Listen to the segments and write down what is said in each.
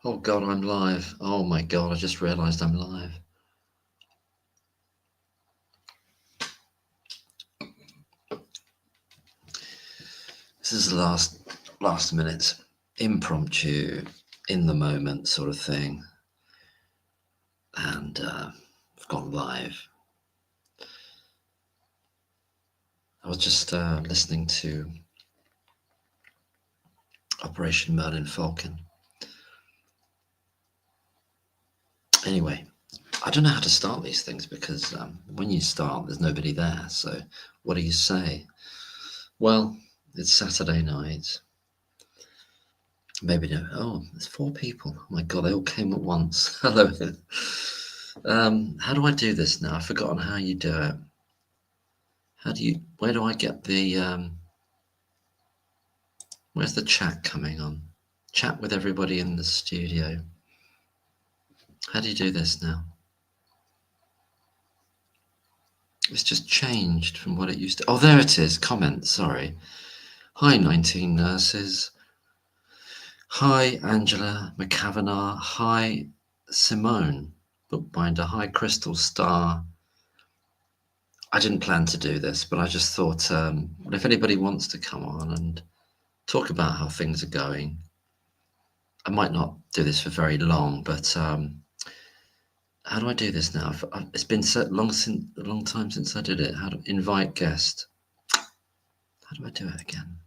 Oh God, I'm live. Oh my God, I just realised I'm live. This is the last minute impromptu, in the moment sort of thing, and I've gone live. I was just listening to Operation Merlin Falcon. Anyway, I don't know how to start these things because when you start, there's nobody there. So what do you say? Well, it's Saturday night. Maybe no. Oh, there's 4 people. Oh my God, they all came at once. Hello. How do I do this now? I've forgotten how you do it. Where do I get the, where's the chat coming on? Chat with everybody in the studio. How do you do this now? It's just changed from what it used to. Oh, there it is. Comments, sorry. Hi, 19 nurses. Hi, Angela McCavanagh. Hi, Simone, bookbinder. Hi, Crystal Star. I didn't plan to do this, but I just thought, if anybody wants to come on and talk about how things are going, I might not do this for very long, but how do I do this now? It's been a long time since I did it. How to invite guest? How do I do it again?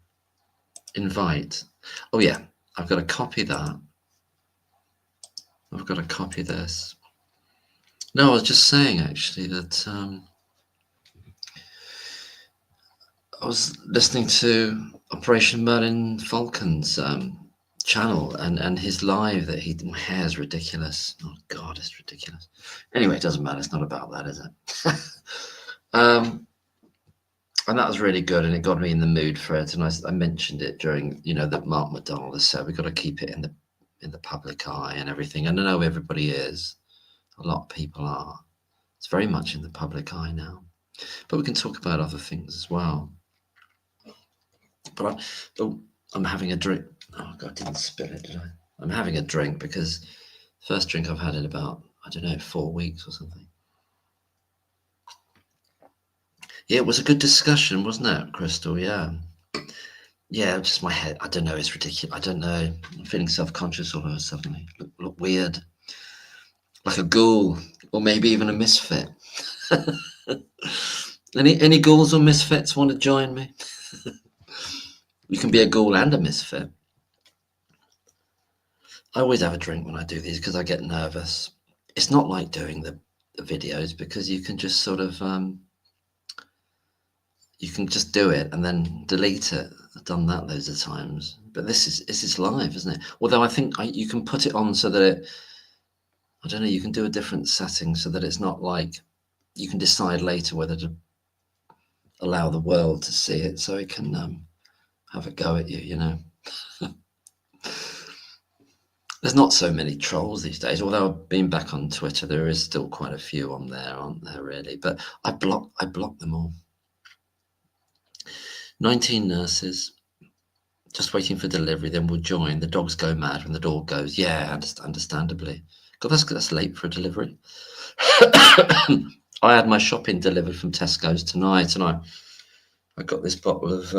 Invite. Oh yeah, I've got to copy that. I've got to copy this. No, I was just saying actually that I was listening to Operation Merlin Falcon's channel and his live that my hair's ridiculous. Oh God, it's ridiculous. Anyway, it doesn't matter. It's not about that, is it? And that was really good, and it got me in the mood for it. And I mentioned it during, that Mark McDonald has said we've got to keep it in the public eye and everything. And I know everybody is. A lot of people are. It's very much in the public eye now. But we can talk about other things as well. But I'm having a drink. Oh God, I didn't spill it, did I? I'm having a drink because first drink I've had in about, I don't know, 4 weeks or something. Yeah, it was a good discussion, wasn't it, Crystal? Yeah. Yeah, just my head. I don't know. It's ridiculous. I don't know. I'm feeling self-conscious all of a sudden. Look weird. Like a ghoul, or maybe even a misfit. Any ghouls or misfits want to join me? You can be a ghoul and a misfit. I always have a drink when I do these because I get nervous. It's not like doing the videos because you can just sort of you can just do it and then delete it. I've done that loads of times, but this is live, isn't it? Although I think you can put it on so that I don't know, you can do a different setting so that it's not like, you can decide later whether to allow the world to see it so it can have a go at you, There's not so many trolls these days, although being back on Twitter, there is still quite a few on there, aren't there, really? But I block them all. 19 nurses, just waiting for delivery, then we'll join. The dogs go mad when the door goes. Yeah, understandably. God, that's late for a delivery. I had my shopping delivered from Tesco's tonight, and I got this bottle of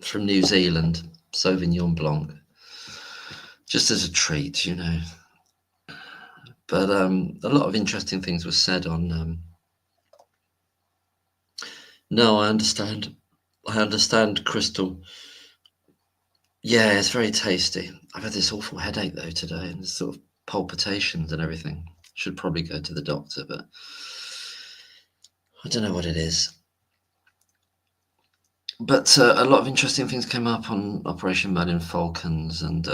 from New Zealand, Sauvignon Blanc, just as a treat, But a lot of interesting things were said on. No, I understand, Crystal. Yeah, it's very tasty. I've had this awful headache though today, and sort of palpitations and everything. Should probably go to the doctor, but I don't know what it is. But a lot of interesting things came up on Operation Merlin Falcons, and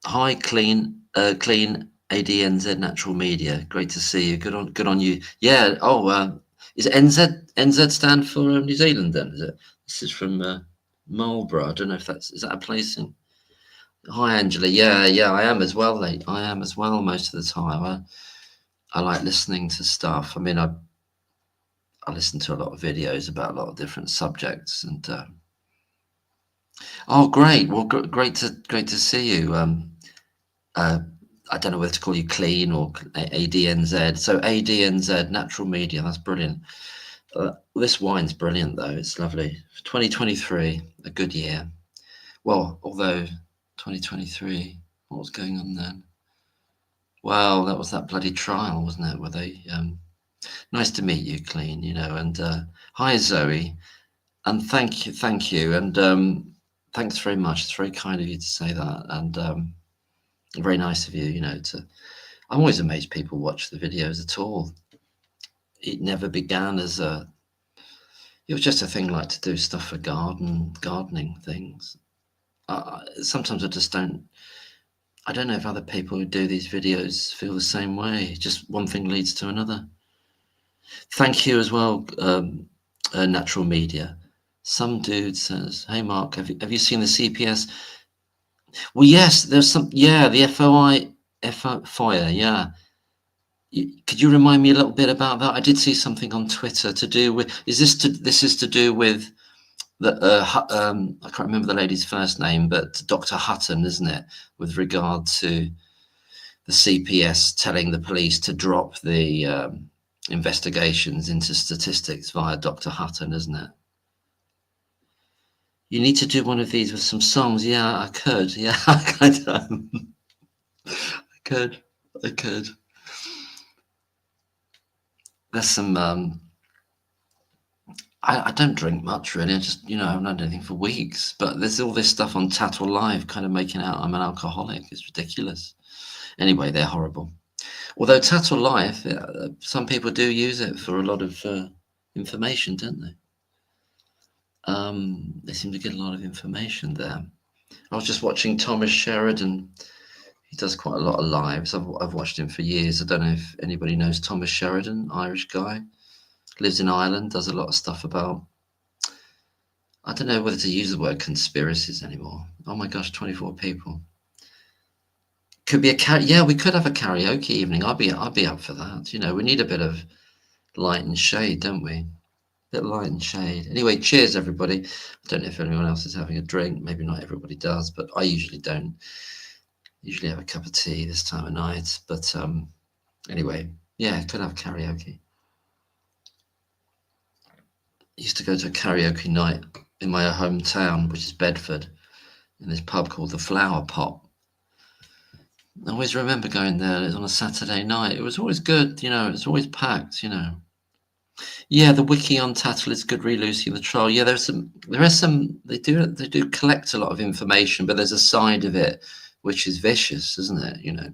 hi, clean ADNZ Natural Media. Great to see you. Good on you. Yeah. Oh, is it NZ stand for New Zealand then? Is it? This is from Marlborough. I don't know if is that a place in. Hi, Angela. Yeah, I am as well. I am as well most of the time. I like listening to stuff. I mean, I listen to a lot of videos about a lot of different subjects, and Oh, great. Well, great to see you. I don't know whether to call you Clean or ADNZ. So ADNZ, Natural Media. That's brilliant. This wine's brilliant, though. It's lovely. 2023, a good year. Well, although 2023, what was going on then? Well, that was that bloody trial, wasn't it? Where they, nice to meet you, Clean, you know, and hi, Zoe, and thank you, and thanks very much. It's very kind of you to say that, and very nice of you, you know, to, I'm always amazed people watch the videos at all. It never began as it was just a thing like to do stuff for gardening things. Sometimes I don't know if other people who do these videos feel the same way. Just one thing leads to another. Thank you as well, Natural Media. Some dude says, "Hey Mark, have you seen the CPS?" Well, yes, there's some. Yeah, the FOIA. Yeah. Could you remind me a little bit about that? I did see something on Twitter to do with. This is to do with the I can't remember the lady's first name, but Dr. Hutton, isn't it? With regard to the CPS telling the police to drop the investigations into statistics via Dr. Hutton, isn't it? You need to do one of these with some songs. Yeah, I could. Yeah, I could. I could. There's some. I don't drink much really. I just, you know, I haven't had anything for weeks. But there's all this stuff on Tattle Live, kind of making out I'm an alcoholic. It's ridiculous. Anyway, they're horrible. Although Tattle Live, some people do use it for a lot of information, don't they? They seem to get a lot of information there. I was just watching Thomas Sheridan. He does quite a lot of lives. I've watched him for years. I don't know if anybody knows Thomas Sheridan, Irish guy, lives in Ireland, does a lot of stuff about, I don't know whether to use the word conspiracies anymore. Oh my gosh, 24 people. Could be yeah, we could have a karaoke evening. I'd be up for that. You know, we need a bit of light and shade, don't we? Bit of light and shade. Anyway, cheers everybody. I don't know if anyone else is having a drink. Maybe not everybody does, but I usually don't. Usually have a cup of tea this time of night. But anyway, yeah, could have karaoke. I used to go to a karaoke night in my hometown, which is Bedford, in this pub called the Flower Pot. I always remember going there. It was on a Saturday night. It was always good, you know. It was always packed, you know. Yeah, the wiki on Tattle is good. Lucy the Troll. Yeah, there is some. They do collect a lot of information, but there's a side of it which is vicious, isn't it? You know,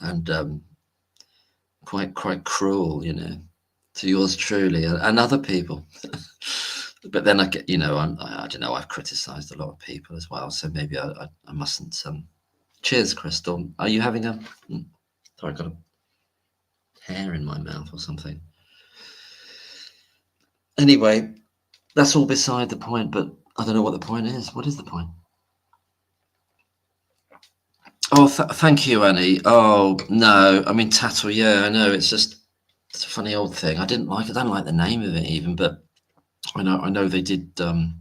and quite cruel, you know, to yours truly and other people. But then I get, you know, I don't know. I've criticised a lot of people as well, so maybe I mustn't. Cheers, Crystal. Are you having a? Sorry, I got a hair in my mouth or something. Anyway, that's all beside the point, but I don't know what the point is. What is the point? Oh, thank you, Annie. Oh, no, I mean, Tattle, yeah, I know, it's a funny old thing. I don't like the name of it even, but I know they did, they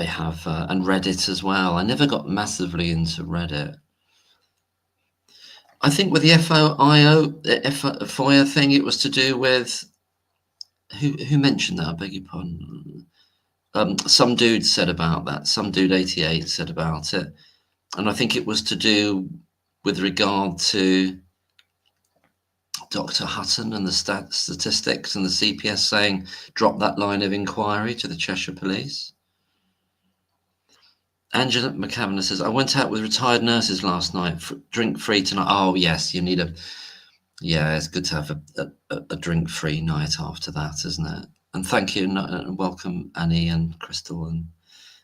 have, and Reddit as well. I never got massively into Reddit. I think with the FOIA thing, it was to do with, who mentioned that? I beg your pardon. Some dude said about that. Some dude 88 said about it, and I think it was to do with regard to Dr. Hutton and the statistics and the CPS saying drop that line of inquiry to the Cheshire Police. Angela McCavan says, I went out with retired nurses last night, drink free tonight. Oh yes, you need yeah, it's good to have a drink free night after that, isn't it? And thank you and welcome Annie and Crystal and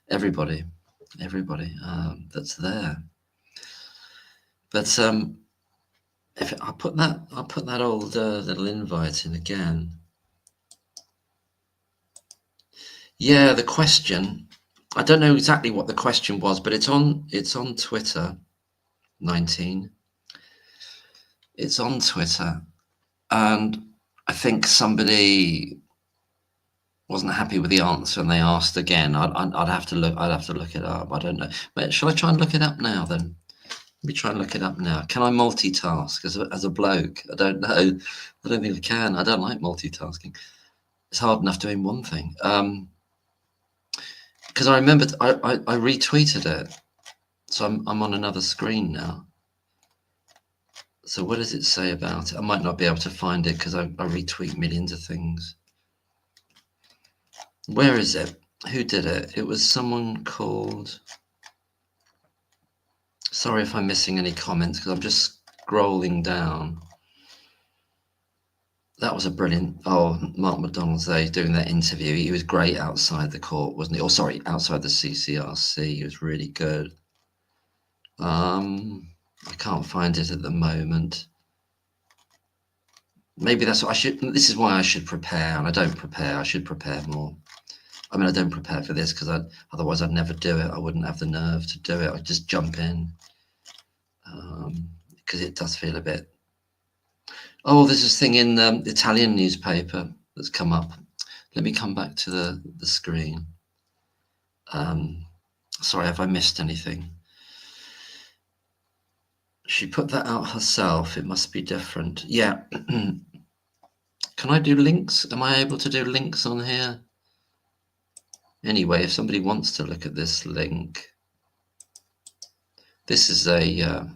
everybody that's there. But if I'll put that old little invite in again. Yeah, the question. I don't know exactly what the question was, but it's on Twitter. 19. It's on Twitter, and I think somebody wasn't happy with the answer and they asked again, I'd have to look. I'd have to look it up. I don't know. But shall I try and look it up now then? Let me try and look it up now. Can I multitask as a bloke? I don't know. I don't think I can. I don't like multitasking. It's hard enough doing one thing. Because I remembered I retweeted it. So I'm on another screen now. So what does it say about it? I might not be able to find it because I retweet millions of things. Where is it? Who did it? It was someone called... Sorry if I'm missing any comments because I'm just scrolling down. That was a brilliant... Oh, Mark McDonald's there doing that interview. He was great outside the court, wasn't he? Oh, sorry, outside the CCRC. He was really good. I can't find it at the moment. Maybe that's what I should... This is why I should prepare, and I don't prepare. I should prepare more. I mean, I don't prepare for this because otherwise I'd never do it. I wouldn't have the nerve to do it. I'd just jump in because it does feel a bit... Oh, there's this thing in the Italian newspaper that's come up. Let me come back to the screen. Sorry, have I missed anything? She put that out herself. It must be different. Yeah. Can I do links? Am I able to do links on here? Anyway, if somebody wants to look at this link, this is a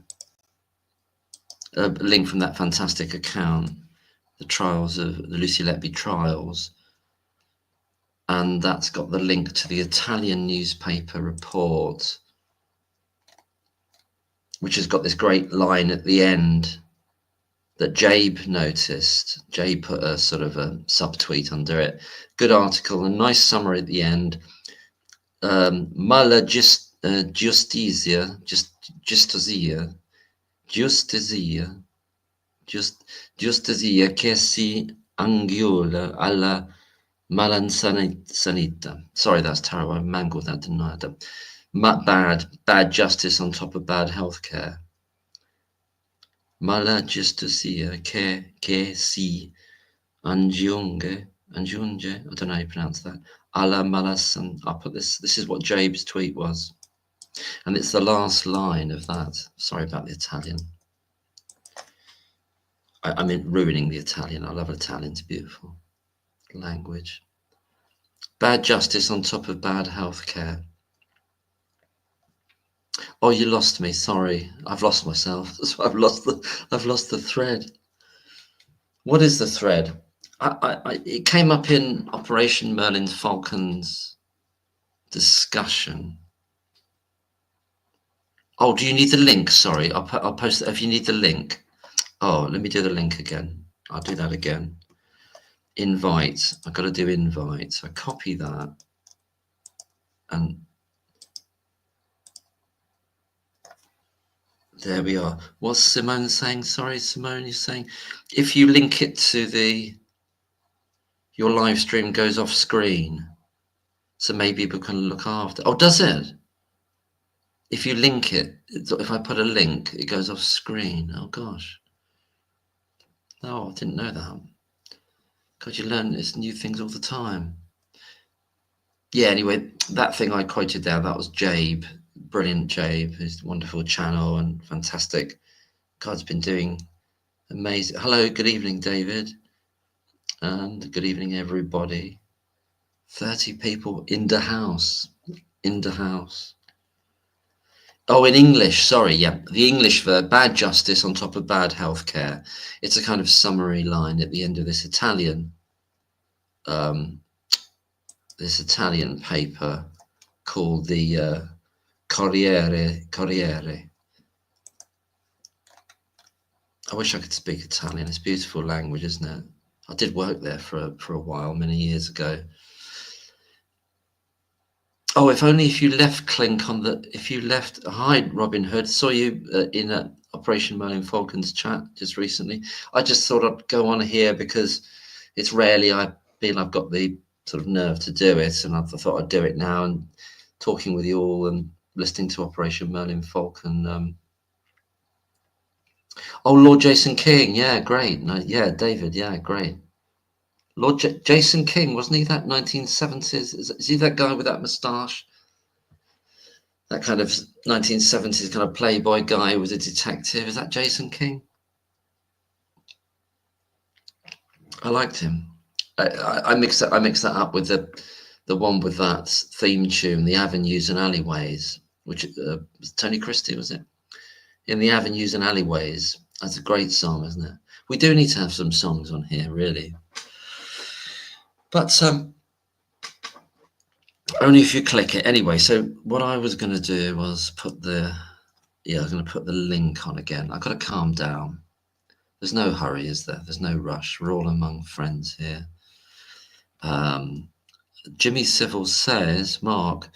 link from that fantastic account, the trials of the Lucy Letby trials. And that's got the link to the Italian newspaper report, which has got this great line at the end that Jabe noticed. Jabe put a sort of a subtweet under it. Good article, a nice summary at the end. Mala giustizia che si angiola alla malansanita. Sorry, that's terrible. I mangled that, didn't I? Bad justice on top of bad healthcare. Mala giustizia che si aggiunge, I don't know how you pronounce that. Alla malasan. I'll put this. This is what Jabe's tweet was, and it's the last line of that. Sorry about the Italian. I mean, ruining the Italian. I love Italian. It's beautiful language. Bad justice on top of bad healthcare. Oh, you lost me. Sorry, I've lost myself. I've lost the thread. What is the thread? It came up in Operation Merlin Falcon's discussion. Oh, do you need the link? Sorry, I'll post it if you need the link. Oh, let me do the link again. I'll do that again. Invite. I've got to do invite. So I copy that. And there we are. What's Simone saying? Sorry, Simone, you're saying if you link it to your live stream goes off screen. So maybe people can look after. Oh, does it? If you link it, if I put a link, it goes off screen. Oh, gosh. Oh, I didn't know that. God, you learn these new things all the time. Yeah, anyway, that thing I quoted there, that was Jabe. Brilliant Jabe, his wonderful channel and fantastic. God's been doing amazing. Hello, good evening, David. And good evening, everybody. 30 people in the house. In the house. Oh, in English, sorry, yeah. The English verb, bad justice on top of bad healthcare. It's a kind of summary line at the end of this Italian paper called the Corriere. I wish I could speak Italian. It's a beautiful language, isn't it? I did work there for a while, many years ago. Oh, if only if you left Clink on the, if you left, hi Robin Hood, saw you in Operation Merlin Falcon's chat just recently. I just thought I'd go on here because it's rarely I feel I've got the sort of nerve to do it, and I thought I'd do it now, and talking with you all and listening to Operation Merlin Falcon. Oh, Lord Jason King, yeah, great. No, yeah, David, yeah, great. Lord Jason King, wasn't he that 1970s? Is he that guy with that moustache? That kind of 1970s kind of playboy guy who was a detective. Is that Jason King? I liked him. I mix that up with the one with that theme tune, The Avenues and Alleyways, which Tony Christie, was it? In The Avenues and Alleyways. That's a great song, isn't it? We do need to have some songs on here, really. But only if you click it. Anyway, so what I was going to do was put the link on again. I've got to calm down. There's no hurry, is there? There's no rush. We're all among friends here. Jimmy Civil says, Mark,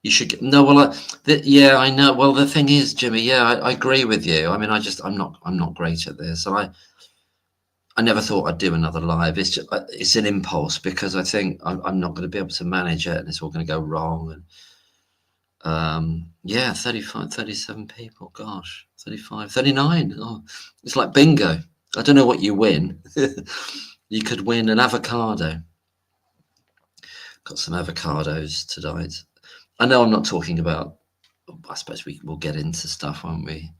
you should get, no, well, yeah, I know. Well, the thing is, Jimmy, yeah, I agree with you. I mean, I'm not great at this. I never thought I'd do another live. It's just, it's an impulse because I think I'm not going to be able to manage it and it's all going to go wrong. And yeah, 35, 37 people, gosh, 35, 39. Oh, it's like bingo. I don't know what you win. You could win an avocado. Got some avocados tonight. I know I'm not talking about, I suppose we'll get into stuff, won't we?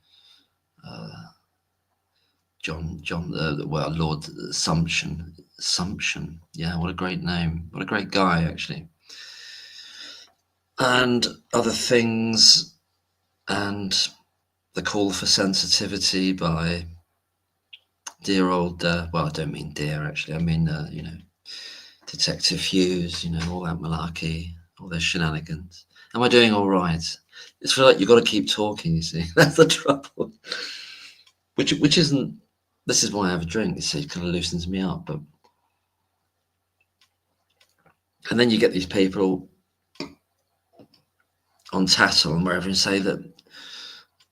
Lord Assumption. Yeah, what a great name. What a great guy, actually. And other things, and The Call for Sensitivity by dear old, well, I don't mean dear, actually. I mean, you know, Detective Hughes, you know, all that malarkey, all those shenanigans. Am I doing all right? It's feel like you've got to keep talking, you see. That's the trouble. Which isn't, this is why I have a drink, you see, it kind of loosens me up. But and then you get these people on Tattle and wherever and say that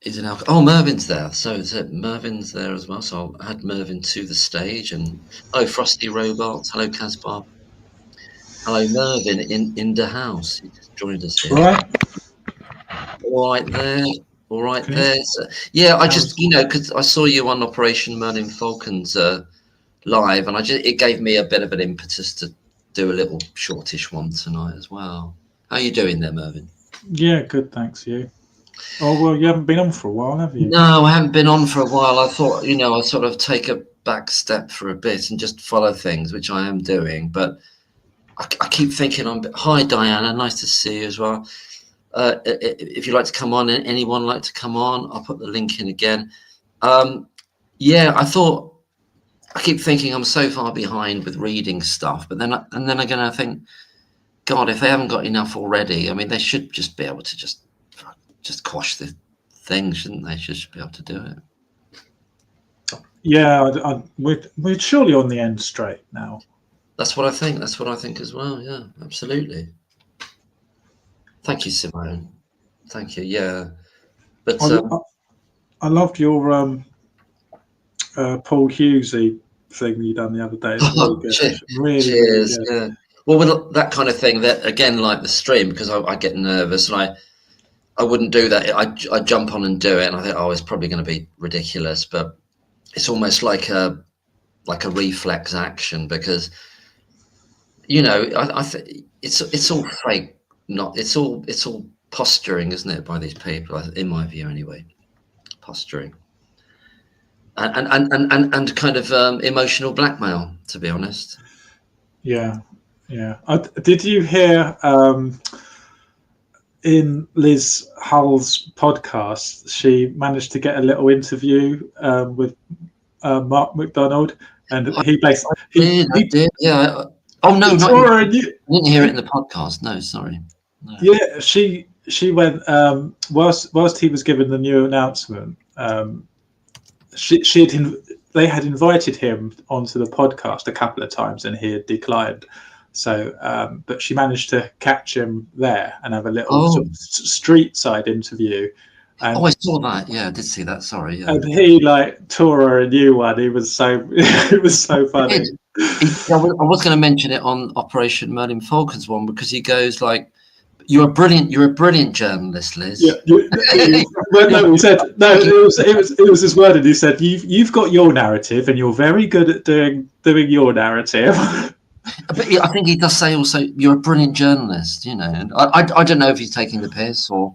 he's an alcohol. Oh, Mervyn's there. So is it Mervyn's there as well? So I'll add Mervyn to the stage. And oh, Frosty Robots. Hello, Caspar. Hello, Mervyn in the house. He just joined us here. All right there. All right there. So, yeah, I just, you know, because I saw you on Operation Merlin Falcon's live, and it gave me a bit of an impetus to do a little shortish one tonight as well. How are you doing there, Mervyn? Yeah, good, thanks. You? Oh, well, you haven't been on for a while, have you? No, I haven't been on for a while. I thought, you know, I'd sort of take a back step for a bit and just follow things, which I am doing. But I keep thinking, hi, Diana, nice to see you as well. If you'd like to come on, anyone like to come on, I'll put the link in again. Yeah, I keep thinking I'm so far behind with reading stuff, but then again, I think, God, if they haven't got enough already, I mean, they should just be able to just quash the thing, shouldn't they? Should be able to do it. Yeah, we're surely on the end straight now. That's what I think. That's what I think as well. Yeah, absolutely. Thank you, Simone. Thank you. Yeah, but I loved your Paul Hughesy thing you done the other day. It's really good. Really good. Yeah. Well, with that kind of thing, that again, like the stream, because I get nervous and I wouldn't do that. I jump on and do it, and I think, oh, it's probably going to be ridiculous, but it's almost like a reflex action because, you know, I think it's all fake. It's all posturing, isn't it, by these people? In my view, anyway, posturing and kind of emotional blackmail, to be honest. Yeah. Did you hear in Liz Hull's podcast, she managed to get a little interview with Mark McDonald, and he basically I did. Yeah. Oh no, I didn't hear it in the podcast. No, sorry. No. Yeah, she went whilst he was given the new announcement. They had invited him onto the podcast a couple of times, and he had declined. So, but she managed to catch him there and have a little sort of street side interview. And, I saw that. Yeah, I did see that. Sorry. Yeah. And he tore her a new one. It was so funny. I was going to mention it on Operation Merlin Falcon's one because he goes like, "You're a brilliant journalist, Liz." Yeah. No, he said no. It was his word, and he said, "You've got your narrative, and you're very good at doing your narrative." But I think he does say also, you're a brilliant journalist, and I don't know if he's taking the piss or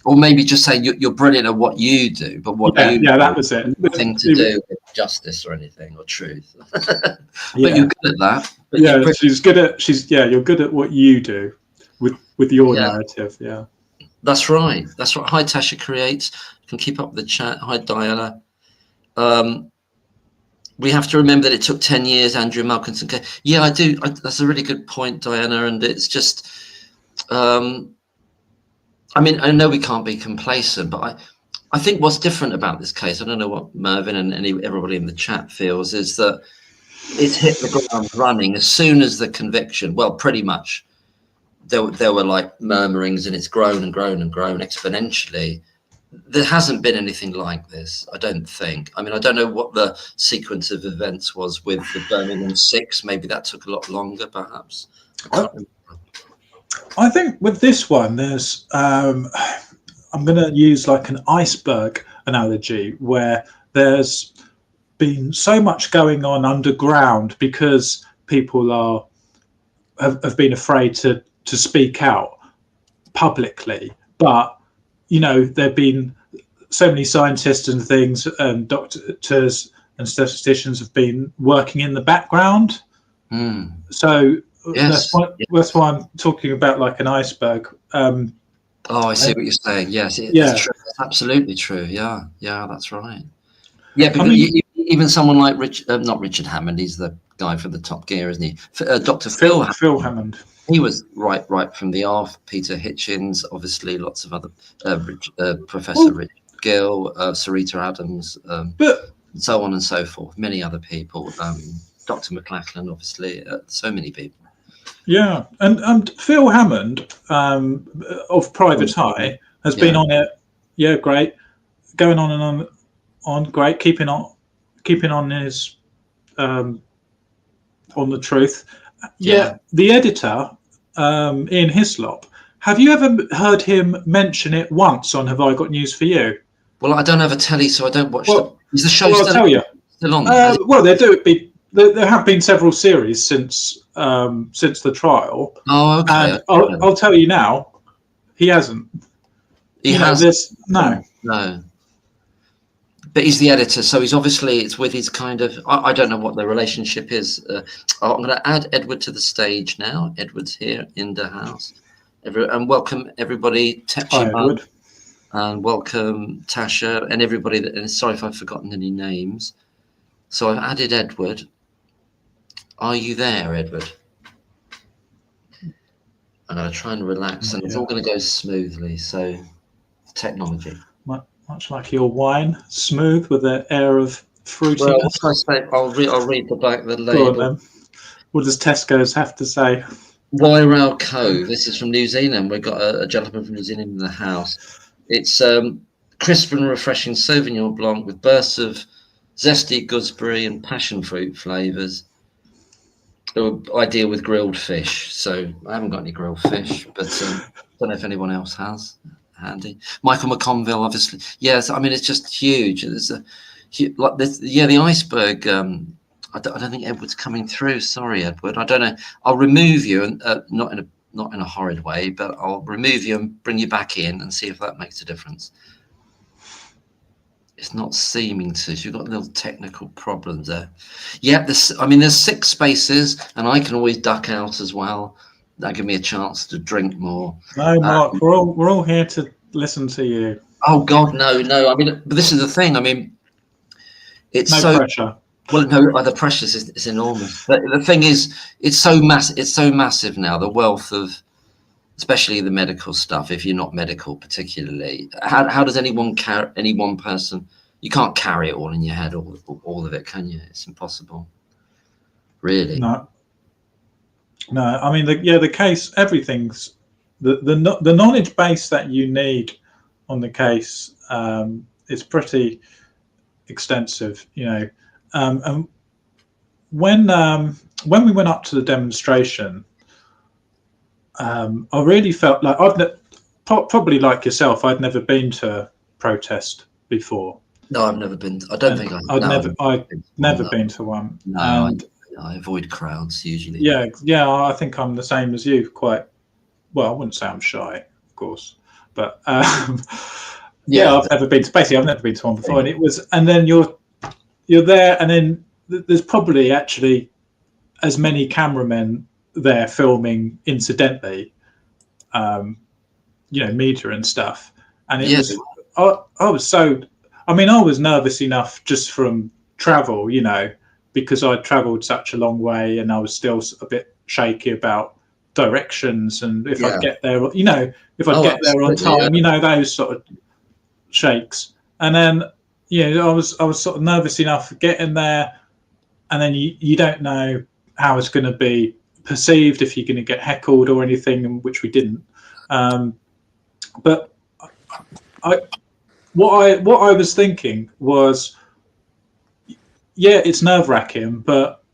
maybe just saying you're brilliant at what you do, but what you do that was it. Nothing to do with justice or anything or truth. But Yeah. you're good at that. But you're good at what you do with your narrative. Yeah. That's right. Hi, Tasha Creates. You can keep up with the chat. Hi, Diana. We have to remember that it took 10 years, Andrew Malkinson. Yeah, I do. That's a really good point, Diana. And it's just, I mean, I know we can't be complacent, but I think what's different about this case, I don't know what Mervyn and everybody in the chat feels, is that it's hit the ground running as soon as the conviction. Well, pretty much. There were like murmurings, and it's grown and grown and grown exponentially. There hasn't been anything like this, I don't think. I mean, I don't know what the sequence of events was with the Birmingham 6. Maybe that took a lot longer, perhaps. I think with this one, there's I'm going to use like an iceberg analogy, where there's been so much going on underground because people have been afraid to speak out publicly, but there've been so many scientists and things, and doctors and statisticians have been working in the background. So that's why I'm talking about like an iceberg. I see what you're saying. Yes, that's true. That's absolutely true. Yeah, that's right. Yeah, because even someone like not Richard Hammond, he's the guy for the Top Gear, isn't he? Dr. Phil Hammond. He was right from the off. Peter Hitchens, obviously, lots of other Professor Richard Gill, Sarita Adams, but so on and so forth. Many other people. Dr. McLachlan, obviously, so many people. Yeah, and Phil Hammond of Private Eye has been on it. Yeah, great. Going on and on great. Keeping on his on the truth. Yeah, the editor, Ian Hislop. Have you ever heard him mention it once on Have I Got News for You? Well, I don't have a telly, so I don't watch is the show I'll tell you. Still on? Well, there have been several series since the trial. Oh, okay. And I'll tell you now, he hasn't. He has no. But he's the editor, so he's obviously, it's with his kind of, I don't know what the relationship is. I'm going to add Edward to the stage now. Edward's here in the house. And welcome everybody. Hi, Edward. And welcome Tasha and everybody. And sorry if I've forgotten any names. So I've added Edward. Are you there, Edward? I'm going to try and relax, and it's all going to go smoothly. So technology. Much like your wine, smooth with an air of fruitiness. Well, what can I say? I'll read the back of the label. Go on, then. What does Tesco's have to say? Wairau Cove. This is from New Zealand. We've got a gentleman from New Zealand in the house. It's crisp and refreshing Sauvignon Blanc with bursts of zesty gooseberry and passion fruit flavours. Ideal with grilled fish. So I haven't got any grilled fish, but don't know if anyone else has. Handy. Michael McConville, obviously. Yes, I mean, it's just huge. There's like this. Yeah, the iceberg. I don't think Edward's coming through. Sorry, Edward. I don't know. I'll remove you, and not in a horrid way, but I'll remove you and bring you back in and see if that makes a difference. It's not seeming to. So you've got little technical problems there. Yeah, there's 6 spaces, and I can always duck out as well. That give me a chance to drink more. No, Mark, we're all here to listen to you. Oh God, no. I mean, but this is the thing. I mean, it's no pressure. Well, no, the pressure is enormous. But the thing is, it's so massive. It's so massive now. The wealth of, especially the medical stuff. If you're not medical, particularly, how does any one person? You can't carry it all in your head, all of it, can you? It's impossible. Really. No, I mean, the case, everything's the knowledge base that you need on the case is pretty extensive, and when we went up to the demonstration, I really felt like probably like yourself, I'd never been to a protest before. No, I've never been. I don't think I've never been to one. No, I avoid crowds usually. Yeah, I think I'm the same as you. Quite well. I wouldn't say I'm shy, of course, but yeah, I've never been to one before, and it was. And then you're there, and then there's probably actually as many cameramen there filming incidentally, media and stuff. And it was, I was so, I mean, I was nervous enough just from travel, because I'd travelled such a long way, and I was still a bit shaky about directions and if I'd get there, if I'd get there on time, those sort of shakes. And then, I was sort of nervous enough getting there, and then you don't know how it's going to be perceived, if you're going to get heckled or anything, which we didn't. But what I was thinking was, yeah, it's nerve-wracking, but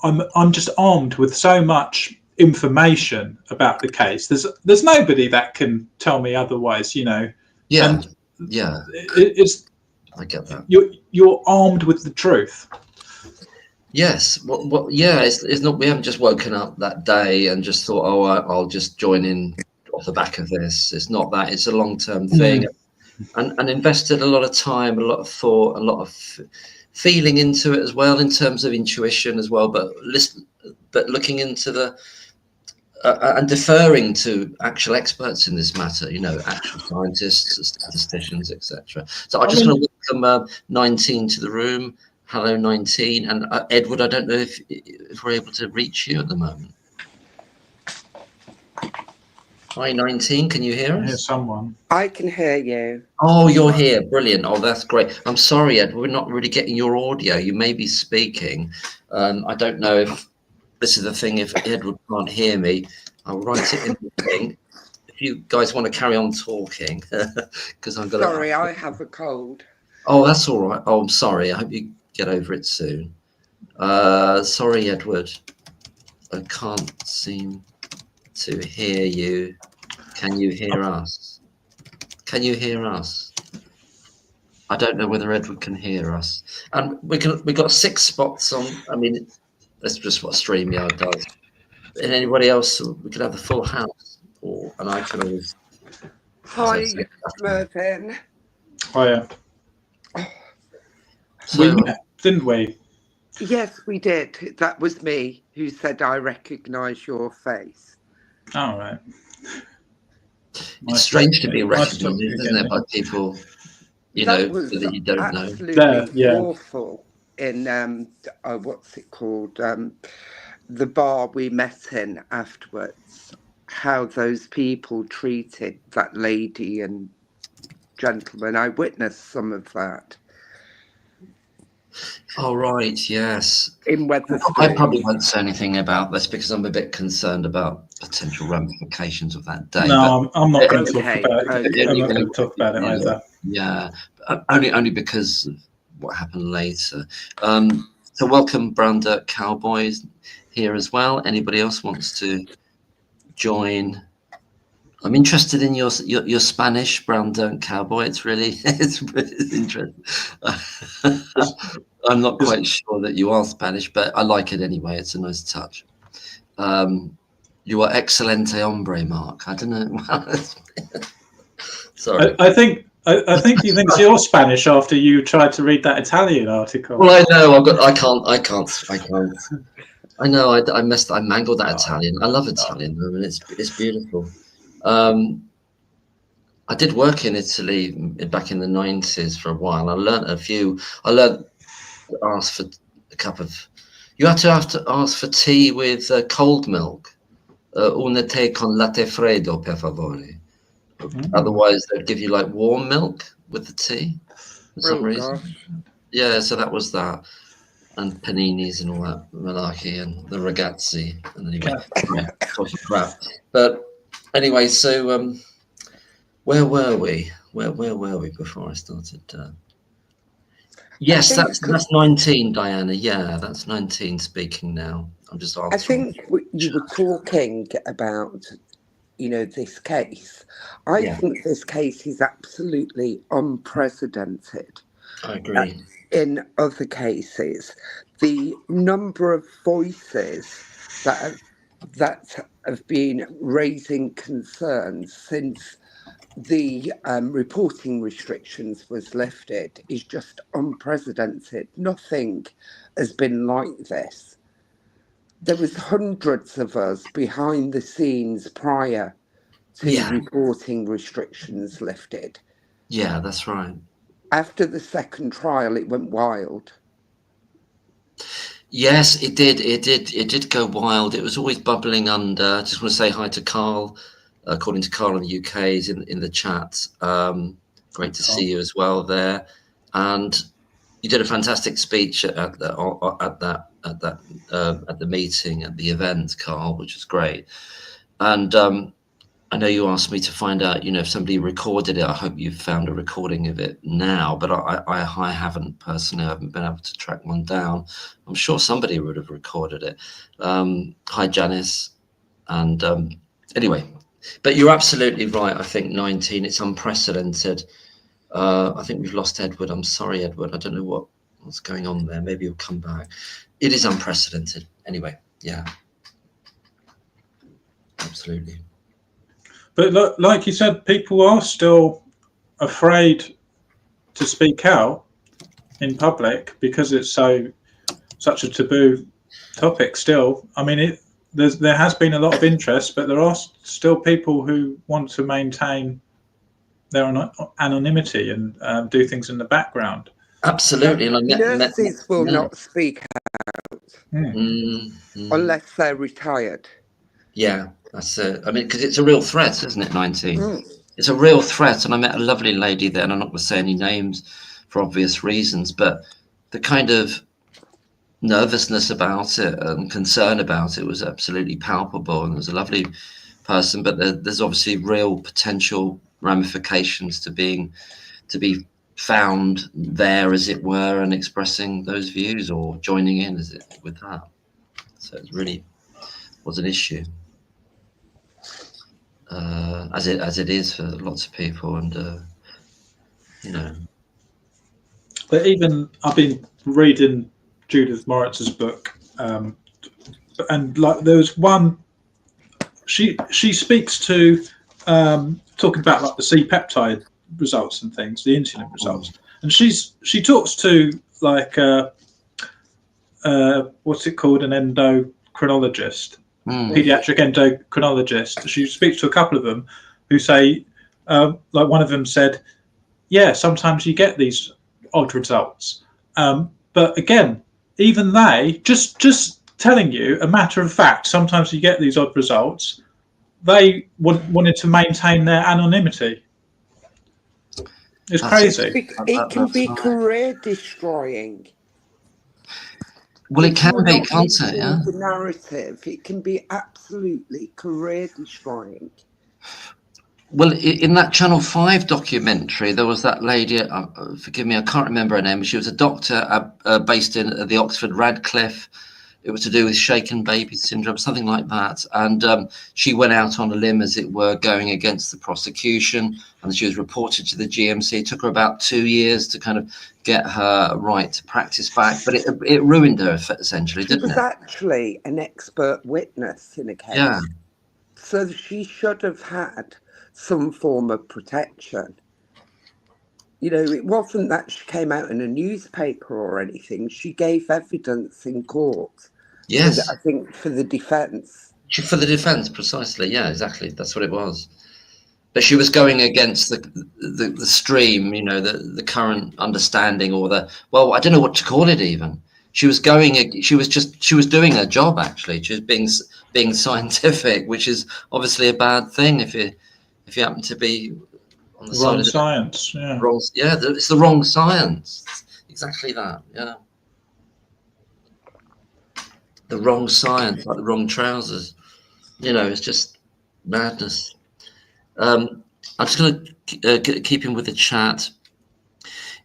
I'm just armed with so much information about the case. There's nobody that can tell me otherwise, Yeah, and it's. I get that. You're armed with the truth. Yes. Well, yeah. It's not. We haven't just woken up that day and just thought, oh, I'll just join in off the back of this. It's not that. It's a long-term thing, and invested a lot of time, a lot of thought, a lot of feeling into it as well, in terms of intuition as well. But looking into the and deferring to actual experts in this matter. Actual scientists, statisticians, etc. So I just want to welcome 19 to the room. Hello, 19. And Edward, I don't know if we're able to reach you at the moment. Hi, 19. Can you hear us? I hear someone. I can hear you. Oh, you're here. Brilliant. Oh, that's great. I'm sorry, Ed. We're not really getting your audio. You may be speaking. I don't know if this is the thing. If Edward can't hear me, I'll write it in the thing. If you guys want to carry on talking, because I've got. Sorry, I have a cold. Oh, that's all right. Oh, I'm sorry. I hope you get over it soon. Sorry, Edward. I can't seem to hear you. Can you hear us? Can you hear us? I don't know whether Edward can hear us. And we got 6 spots on. I mean, that's just what StreamYard does. And anybody else, we could have the full house, and I can always. Hi, Mervyn. Oh yeah. We met, didn't we? Yes, we did. That was me who said I recognise your face. All right. It's strange to be recognised, isn't it, by people, that you don't know. Absolutely awful. In what's it called? The bar we met in afterwards. How those people treated that lady and gentleman. I witnessed some of that. Oh, right, yes. In Weatherspoon. I probably won't say anything about this because I'm a bit concerned about potential ramifications of that day. No, I'm not going to talk about it. I'm not going to talk about it either. Yeah, only because of what happened later. So welcome, Brown Dirt Cowboys, here as well. Anybody else wants to join? I'm interested in your Spanish, Brown Dirt Cowboy. It's really interesting. I'm not quite sure that you are Spanish, but I like it anyway. It's a nice touch. You are excelente hombre, Mark. I don't know. Sorry. I think he thinks you're Spanish after you tried to read that Italian article. Well, I know. I can't. I know. I mangled that Italian. I love Italian. I mean, it's beautiful. I did work in Italy back in the 90s for a while. I learned to ask for a cup of. You have to ask for tea with cold milk. Una tè con latte freddo, per favore. Otherwise, they'd give you like warm milk with the tea for some reason. Gosh. Yeah, so that was that. And paninis and all that malarkey and the ragazzi. And anyway, talking crap. But anyway, so where were we? Where were we before I started? Yes, that's 19, Diana. Yeah, that's 19 speaking now. I'm just answering. I think you were talking about, this case. I think this case is absolutely unprecedented. I agree. In other cases, the number of voices that have been raising concerns since the reporting restrictions was lifted is just unprecedented. Nothing has been like this. There was hundreds of us behind the scenes prior to reporting restrictions lifted. Yeah, that's right. After the second trial, it went wild. Yes, it did. It did go wild. It was always bubbling under. I just want to say hi to Carl. According to Carl in the UK, is in the chat. Great to see you as well there. And you did a fantastic speech at the meeting, at the event, Carl, which was great. And I know you asked me to find out, if somebody recorded it. I hope you've found a recording of it now, but I haven't personally. I haven't been able to track one down. I'm sure somebody would have recorded it. Hi, Janice. And anyway, but you're absolutely right. I think 19, it's unprecedented. I think we've lost Edward. I'm sorry, Edward. I don't know what's going on there. Maybe he'll come back. It is unprecedented. Anyway, yeah. Absolutely. But like you said, people are still afraid to speak out in public because it's such a taboo topic still. I mean, there has been a lot of interest, but there are still people who want to maintain their anonymity and do things in the background. Absolutely. And nurses will not speak out unless they're retired. Yeah, that's it. I mean, because it's a real threat, isn't it, 19? It's a real threat. And I met a lovely lady there, and I'm not going to say any names for obvious reasons, but the kind of nervousness about it and concern about it was absolutely palpable. And it was a lovely person, but there's obviously real potential ramifications to be found there, as it were, and expressing those views or joining in with that. So it really was an issue. As it is for lots of people, and But even I've been reading Judith Moritz's book, and like there was one. She speaks to talking about like the C-peptide results and things, the insulin results, and she talks to like what's it called, an endocrinologist. Pediatric endocrinologist. She speaks to a couple of them who say, like one of them said, yeah, sometimes you get these odd results. But again, even they, just telling you a matter of fact, sometimes you get these odd results, they wanted to maintain their anonymity. It's crazy. It can be career destroying. Well, it can be, can't it? Yeah. The narrative, it can be absolutely career destroying. Well, in that Channel 5 documentary, there was that lady, forgive me, I can't remember her name, but she was a doctor based in the Oxford Radcliffe. It was to do with shaken baby syndrome, something like that. And she went out on a limb, as it were, going against the prosecution. And she was reported to the GMC. It took her about 2 years to kind of get her right to practice back. But it ruined her, essentially, didn't it? She was actually an expert witness in a case. Yeah. So she should have had some form of protection. It wasn't that she came out in a newspaper or anything. She gave evidence in court. Yes. I think for the defence. For the defence, precisely. Yeah, exactly. That's what it was. But she was going against the stream, the current understanding, or I don't know what to call it even. She was doing her job, actually. She was being scientific, which is obviously a bad thing if you happen to be on the wrong side science. Yeah. Wrong, yeah, it's the wrong science. Exactly that. Yeah. The wrong science, like the wrong trousers. It's just madness. I'm just going to keep in with the chat.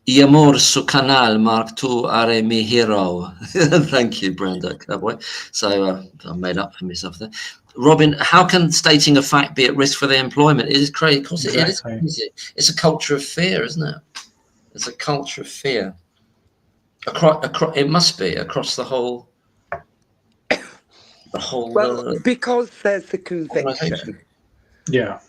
I amor su canal, Mark, tu are mi hero. Thank you, Brenda Cowboy. So I made up for myself there. Robin, how can stating a fact be at risk for their employment? It is crazy. Of course, exactly. It is crazy. It's a culture of fear, isn't it? There's a culture of fear. Across, it must be across the whole. Well, because there's a conviction. Organisation. Yeah.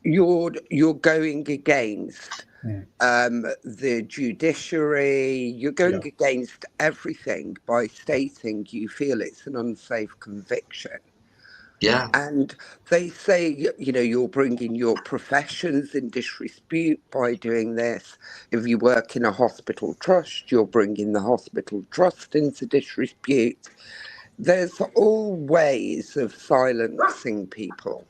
You're going against the judiciary. You're going against everything by stating you feel it's an unsafe conviction. Yeah. And they say, you know, you're bringing your professions in disrepute by doing this. If you work in a hospital trust, you're bringing the hospital trust into disrepute. There's all ways of silencing people.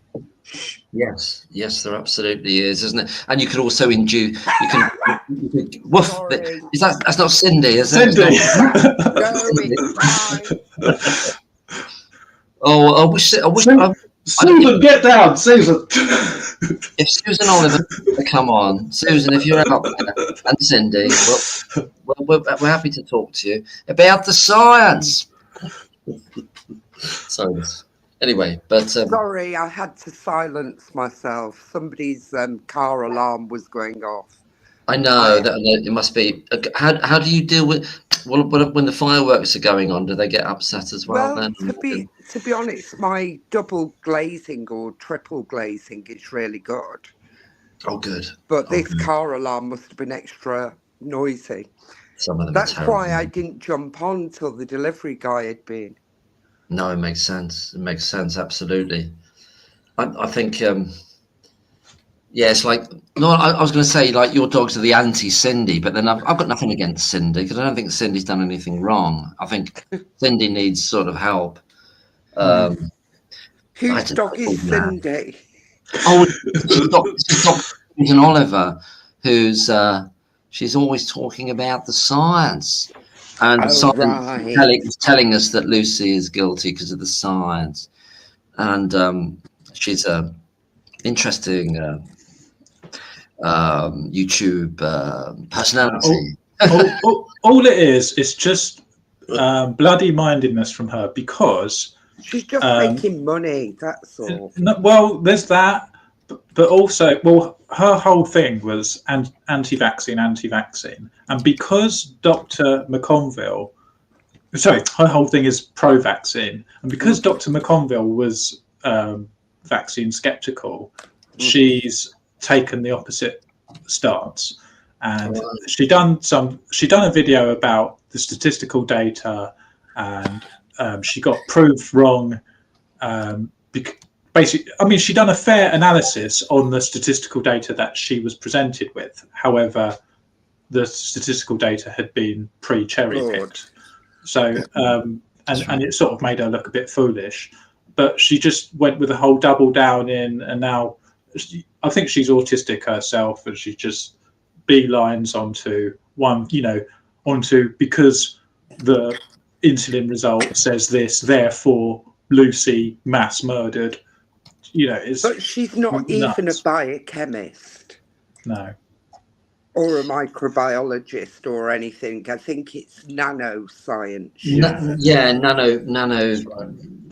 Yes, there absolutely is, isn't it? And you could also induce. You can woof. Sorry. Is that's not Cindy? Is Cindy. No, it's fine. Oh, I wish. Susan, get down, Susan. If Susan Oliver, come on, Susan, if you're out there, and Cindy, we're happy to talk to you about the science. Sorry. Anyway, but sorry, I had to silence myself. Somebody's car alarm was going off. I know that it must be. How do you deal with when the fireworks are going on? Do they get upset as well? Well, then to be honest, my double glazing or triple glazing is really good. Oh, good. But this car alarm must have been extra noisy. Some of them. That's why I didn't jump on till the delivery guy had been. No, it makes sense. It makes sense, absolutely. I think, it's like, no, I was going to say, like, your dogs are the anti-Cindy, but then I've got nothing against Cindy, because I don't think Cindy's done anything wrong. I think Cindy needs sort of help. Whose dog is Cindy? Oh, Susan Oliver, who's, she's always talking about the science. And telling us that Lucy is guilty because of the science, and she's a interesting YouTube personality. All it is just bloody mindedness from her, because she's just making money. That's all. Well, there's that, but also, her whole thing was anti-vaccine, and because Dr. McConville, her whole thing is pro-vaccine, and because Dr. McConville was vaccine skeptical, she's taken the opposite stance, and she done a video about the statistical data, and she got proved wrong. Basically, I mean, she done a fair analysis on the statistical data that she was presented with. However, the statistical data had been pre-cherry picked, so and it sort of made her look a bit foolish. But she just went with a whole double down in, and now I think she's autistic herself, and she just beelines onto because the insulin result says this, therefore Lucy mass murdered. But she's not even a biochemist. No. Or a microbiologist or anything. I think it's nanoscience. Nano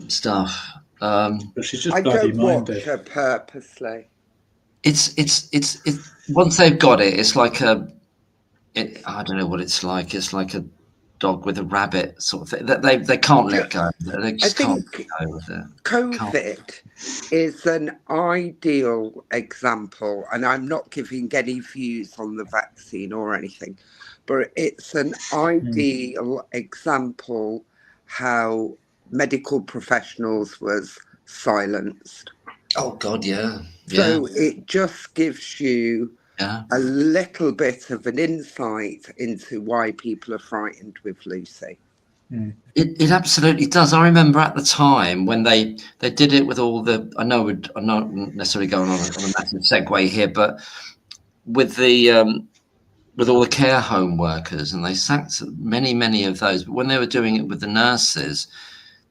stuff. But she's just I bloody don't minded. watch her purposely. It's once they've got it, it's like I don't know what it's like. It's like a dog with a rabbit sort of thing. They can't let go. They just can't let go with it. COVID is an ideal example, and I'm not giving any views on the vaccine or anything, but it's an ideal example how medical professionals was silenced. Oh God, yeah. So it just gives you a little bit of an insight into why people are frightened with Lucy. It absolutely does. I remember at the time when they did it with all the, I'm not necessarily going on a massive segue here, but with all the care home workers, and they sacked many of those. But when they were doing it with the nurses,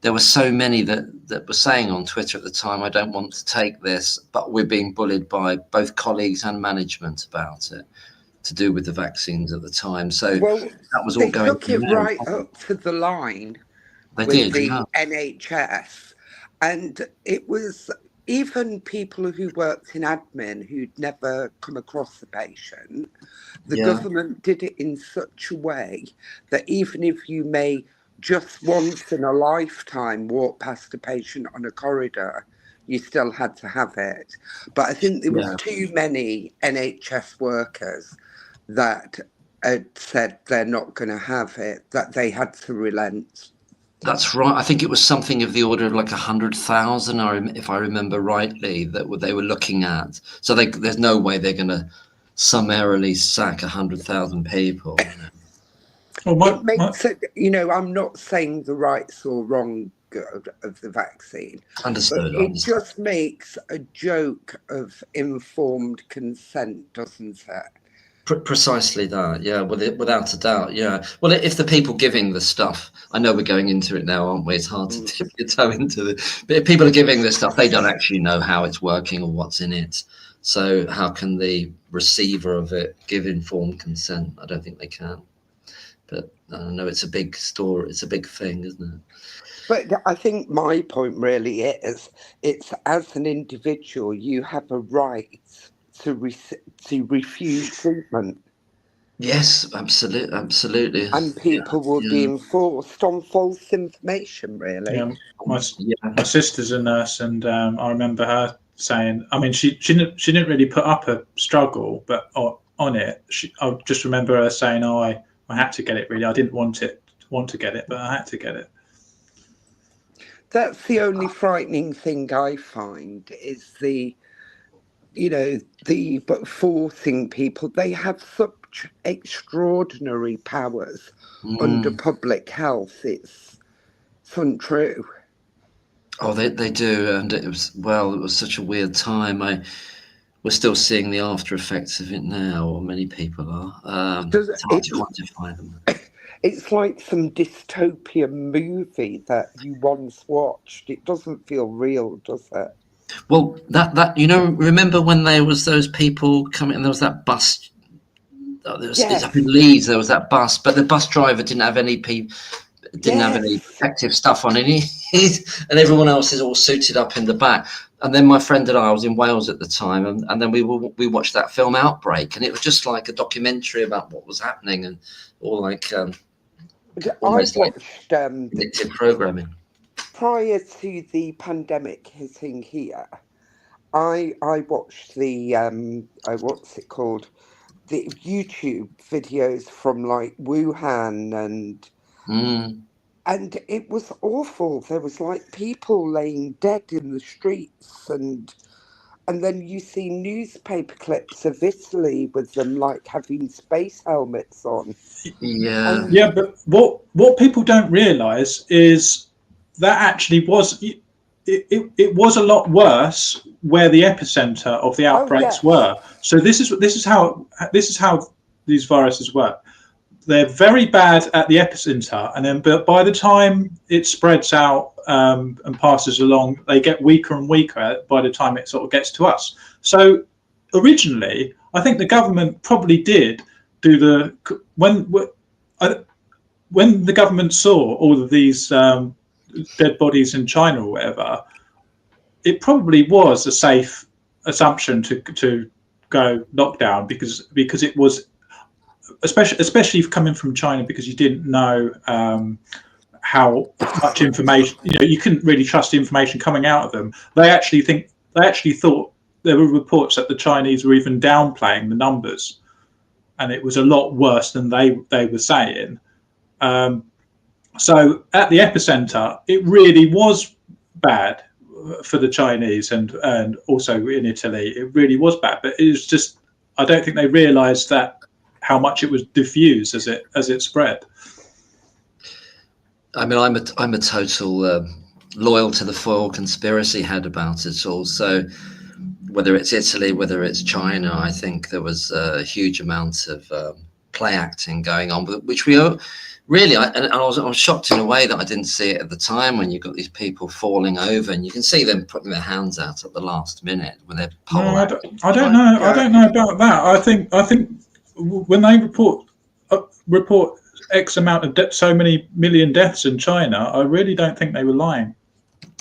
there were so many that were saying on Twitter at the time, I don't want to take this, but we're being bullied by both colleagues and management about it, to do with the vaccines at the time. So that was all going. They took it right up to the line with the NHS, and it was, even people who worked in admin who'd never come across the patient, the government did it in such a way that even if you may just once in a lifetime walk past a patient on a corridor, you still had to have it. But I think there was too many NHS workers that had said they're not going to have it, that they had to relent. That's right. I think it was something of the order of like 100,000, if I remember rightly, that they were looking at. So there's no way they're going to summarily sack 100,000 people. Well, it makes it, I'm not saying the rights or wrong of the vaccine. Understood. But it just makes a joke of informed consent, doesn't it? Precisely that, yeah, without a doubt, yeah. Well, if the people giving the stuff, I know we're going into it now, aren't we? It's hard to dip your toe into it. But if people are giving this stuff, they don't actually know how it's working or what's in it. So how can the receiver of it give informed consent? I don't think they can. But I know it's a big story. It's a big thing, isn't it? But I think my point really is, it's as an individual, you have a right to refuse treatment. Yes, absolutely. And people will be enforced on false information, really. Yeah, my sister's a nurse, and I remember her saying, I mean, she didn't really put up a struggle, but on it, I just remember her saying, "Oh, I had to get it. Really, I didn't want to get it, but I had to get it." That's the only frightening thing I find is but forcing people. They have such extraordinary powers under public health. It's untrue. Oh, they do, and it was such a weird time. We're still seeing the after effects of it now, or many people are. It's hard to quantify them. It's like some dystopian movie that you once watched. It doesn't feel real, does it? Well, that remember when there was those people coming, and there was that bus. It's up in Leeds. There was that bus, but the bus driver didn't have any have any protective stuff on, and and everyone else is all suited up in the back. And then my friend and I was in Wales at the time, and then we watched that film Outbreak, and it was just like a documentary about what was happening, and all like almost like predictive programming. Prior to the pandemic hitting here, I watched the what's it called, the YouTube videos from like Wuhan and it was awful. There was like people laying dead in the streets, and then you see newspaper clips of Italy with them like having space helmets on. Yeah, but what people don't realise is that actually was it was a lot worse where the epicenter of the outbreaks were. So this is how these viruses work. They're very bad at the epicenter, and then by the time it spreads out and passes along, they get weaker and weaker by the time it sort of gets to us. So originally, I think the government probably did do when the government saw all of these dead bodies in China or whatever, it probably was a safe assumption to go lockdown because it was, especially coming from China, because you didn't know how much information, you couldn't really trust the information coming out of them. They actually thought there were reports that the Chinese were even downplaying the numbers, and it was a lot worse than they were saying. So at the epicenter, it really was bad for the Chinese, and also in Italy, it really was bad. But it was just, I don't think they realised that how much it was diffused as it spread. I mean, I'm a total loyal to the foil conspiracy head about it all. So whether it's Italy, whether it's China, I think there was a huge amount of play acting going on, which we really, I was shocked in a way that I didn't see it at the time, when you've got these people falling over and you can see them putting their hands out at the last minute when they're I don't know about that. I think when they report X amount of so many million deaths in China, I really don't think they were lying.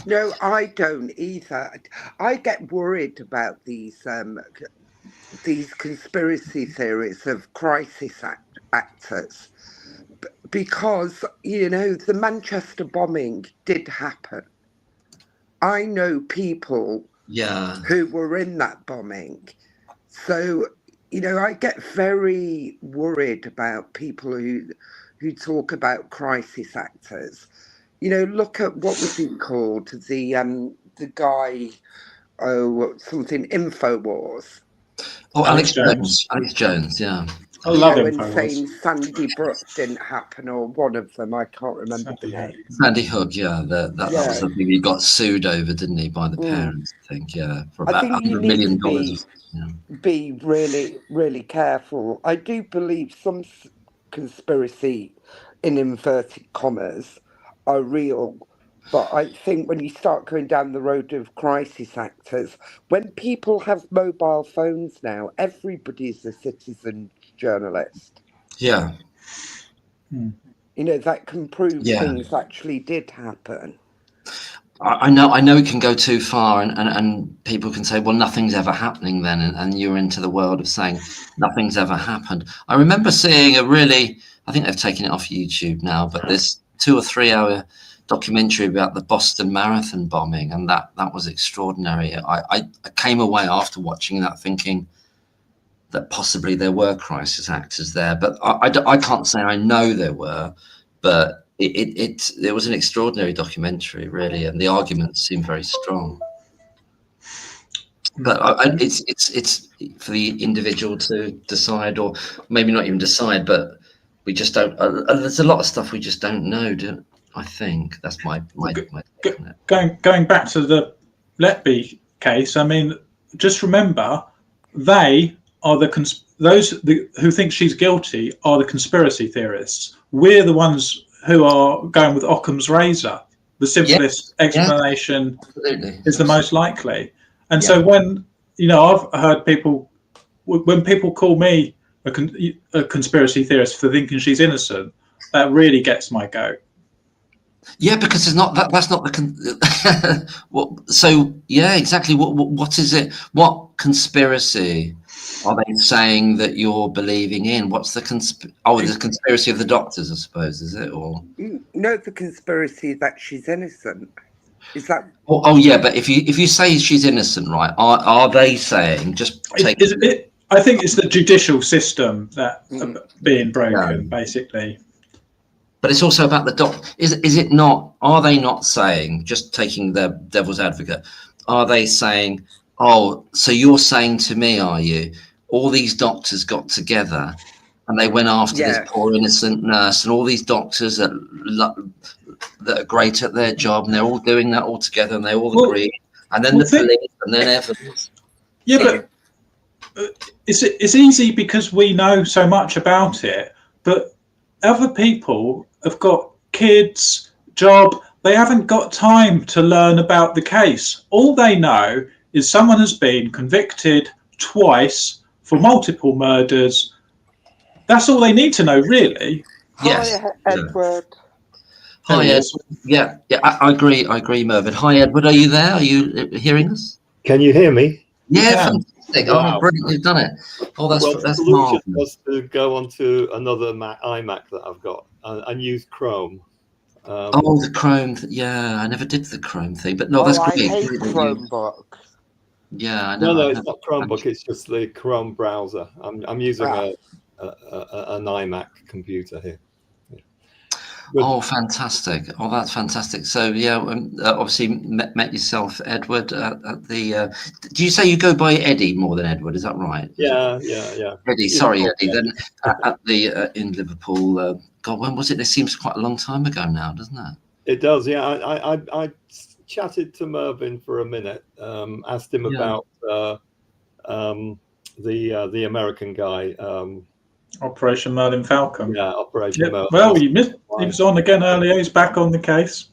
No, I don't either. I get worried about these conspiracy theories of crisis actors because, you know, the Manchester bombing did happen. I know people who were in that bombing. So, you know, I get very worried about people who talk about crisis actors. You know, look at what was he called? The guy, something Infowars. Oh, Alex Jones. Alex Jones, yeah. I love And Infowars. saying Sandy Brook didn't happen, or one of them, I can't remember the name. Sandy Hook, yeah. That was the thing he got sued over, didn't he, by the parents, I think, for about $100 million. Be really, really careful. I do believe some conspiracy, in inverted commas, are real. But I think when you start going down the road of crisis actors, when people have mobile phones now, everybody's a citizen journalist. Yeah. You know, that can prove things actually did happen. I know it can go too far, and people can say, well, nothing's ever happening then, and you're into the world of saying nothing's ever happened. I remember seeing I think they've taken it off YouTube now, but this 2 or 3 hour documentary about the Boston Marathon bombing, and that was extraordinary. I came away after watching that thinking that possibly there were crisis actors there, but I can't say I know there were, but it was an extraordinary documentary, really, and the arguments seem very strong. But it's for the individual to decide, or maybe not even decide, but we just don't. There's a lot of stuff we just don't know. I think that's my take on it. Going back to the Letby case, I mean, just remember, they are those who think she's guilty are the conspiracy theorists. We're the ones who are going with Occam's razor. The simplest explanation is the most likely. And so when, you know, I've heard when people call me a conspiracy theorist for thinking she's innocent, that really gets my goat. Yeah, because it's not that's not the so yeah, exactly. What is it? What conspiracy are they saying that you're believing in? What's the the conspiracy of the doctors, I suppose, is it? Or no, the conspiracy that she's innocent. Is that? Oh yeah, but if you say she's innocent, right? Are they saying just take? I think it's the judicial system that being broken, basically. But it's also about the is it not? Are they not saying, just taking the devil's advocate? Are they saying, oh, so you're saying to me, are you? All these doctors got together and they went after this poor innocent nurse, and all these doctors that are great at their job, and they're all doing that all together, and they all agree, and then the police, and then evidence. Yeah, but it's easy because we know so much about it, but other people have got kids, job, they haven't got time to learn about the case. All they know is someone has been convicted twice for multiple murders. That's all they need to know, really. Yes. Hi, Edward. Hi, Ed. Yeah, I agree, Mervyn. Hi, Edward, are you there? Are you hearing us? Can you hear me? Yeah, fantastic. Wow. Oh, brilliant, you've done it. Oh, that's the marvelous. solution was to go onto another iMac that I've got and use Chrome. The Chrome, I never did the Chrome thing, but no, that's great. I hate Chromebook. Yeah, I know. No, it's not Chromebook. It's just the Chrome browser. I'm using an iMac computer here. Oh, fantastic! Oh, that's fantastic. So, obviously met yourself, Edward, at the. Do you say you go by Eddie more than Edward? Is that right? Yeah. Eddie, sorry, Eddie. Then at the in Liverpool. God, when was it? This seems quite a long time ago now, doesn't it? It does. Yeah, I chatted to Mervyn for a minute. Asked him about the American guy. Operation Merlin Falcon. Yeah, Operation Merlin. Well, he was on again earlier. He's back on the case.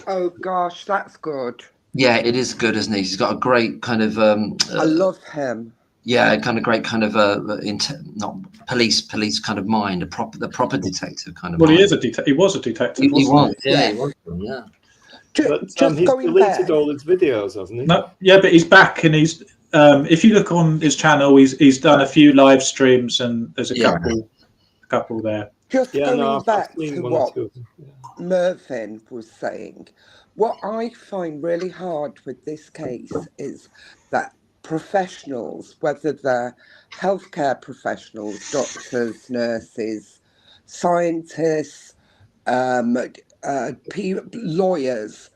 Oh gosh, that's good. Yeah, it is good, isn't he? He's got a great kind of. I love him. Yeah, kind of great kind of not police kind of mind, the proper detective kind of. Well, mind. He is a detective. He was a detective. He was. Yeah. But Just he's going deleted back. all his videos, hasn't he? No, yeah, but he's back, and he's. If you look on his channel, he's done a few live streams, and there's a couple there. Just Yeah, going no, I've back seen to one or what two of them. Yeah. Mervyn was saying, what I find really hard with this case is that professionals, whether they're healthcare professionals, doctors, nurses, scientists, lawyers,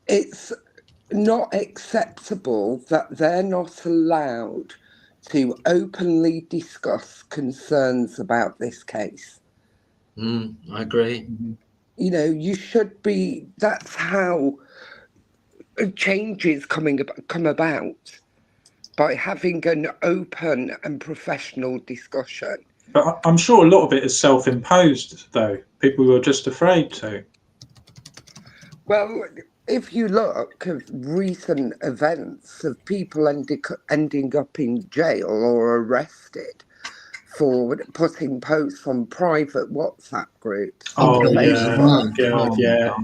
it's not acceptable that they're not allowed to openly discuss concerns about this case. I agree. You know, you should be, that's how changes come about, by having an open and professional discussion. But I'm sure a lot of it is self-imposed, though. People who are just afraid to. Well, if you look at recent events of people ending up in jail or arrested for putting posts on private WhatsApp groups. Oh, on Facebook.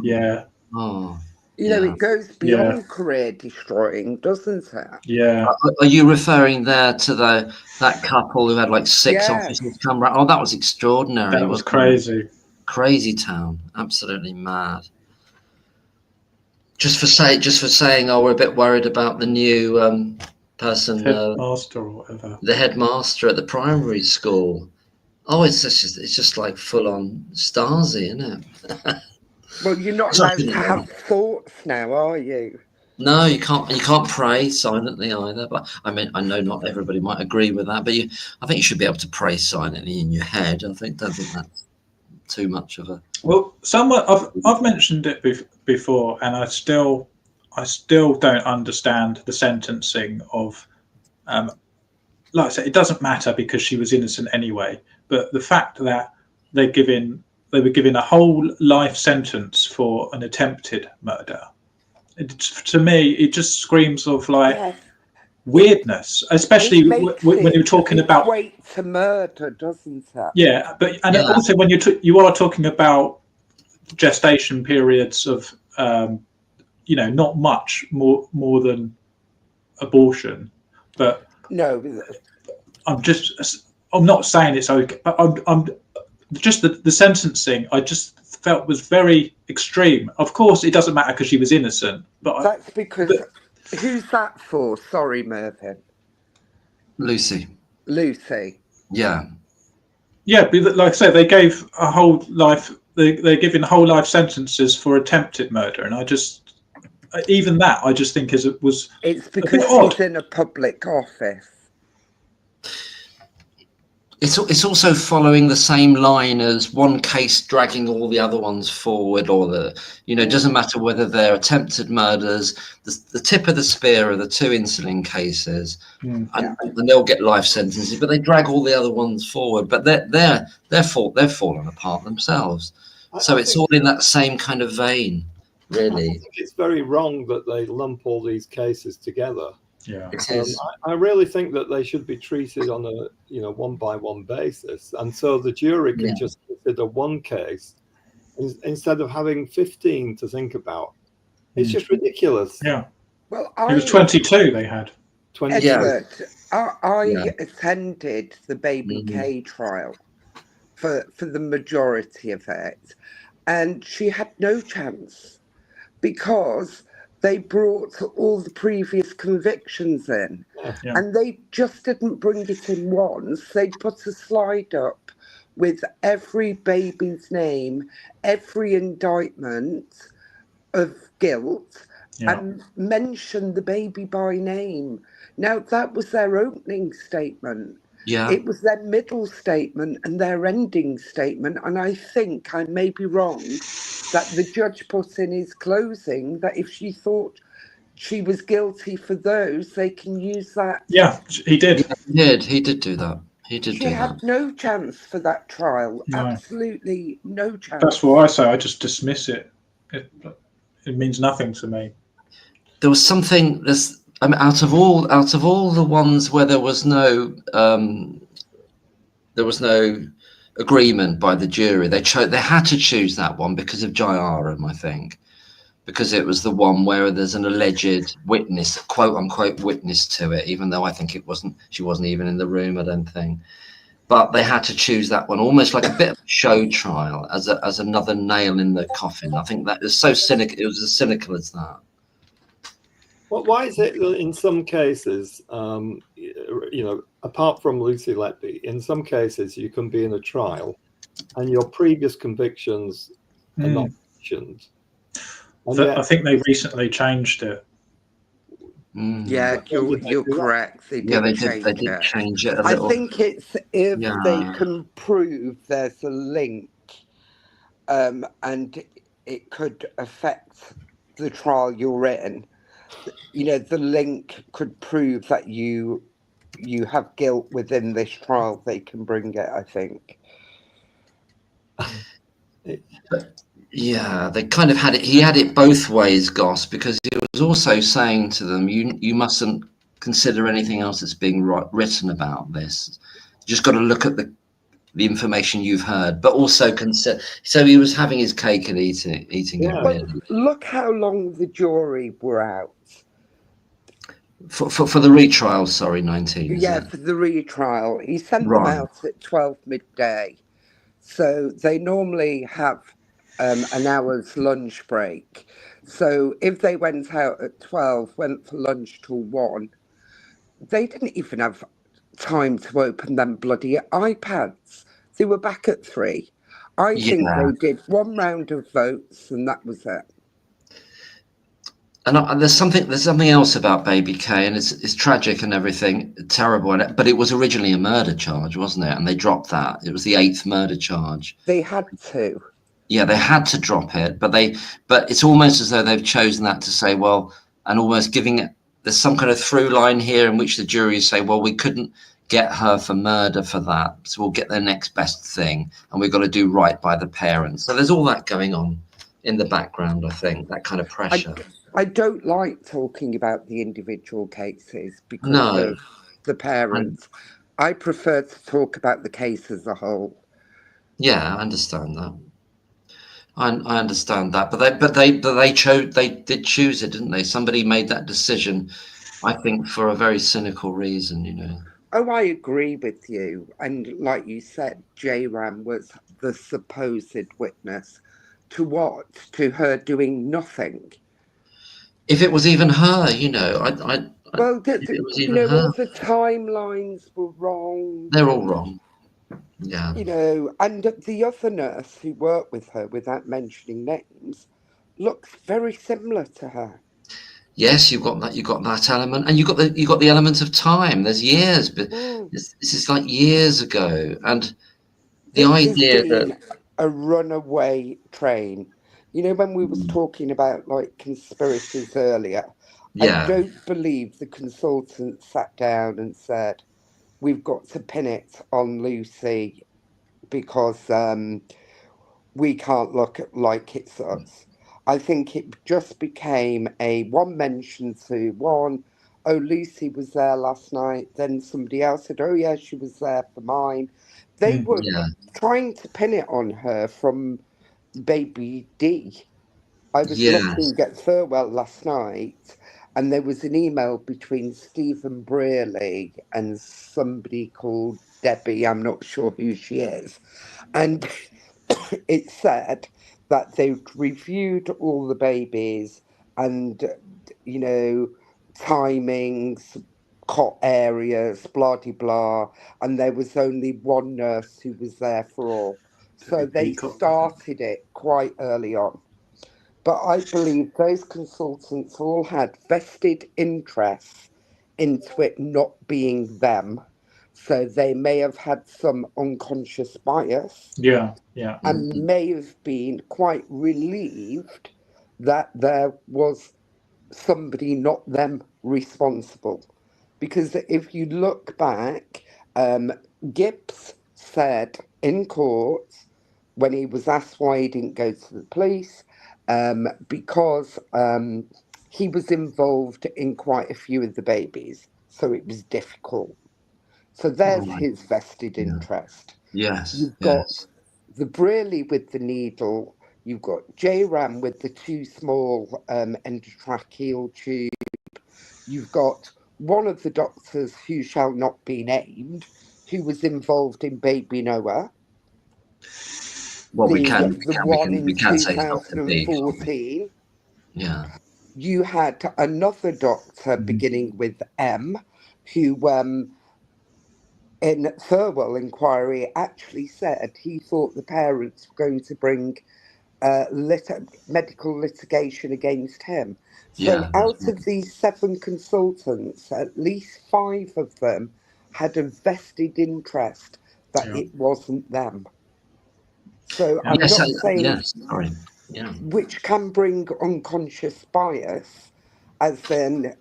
yeah. Oh, You know, it goes beyond career destroying, doesn't it? Yeah. Are you referring there to that couple who had like 6 officers come around? Oh, that was extraordinary. That was crazy. Crazy town. Absolutely mad. Just for saying, oh, we're a bit worried about the new person, headmaster or whatever. The headmaster at the primary school. Oh, it's just like full on Stasi, isn't it? Well, you're not allowed to have thoughts now, are you? No, you can't. You can't pray silently either. But I mean, I know not everybody might agree with that, but I think you should be able to pray silently in your head. Don't think that's too much of a. Well, I've mentioned it before, and I still don't understand the sentencing of. Like I said, it doesn't matter because she was innocent anyway. But the fact that they were given a whole life sentence for an attempted murder. To me, it just screams of like weirdness, especially when you're talking about equate to murder, doesn't it? Yeah, but also when you are talking about gestation periods of, not much more than abortion, but no, I'm not saying it's okay, but I'm just the sentencing I just felt was very extreme. Of course, it doesn't matter because she was innocent, but that's because who's that for? Sorry, Mervyn. Lucy. Yeah, but like I say, they gave a whole life. They're giving whole life sentences for attempted murder, and I just think it's because she's in a public office. It's also following the same line as one case dragging all the other ones forward, or it doesn't matter whether they're attempted murders. The tip of the spear are the 2 insulin cases, and they'll get life sentences, but they drag all the other ones forward. But they've fallen apart themselves. So it's all in that same kind of vein, really. I think it's very wrong that they lump all these cases together. Yeah, I really think that they should be treated on a one-by-one basis, and so the jury can just consider one case instead of having 15 to think about. It's just ridiculous. Yeah. Well, it was 22 they had. 22. Edward, I attended the Baby K trial for the majority of it, and she had no chance because they brought all the previous convictions in, and they just didn't bring it in once. They put a slide up with every baby's name, every indictment of guilt, and mention the baby by name. Now, that was their opening statement. Yeah. It was their middle statement and their ending statement. And I think, I may be wrong, that the judge put in his closing that if she thought she was guilty for those, they can use that. Yeah, he did. He did do that. She had no chance for that trial. No. Absolutely no chance. That's what I say. I just dismiss it. It means nothing to me. There was something. I mean, out of all the ones where there was no agreement by the jury, they had to choose that one because of Jayaram, I think. because it was the one where there's an alleged witness, quote unquote witness to it, even though I think it wasn't. She wasn't even in the room, I don't think. But they had to choose that one, almost like a bit of a show trial, as another nail in the coffin. I think that is so cynical. It was as cynical as that. Well, why is it that in some cases, apart from Lucy Letby, in some cases you can be in a trial and your previous convictions are not mentioned? I think they recently changed it. Yeah, you're correct. They did change it a I little. think it's if they can prove there's a link, and it could affect the trial you're in. The link could prove that you have guilt within this trial. They can bring it, I think. Yeah, they kind of had it. He had it both ways, Goss, because he was also saying to them, "You mustn't consider anything else that's being written about this. You just got to look at the information you've heard, but also consider." So he was having his cake and eating it. Really. Look how long the jury were out. For the retrial, sorry, 19. Yeah, for the retrial. He sent them out at 12 midday. So they normally have an hour's lunch break. So if they went out at 12, went for lunch till 1, they didn't even have time to open them bloody iPads. They were back at 3. I think they did one round of votes and that was it. And there's something else about Baby K, and it's tragic and everything, terrible, but it was originally a murder charge, wasn't it? And they dropped that. It was the 8th murder charge. They had to. Yeah, they had to drop it, but it's almost as though they've chosen that to say, well, and almost giving it. There's some kind of through line here in which the jury say, well, we couldn't get her for murder for that, so we'll get their next best thing, and we've got to do right by the parents. So there's all that going on in the background, I think, that kind of pressure. I don't like talking about the individual cases because of the parents. I prefer to talk about the case as a whole. Yeah, I understand that. I understand that, but they did choose it, didn't they? Somebody made that decision, I think, for a very cynical reason, Oh, I agree with you. And like you said, J-Ram was the supposed witness to what? To her doing nothing. If it was even her, all the timelines were wrong. They're all wrong. Yeah. And the other nurse who worked with her, without mentioning names, looks very similar to her. Yes, you've got that element, and you got the element of time. There's years, but this is like years ago, and the idea that a runaway train. When we was talking about like conspiracies earlier, I don't believe the consultant sat down and said, "We've got to pin it on Lucy because we can't look like it's us." I think it just became a one mention to one. Oh, Lucy was there last night. Then somebody else said, "Oh, yeah, she was there for mine." They were trying to pin it on her from Baby D. I was looking at Thurwell last night, and there was an email between Stephen Brearley and somebody called Debbie. I'm not sure who she is. And it said that they've reviewed all the babies and, timings, cot areas, blah, de blah. And there was only one nurse who was there for all. So they started it quite early on. But I believe those consultants all had vested interests into it not being them. So they may have had some unconscious bias. Yeah. And may have been quite relieved that there was somebody not them responsible. Because if you look back, Gibbs said in court when he was asked why he didn't go to the police, because he was involved in quite a few of the babies, so it was difficult. So there's his vested interest. Yes. You've got the Brearley with the needle You've got J-Ram with the too small endotracheal tube. You've got one of the doctors who shall not be named, who was involved in Baby Noah. Well, we can in say Dr. B. 2014. Yeah. You had another doctor beginning with M, who in Thirlwell inquiry actually said he thought the parents were going to bring medical litigation against him. So out of these 7 consultants, at least 5 of them had a vested interest that it wasn't them. So I'm not saying which can bring unconscious bias, as then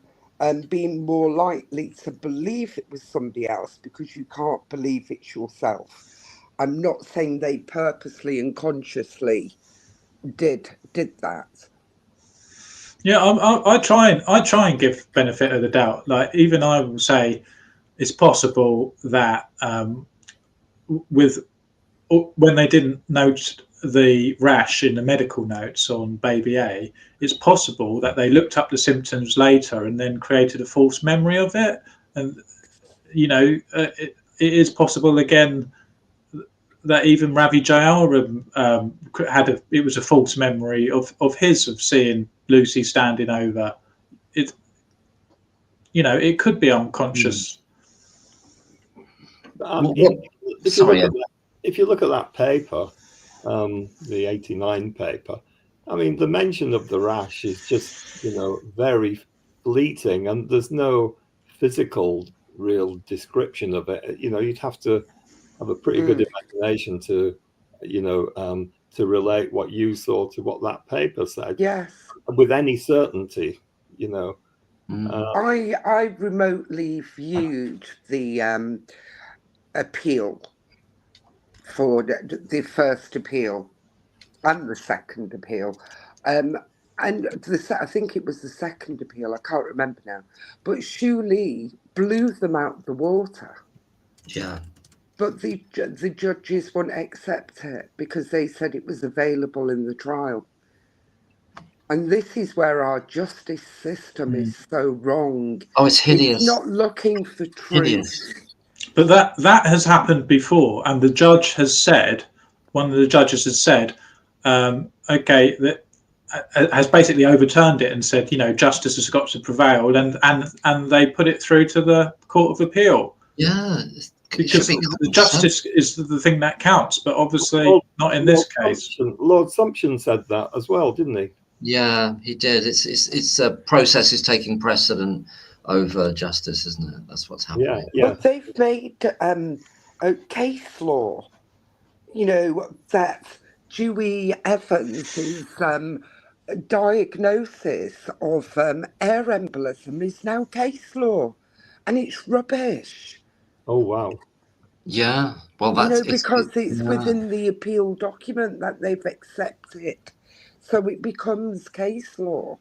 being more likely to believe it was somebody else because you can't believe it's yourself. I'm not saying they purposely and consciously did that. Yeah, I try and give benefit of the doubt. Like, even I will say it's possible that when they didn't note the rash in the medical notes on baby A, it's possible that they looked up the symptoms later and then created a false memory of it. And it is possible again that even Ravi Jayaram it was a false memory of his of seeing Lucy standing over it. It could be unconscious. If you look at that paper, the 89 paper, I mean, the mention of the rash is just, very fleeting, and there's no physical real description of it. You'd have to have a pretty good imagination to, to relate what you saw to what that paper said. Yes. With any certainty, I remotely viewed the appeal for the first appeal and the second appeal. And I think it was the second appeal, I can't remember now. But Xu Li blew them out the water. Yeah. But the judges wouldn't accept it because they said it was available in the trial. And this is where our justice system is so wrong. Oh, it's hideous. It's not looking for truth. Hideous. But that has happened before, and the judge has said, one of the judges has said, that has basically overturned it and said, justice has got to prevail, and they put it through to the Court of Appeal. Yeah. Because the justice is the thing that counts, but obviously not in this case. Lord Sumption said that as well, didn't he? Yeah, he did. It's a process is taking precedent over justice, isn't it? That's what's happening. Yeah. But they've made a case law, that Dewey Evans's diagnosis of air embolism is now case law, and it's rubbish. Oh, wow. Yeah, well, that's because it's within the appeal document that they've accepted, so it becomes case law.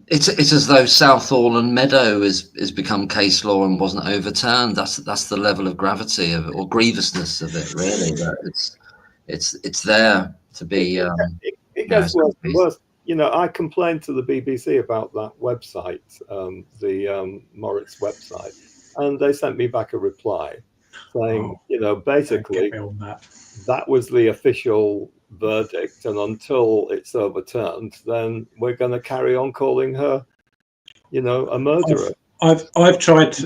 It's as though Southall and Meadow has become case law and wasn't overturned. That's the level of gravity of it, or grievousness of it, really. That it's there to be. It gets worse. I complained to the BBC about that website, the Moritz website, and they sent me back a reply saying, basically that was the official verdict, and until it's overturned, then we're going to carry on calling her, a murderer. I've tried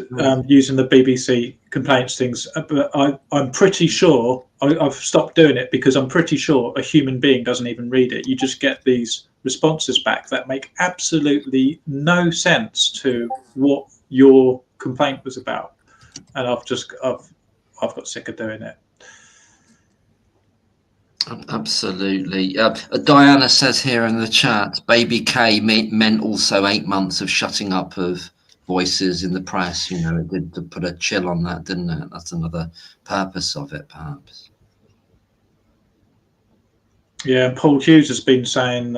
using the BBC complaints things, but I'm pretty sure I've stopped doing it because I'm pretty sure a human being doesn't even read it. You just get these responses back that make absolutely no sense to what your complaint was about, and I've got sick of doing it. Absolutely. Diana says here in the chat, Baby K meant also 8 months of shutting up of voices in the press. It did to put a chill on that, didn't it? That's another purpose of it, perhaps. Yeah, and Paul Hughes has been saying,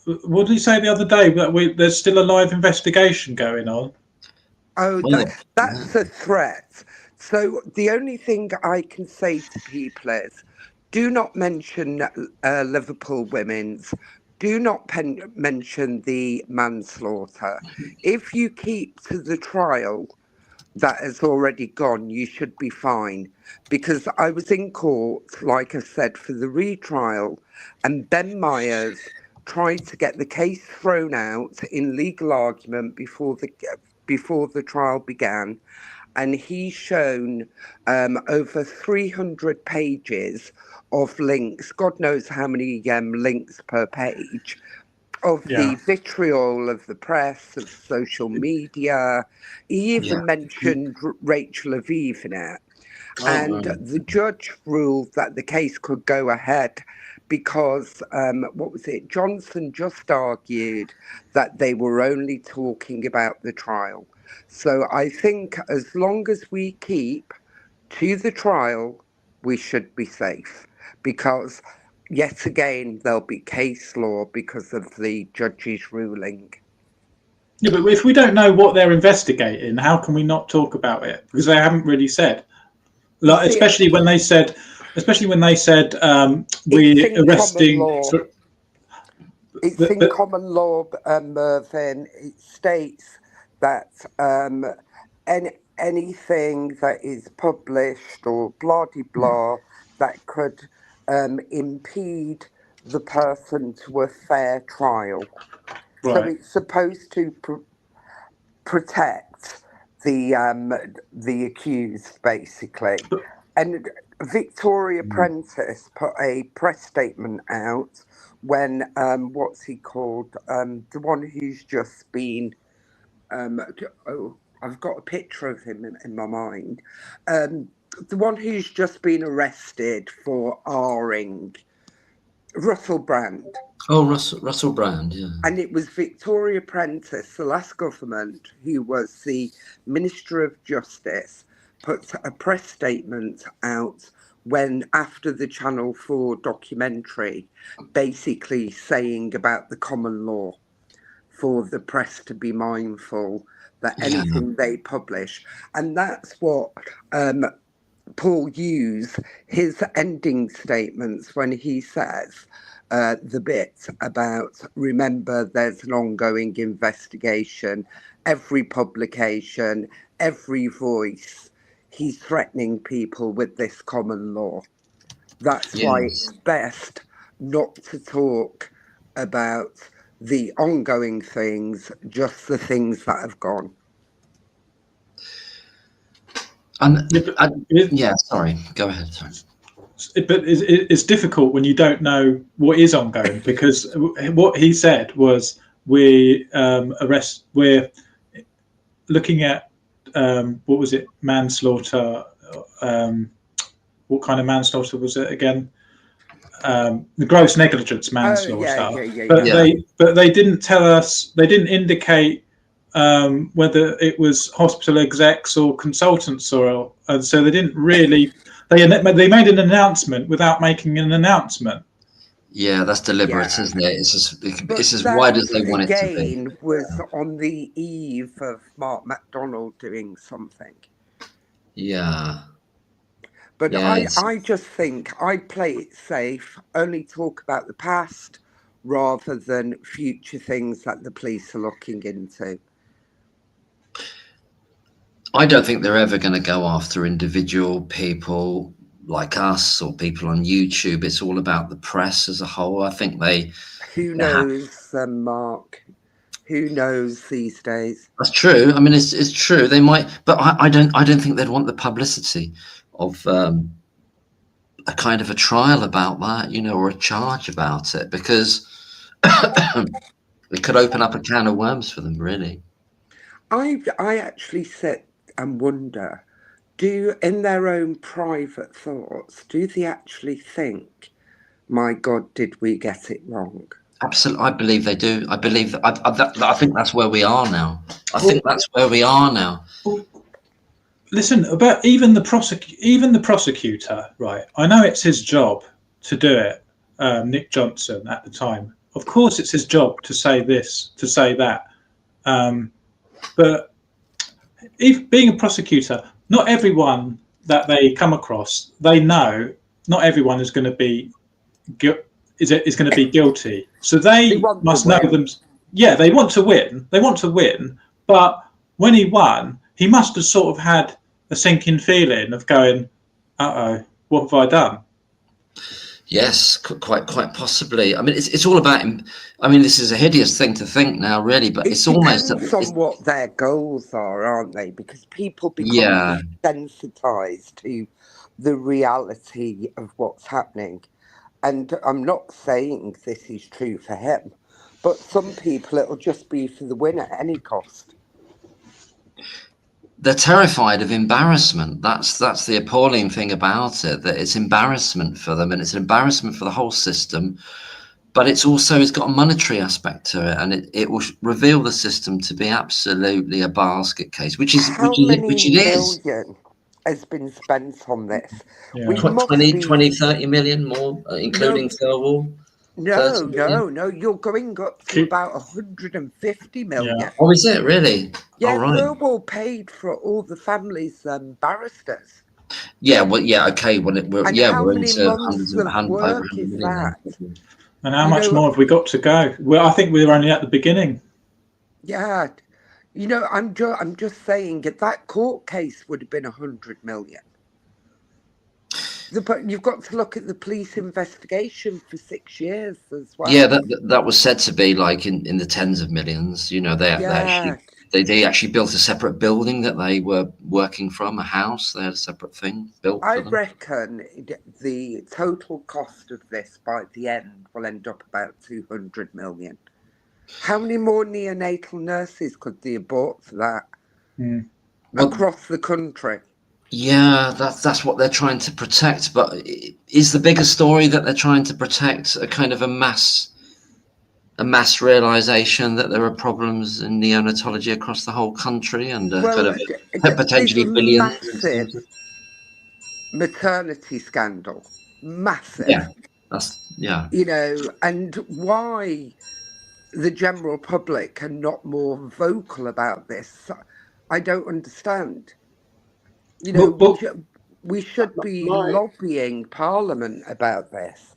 what did he say the other day? That there's still a live investigation going on. Oh, that's a threat. So the only thing I can say to people is, do not mention Liverpool Women's. Do not mention the manslaughter. If you keep to the trial that has already gone, you should be fine. Because I was in court, like I said, for the retrial, and Ben Myers tried to get the case thrown out in legal argument before the trial began, and he's shown over 300 pages of links, God knows how many links per page, of the vitriol of the press, of social media. He even mentioned Rachel Aviv in it. And the judge ruled that the case could go ahead because, Johnson just argued that they were only talking about the trial. So I think as long as we keep to the trial, we should be safe, because yet again there'll be case law because of the judge's ruling. Yeah, but if we don't know what they're investigating, how can we not talk about it? Because they haven't really said. Like, especially when they said we're arresting. It's in common law, Mervyn. It states that anything that is published or blah de blah that could impede the person to a fair trial. Right. So it's supposed to protect the accused, basically. And Victoria Prentice put a press statement out when what's he called, the one who's just been I've got a picture of him in my mind, the one who's just been arrested for R-ing, Russell Brand. Oh, Russell Brand, yeah. And it was Victoria Prentice, the last government, who was the Minister of Justice, put a press statement out when, after the Channel 4 documentary, basically saying about the common law for the press to be mindful that anything they publish. And that's what Paul used his ending statements when he says the bit about, remember, there's an ongoing investigation, every publication, every voice. He's threatening people with this common law. That's why it's best not to talk about the ongoing things, just the things that have gone. Sorry, go ahead. Sorry. But it's difficult when you don't know what is ongoing, because what he said was we're looking at what was it, manslaughter? What kind of manslaughter was it again? The gross negligence manslaughter. But they didn't tell us. They didn't indicate whether it was hospital execs or consultants, and so they didn't really. They made an announcement without making an announcement. Yeah, that's deliberate, isn't it? It's as wide as they want it to be. Again, was on the eve of Mark MacDonald doing something. Yeah. But I just think I'd play it safe, only talk about the past rather than future things that the police are looking into. I don't think they're ever going to go after individual people like us or people on YouTube. It's all about the press as a whole. I think Who knows, Mark? Who knows these days? That's true. I mean, it's true. They might, but I don't think they'd want the publicity of a kind of a trial about that, or a charge about it, because it could open up a can of worms for them, really. I actually sit and wonder, in their own private thoughts, do they actually think, my God, did we get it wrong? Absolutely, I believe they do. I believe that. I think that's where we are now. That's where we are now. Listen, about even the prosecutor, right? I know it's his job to do it. Nick Johnson at the time, of course, it's his job to say this, to say that. But being a prosecutor, not everyone that they come across, they know. not everyone is going to be is going to be guilty. So they must know them. Yeah, they want to win. They want to win. But when he won, he must have sort of had a sinking feeling of going, "Uh-oh, what have I done?" Yes, quite possibly. I mean, it's all about him. I mean, this is a hideous thing to think now, really, but it's almost depends on what their goals are, aren't they? Because people become desensitized to the reality of what's happening. And I'm not saying this is true for him, but some people it'll just be for the win at any cost. They're terrified of embarrassment. That's the appalling thing about it, that it's embarrassment for them, and it's an embarrassment for the whole system. But it's got a monetary aspect to it, and it will reveal the system to be absolutely a basket case, which it is. How many million has been spent on this? Yeah. We 30 million more, including Thirlwall. No, you're going up to about 150 million. Yeah. Oh, is it really? Yeah, right. Thirlwall paid for all the family's barristers. Yeah, well, yeah, okay. Well, we're into hundreds of work is that? And how much more have we got to go? Well, I think we're only at the beginning. Yeah, I'm just saying that court case would have been 100 million. But you've got to look at the police investigation for 6 years as well. Yeah, that was said to be like in the tens of millions. They actually built a separate building that they were working from, a house. They had a separate thing built. I reckon the total cost of this by the end will end up about 200 million. How many more neonatal nurses could they have bought for that across the country? Yeah, that's what they're trying to protect. But is the bigger story that they're trying to protect a kind of a mass realization that there are problems in neonatology across the whole country, and kind of potentially billions? Massive maternity scandal, massive. Yeah, and why the general public are not more vocal about this, I don't understand. We should be lobbying Parliament about this.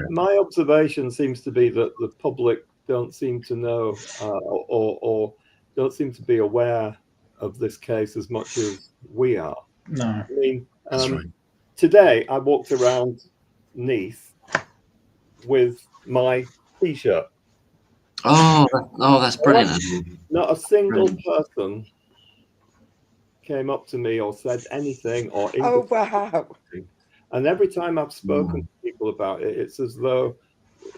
My observation seems to be that the public don't seem to know or don't seem to be aware of this case as much as we are. No. I mean, right. Today I walked around Neath with my T-shirt. Oh, that's brilliant. Not a single person came up to me or said anything or wow. And every time I've spoken to people about it, it's as though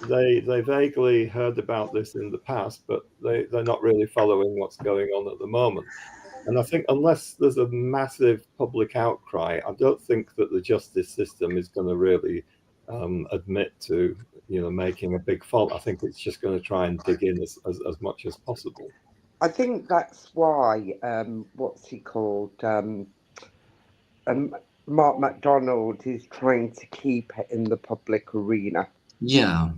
they vaguely heard about this in the past, but they're not really following what's going on at the moment. And I think unless there's a massive public outcry, I don't think that the justice system is going to really admit to making a big fault. I think it's just going to try and dig in as much as possible. I think that's why, what's he called? Mark MacDonald is trying to keep it in the public arena. Yeah.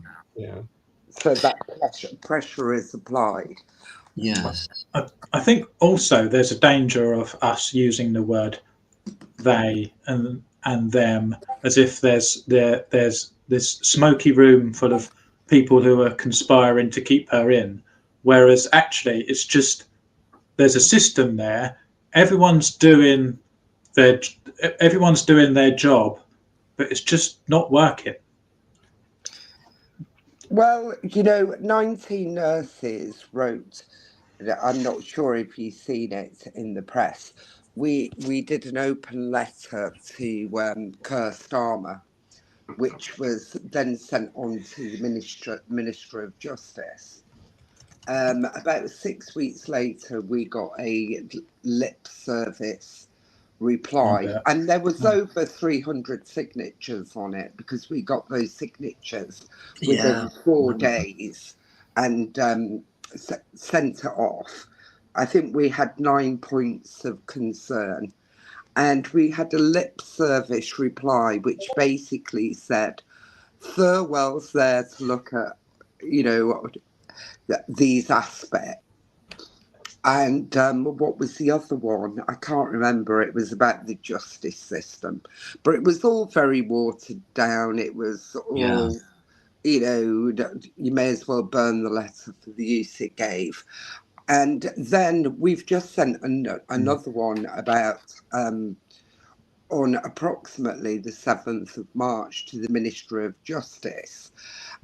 So that pressure is applied. Yes. I think also there's a danger of us using the word they and them as if there's this smoky room full of people who are conspiring to keep her in. Whereas actually, it's just there's a system there. Everyone's doing their job, but it's just not working. Well, 19 nurses wrote. I'm not sure if you've seen it in the press. We did an open letter to Keir Starmer, which was then sent on to the Minister of Justice. About 6 weeks later, we got a lip service reply, and there was over 300 signatures on it because we got those signatures within 4 days and sent it off. I think we had 9 points of concern, and we had a lip service reply which basically said Thirlwall's there to look at these aspects, And what was the other one? I can't remember. It was about the justice system, but it was all very watered down. It was all, you know, you may as well burn the letter for the use it gave. And then we've just sent another one about on approximately the 7th of March to the Ministry of Justice.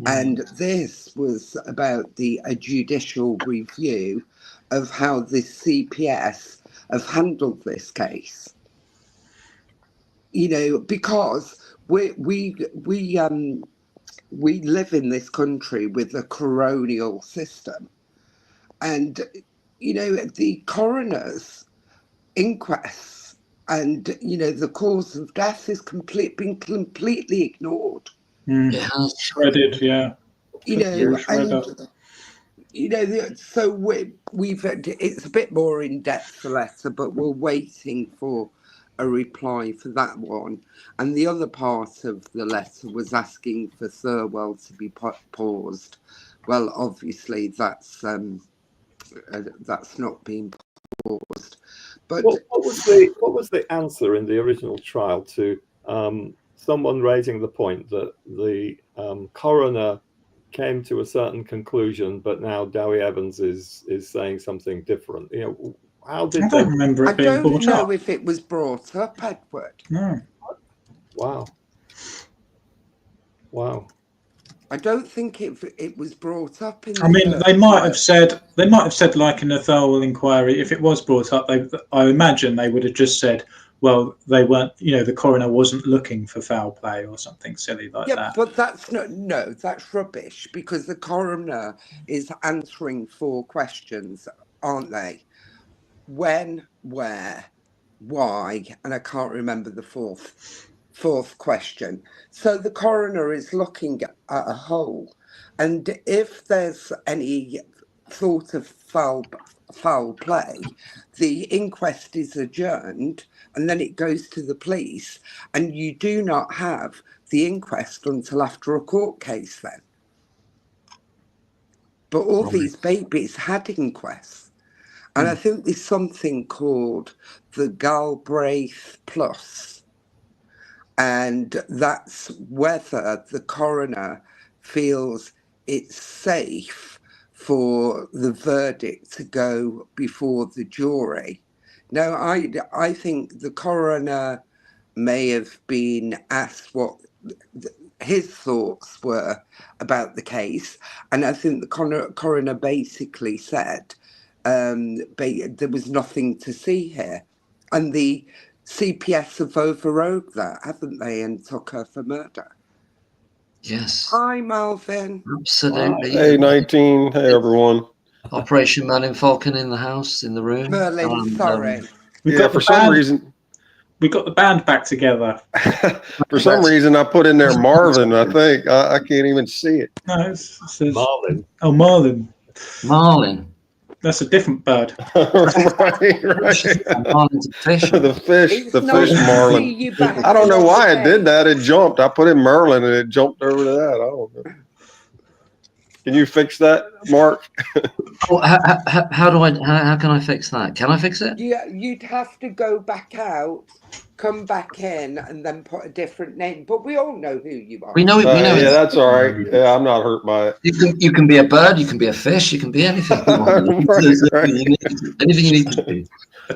And this was about a judicial review of how the CPS have handled this case. You know, because we live in this country with a coronial system, and you know the coroner's inquests and you know the cause of death has been completely ignored. It has. Shredded, yeah. You know, and you know, so we've it's a bit more in depth, the letter, but we're waiting for a reply for that one. And the other part of the letter was asking for Thirlwell to be paused. Well, obviously that's not being paused. But what was the answer in the original trial to someone raising the point that the coroner came to a certain conclusion, but now Dowie Evans is saying something different? You know, how did I don't remember it being brought up. I don't know if it was brought up, Edward. No. Wow. I don't think it was brought up in. I mean, they might have said like in the Thirlwell inquiry, if it was brought up, I imagine they would have just said, well, they weren't, you know, the coroner wasn't looking for foul play or something silly like that. Yeah, but that's that's rubbish, because the coroner is answering 4 questions, aren't they? When, where, why, and I can't remember the fourth question. So the coroner is looking at a whole, and if there's any thought of foul play, the inquest is adjourned and then it goes to the police, and you do not have the inquest until after a court case then. But all these babies had inquests, and I think there's something called the Galbraith Plus, and that's whether the coroner feels it's safe for the verdict to go before the jury. Now, I think the coroner may have been asked what his thoughts were about the case, and I think the coroner basically said there was nothing to see here, and the CPS have overrode that, haven't they, and took her for murder. Yes. Hi, Melvyn. Absolutely. Hey, 19. Hey, everyone. Operation Merlin Falcon in the house, in the room. Merlin, sorry. For some reason, we got the band back together. For some reason, I put in there Marvin. I think I can't even see it. No, it says Marlin. Oh, Marlin. Marlin. That's a different bird. right. Marlin's a fish. the fish Marlin. I don't know why it did that. It jumped. I put in Merlin and it jumped over to that. I don't know. Can you fix that, Mark? Well, how can I fix that? Can I fix it? Yeah, you'd have to go back out, come back in, and then put a different name. But we all know who you are. We know. Yeah, that's all right. Yeah, I'm not hurt by it. You can be a bird. You can be a fish. You can be anything. Right. Anything you need to be.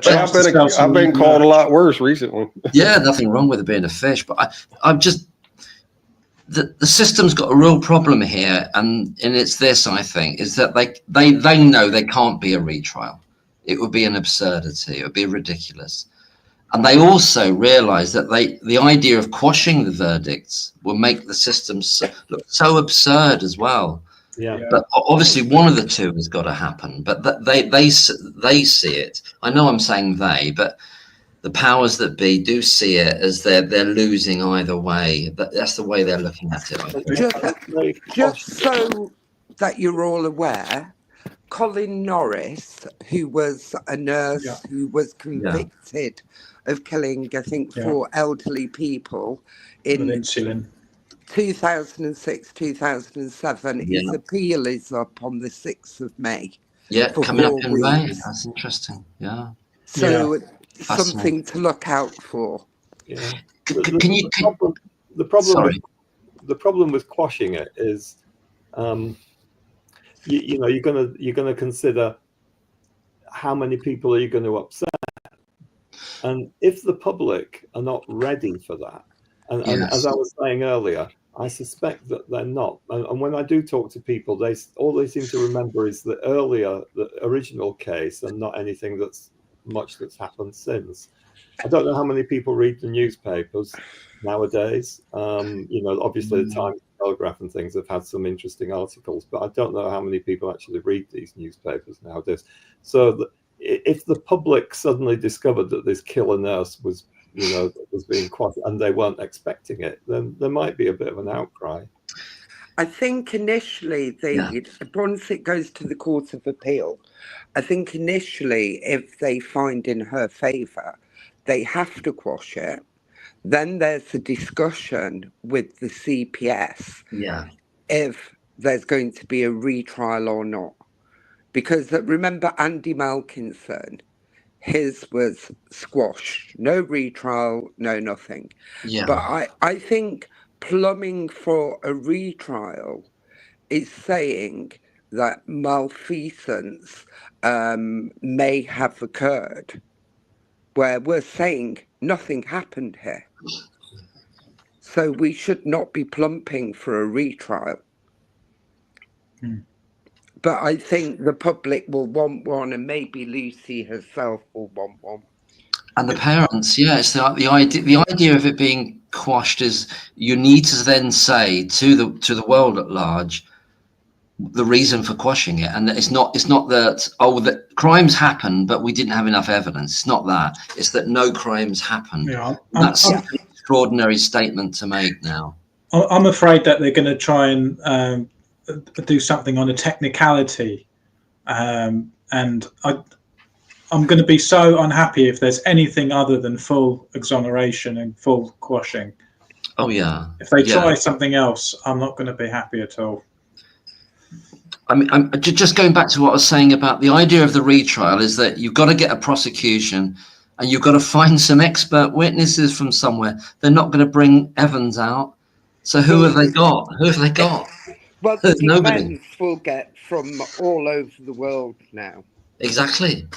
I've been called a lot worse recently. Yeah, nothing wrong with it being a fish, but I'm just. The system's got a real problem here, and it's this, I think, is that they know they can't be a retrial. It would be an absurdity. It would be ridiculous. And they also realise that the idea of quashing the verdicts will make the system look so absurd as well. Yeah. But obviously one of the two has got to happen. But they see it. I know I'm saying they, but the powers that be do see it as they're losing either way. That's the way they're looking at it. Just so that you're all aware, Colin Norris, who was a nurse who was convicted of killing, I think, 4 elderly people in 2006, 2007, his appeal is up on the 6th of May. Yeah, for coming up 4 in May. weeks. That's interesting. Yeah. So Fascinating. something to look out for. Yeah. Can you? The problem Sorry. the problem with quashing it is, you know, you're gonna consider how many people are you going to upset, and if the public are not ready for that, and as I was saying earlier, I suspect that they're not. And when I do talk to people, all they seem to remember is the original case, and not anything that's happened since. I don't know how many people read the newspapers nowadays. You know, obviously the Times, Telegraph, and things have had some interesting articles, but I don't know how many people actually read these newspapers nowadays. So if the public suddenly discovered that this killer nurse was, you know, was being quashed and they weren't expecting it, then there might be a bit of an outcry. I think initially, once it goes to the Court of Appeal, I think initially, if they find in her favour, they have to quash it. Then there's a discussion with the CPS if there's going to be a retrial or not. Because remember Andy Malkinson, his was squashed, no retrial, no nothing. Yeah. But I think plumbing for a retrial is saying that malfeasance may have occurred, where we're saying nothing happened here. So we should not be plumping for a retrial. But I think the public will want one, and maybe Lucy herself will want one. And the parents, it's the idea of it being quashed is you need to then say to the world at large the reason for quashing it, and it's not that that crimes happen but we didn't have enough evidence. It's not that. It's that no crimes happened. That's an extraordinary statement to make now. I'm afraid that they're going to try and do something on a technicality, and I'm going to be so unhappy if there's anything other than full exoneration and full quashing. Oh yeah. If they try something else, I'm not going to be happy at all. I mean, I'm just going back to what I was saying about the idea of the retrial is that you've got to get a prosecution and you've got to find some expert witnesses from somewhere. They're not going to bring Evans out. So who have they got? Well, the defence will get from all over the world now. Exactly.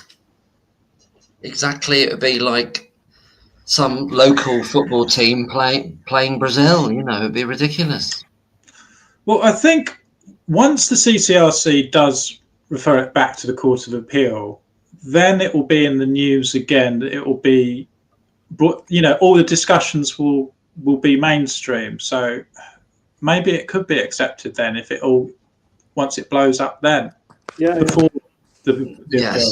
It would be like some local football team playing Brazil. You know, it'd be ridiculous. Well, I think once the CCRC does refer it back to the Court of Appeal, then it will be in the news again. It will be, you know, all the discussions will be mainstream. So maybe it could be accepted then if once it blows up then. Before the appeal.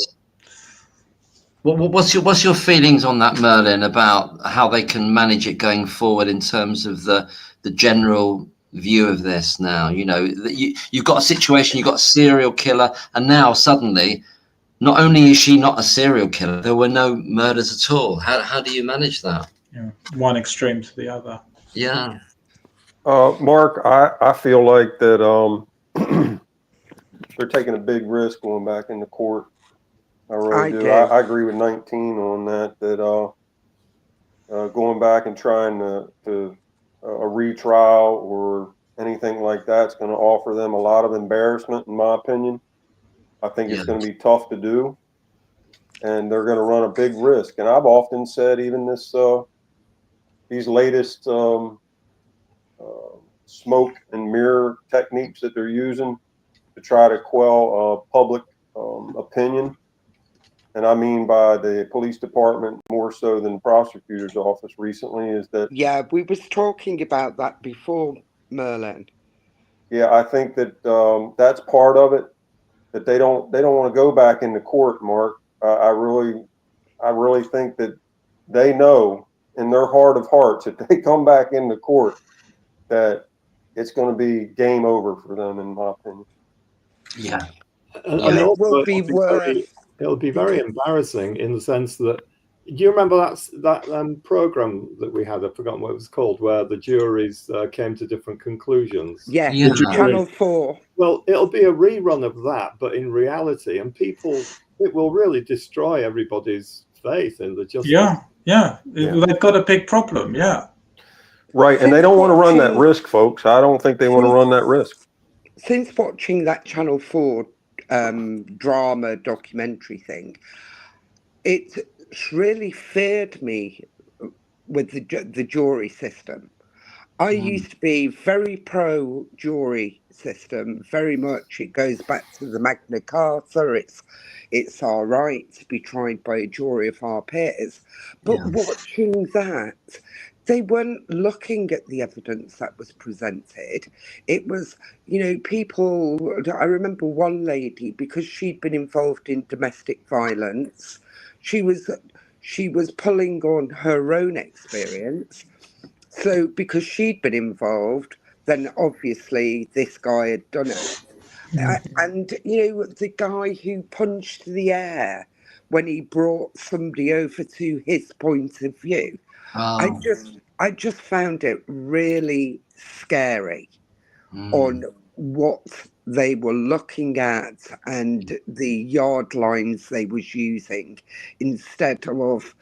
What's your feelings on that, Merlin, about how they can manage it going forward in terms of the general view of this now? You know, you've got a situation, you've got a serial killer, and now suddenly, not only is she not a serial killer, there were no murders at all. How do you manage that? Yeah, one extreme to the other. Yeah. Mark, I feel like that they're taking a big risk going back into court. I really do. I agree with 19 on that. Going back and trying to a retrial or anything like that's going to offer them a lot of embarrassment, in my opinion. I think it's going to be tough to do, and they're going to run a big risk. And I've often said, even these latest smoke and mirror techniques that they're using to try to quell public opinion. And I mean by the police department more so than the prosecutor's office recently, is that... Yeah, we was talking about that before, Merlin. Yeah, I think that that's part of it, that they don't want to go back into court, Mark. I really think that they know in their heart of hearts, if they come back into court, that it's going to be game over for them, in my opinion. And also, it'll be very embarrassing in the sense that Do you remember that program that we had? I've forgotten what it was called, where the juries came to different conclusions. Yeah, Yeah. Channel 4. Well, it'll be a rerun of that, but in reality, and it will really destroy everybody's faith in the justice. Yeah. They've got a big problem. Yeah. Right, and they don't want to run that risk, folks. I don't think they want to run that risk. Since watching that Channel 4 drama documentary thing, it's really feared me with the jury system. I used to be very pro jury system, very much. It goes back to the Magna Carta. It's our right to be tried by a jury of our peers. But watching that, they weren't looking at the evidence that was presented. It was, people. I remember one lady, because she'd been involved in domestic violence, she was pulling on her own experience. So because she'd been involved, then obviously this guy had done it. And, the guy who punched the air when he brought somebody over to his point of view, I just found it really scary on what they were looking at and the yard lines they was using instead of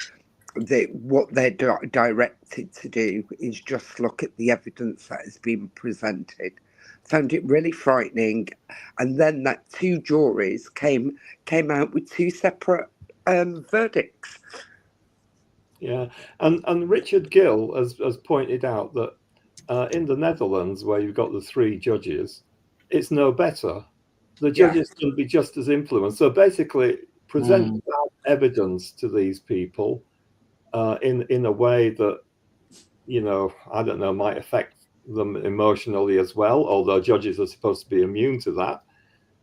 what they're directed to do is just look at the evidence that has been presented. Found it really frightening, and then that two juries came out with two separate verdicts. Yeah, and Richard Gill has pointed out that in the Netherlands, where you've got the three judges, it's no better. The judges can be just as influenced. So basically, present that evidence to these people in a way that, I don't know, might affect them emotionally as well, although judges are supposed to be immune to that.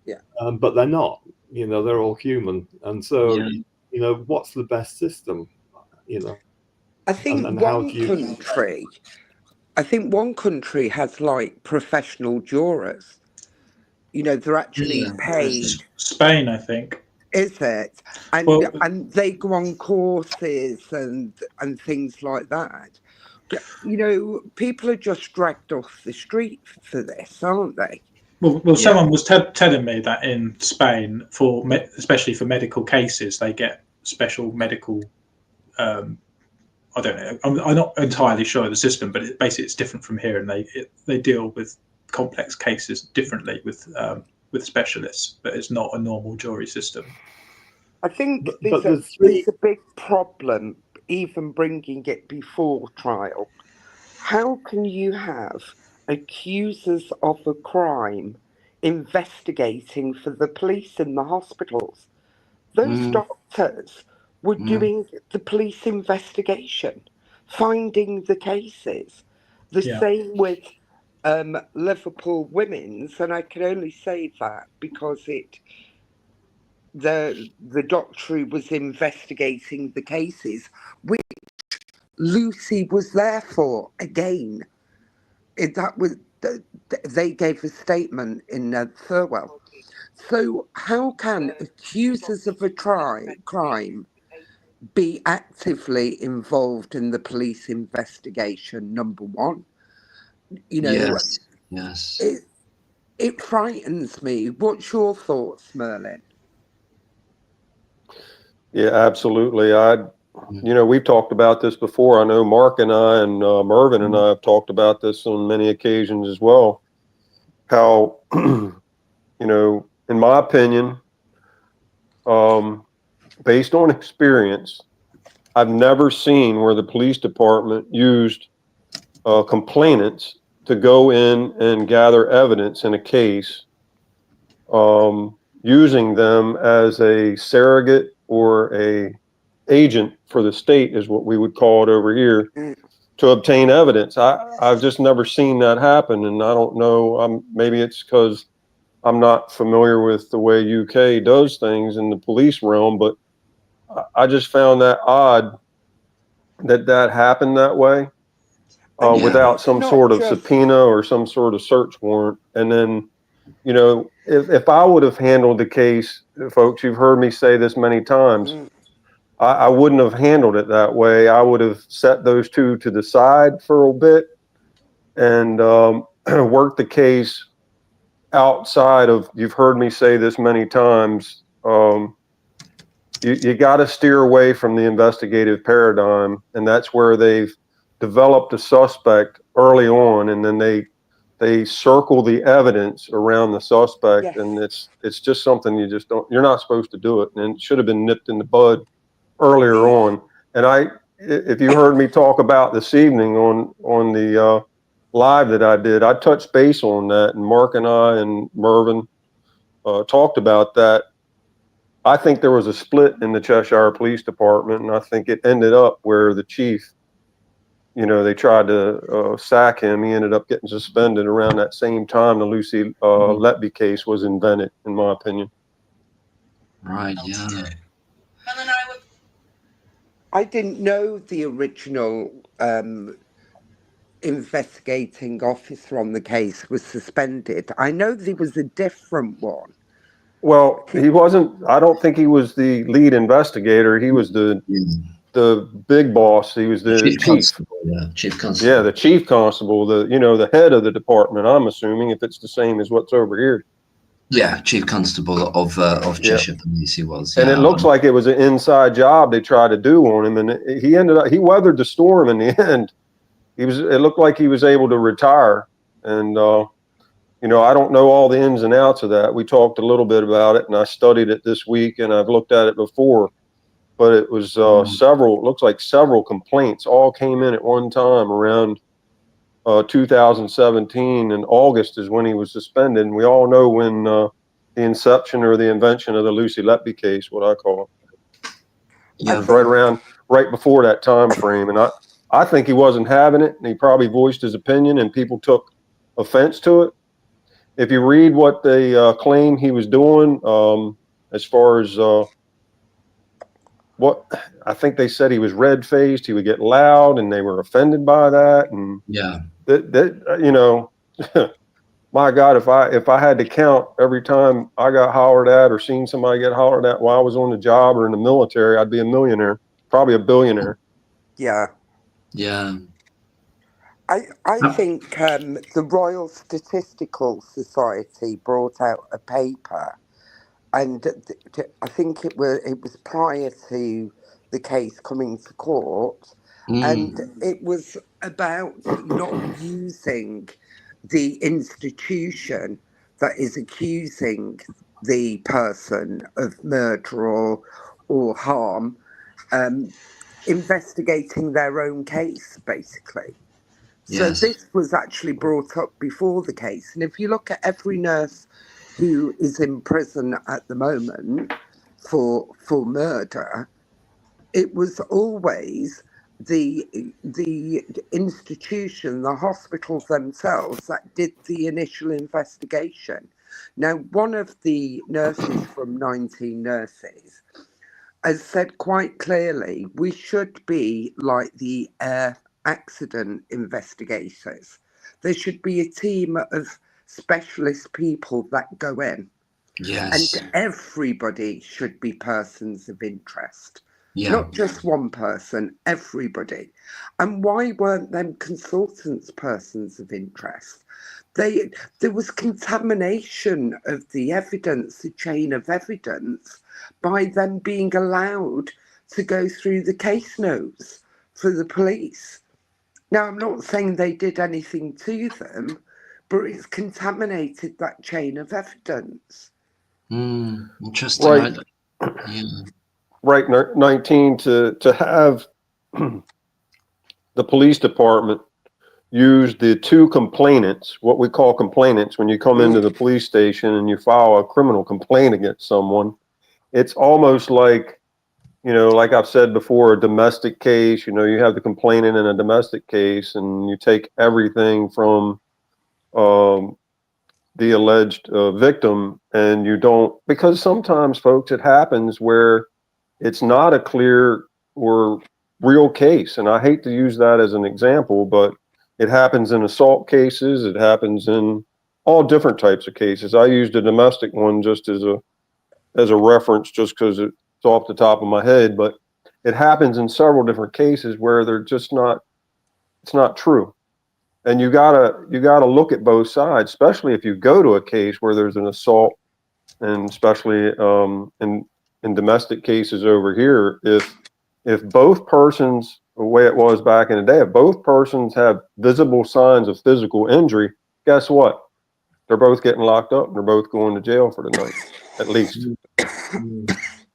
Yeah. But they're not, they're all human. And so, what's the best system, I think one country has like professional jurors. They're actually paid. Spain, I think. Is it? And they go on courses and things like that. People are just dragged off the street for this, aren't they? Well, someone was telling me that in Spain, especially for medical cases, they get special medical. I don't know. I'm not entirely sure of the system, but basically it's different from here, and they deal with complex cases differently with specialists, but it's not a normal jury system. I think there's a big problem even bringing it before trial. How can you have accusers of a crime investigating for the police in the hospitals? Those doctors were doing the police investigation, finding the cases. The same with Liverpool Women's, and I can only say that because the doctor was investigating the cases, which Lucy was there for. Again, they gave a statement in Thurwell. So how can accusers of a crime be actively involved in the police investigation? Number one, Yes. It frightens me. What's your thoughts, Merlin? Yeah, absolutely. We've talked about this before. I know Mark and I and Mervyn and I have talked about this on many occasions as well. How, in my opinion, based on experience, I've never seen where the police department used complainants to go in and gather evidence in a case, using them as a surrogate or a agent for the state, is what we would call it over here, to obtain evidence. I've just never seen that happen, and I don't know. Maybe it's because I'm not familiar with the way UK does things in the police realm, but I just found that odd that happened that way, without some sort of subpoena or some sort of search warrant. And then, if I would have handled the case, folks, you've heard me say this many times, I wouldn't have handled it that way. I would have set those two to the side for a bit and worked the case outside of, you've heard me say this many times, you got to steer away from the investigative paradigm, and that's where they've developed a suspect early on, and then they circle the evidence around the suspect, Yes. and it's just something you're not supposed to do it, and it should have been nipped in the bud earlier on. And if you heard me talk about this evening on the live that I did, I touched base on that, and Mark and I and Mervyn talked about that. I think there was a split in the Cheshire Police Department, and I think it ended up where the chief, they tried to sack him. He ended up getting suspended around that same time the Lucy Letby case was invented, in my opinion. Right, yeah. I didn't know the original investigating officer on the case was suspended. I know there was a different one. Well, he wasn't. I don't think he was the lead investigator. He was the big boss. He was the chief. Constable, yeah, chief constable. Yeah, the chief constable. The head of the department. I'm assuming, if it's the same as what's over here. Yeah, chief constable of Cheshire Police. He was. And it looks like it was an inside job they tried to do on him, and he weathered the storm in the end. It looked like he was able to retire, and I don't know all the ins and outs of that. We talked a little bit about it, and I studied it this week, and I've looked at it before. But it was several complaints all came in at one time around 2017, and August is when he was suspended. And we all know when the inception or the invention of the Lucy Letby case, what I call it. Yeah, right before that time frame. And I think he wasn't having it, and he probably voiced his opinion, and people took offense to it. If you read what they claim he was doing, as far as what I think they said, he was red-faced, he would get loud, and they were offended by that. And yeah, my God, if I had to count every time I got hollered at or seen somebody get hollered at while I was on the job or in the military, I'd be a millionaire, probably a billionaire. Yeah. Yeah. I think the Royal Statistical Society brought out a paper, and I think it was prior to the case coming to court, and it was about not using the institution that is accusing the person of murder or harm, investigating their own case, basically. So this was actually brought up before the case. And if you look at every nurse who is in prison at the moment for murder, it was always the institution, the hospitals themselves, that did the initial investigation. Now, one of the nurses from 19 Nurses has said quite clearly, we should be like the accident investigators. There should be a team of specialist people that go in. Yes. And everybody should be persons of interest. Yeah. Not just one person, everybody. And why weren't them consultants persons of interest? There was contamination of the evidence, the chain of evidence, by them being allowed to go through the case notes for the police. Now, I'm not saying they did anything to them, but it's contaminated that chain of evidence. Interesting. Right. Right, 19, to have the police department use the two complainants, what we call complainants, when you come into the police station and you file a criminal complaint against someone, it's almost like, like I've said before, a domestic case. You have the complainant in a domestic case, and you take everything from the alleged victim, and you don't, because sometimes, folks, it happens where it's not a clear or real case. And I hate to use that as an example, but it happens in assault cases. It happens in all different types of cases. I used a domestic one just as a reference, just because it's off the top of my head. But it happens in several different cases where they're just not, it's not true. And you gotta look at both sides, especially if you go to a case where there's an assault, and especially in domestic cases over here, if both persons, the way it was back in the day, if both persons have visible signs of physical injury, guess what? They're both getting locked up and they're both going to jail for the night, at least.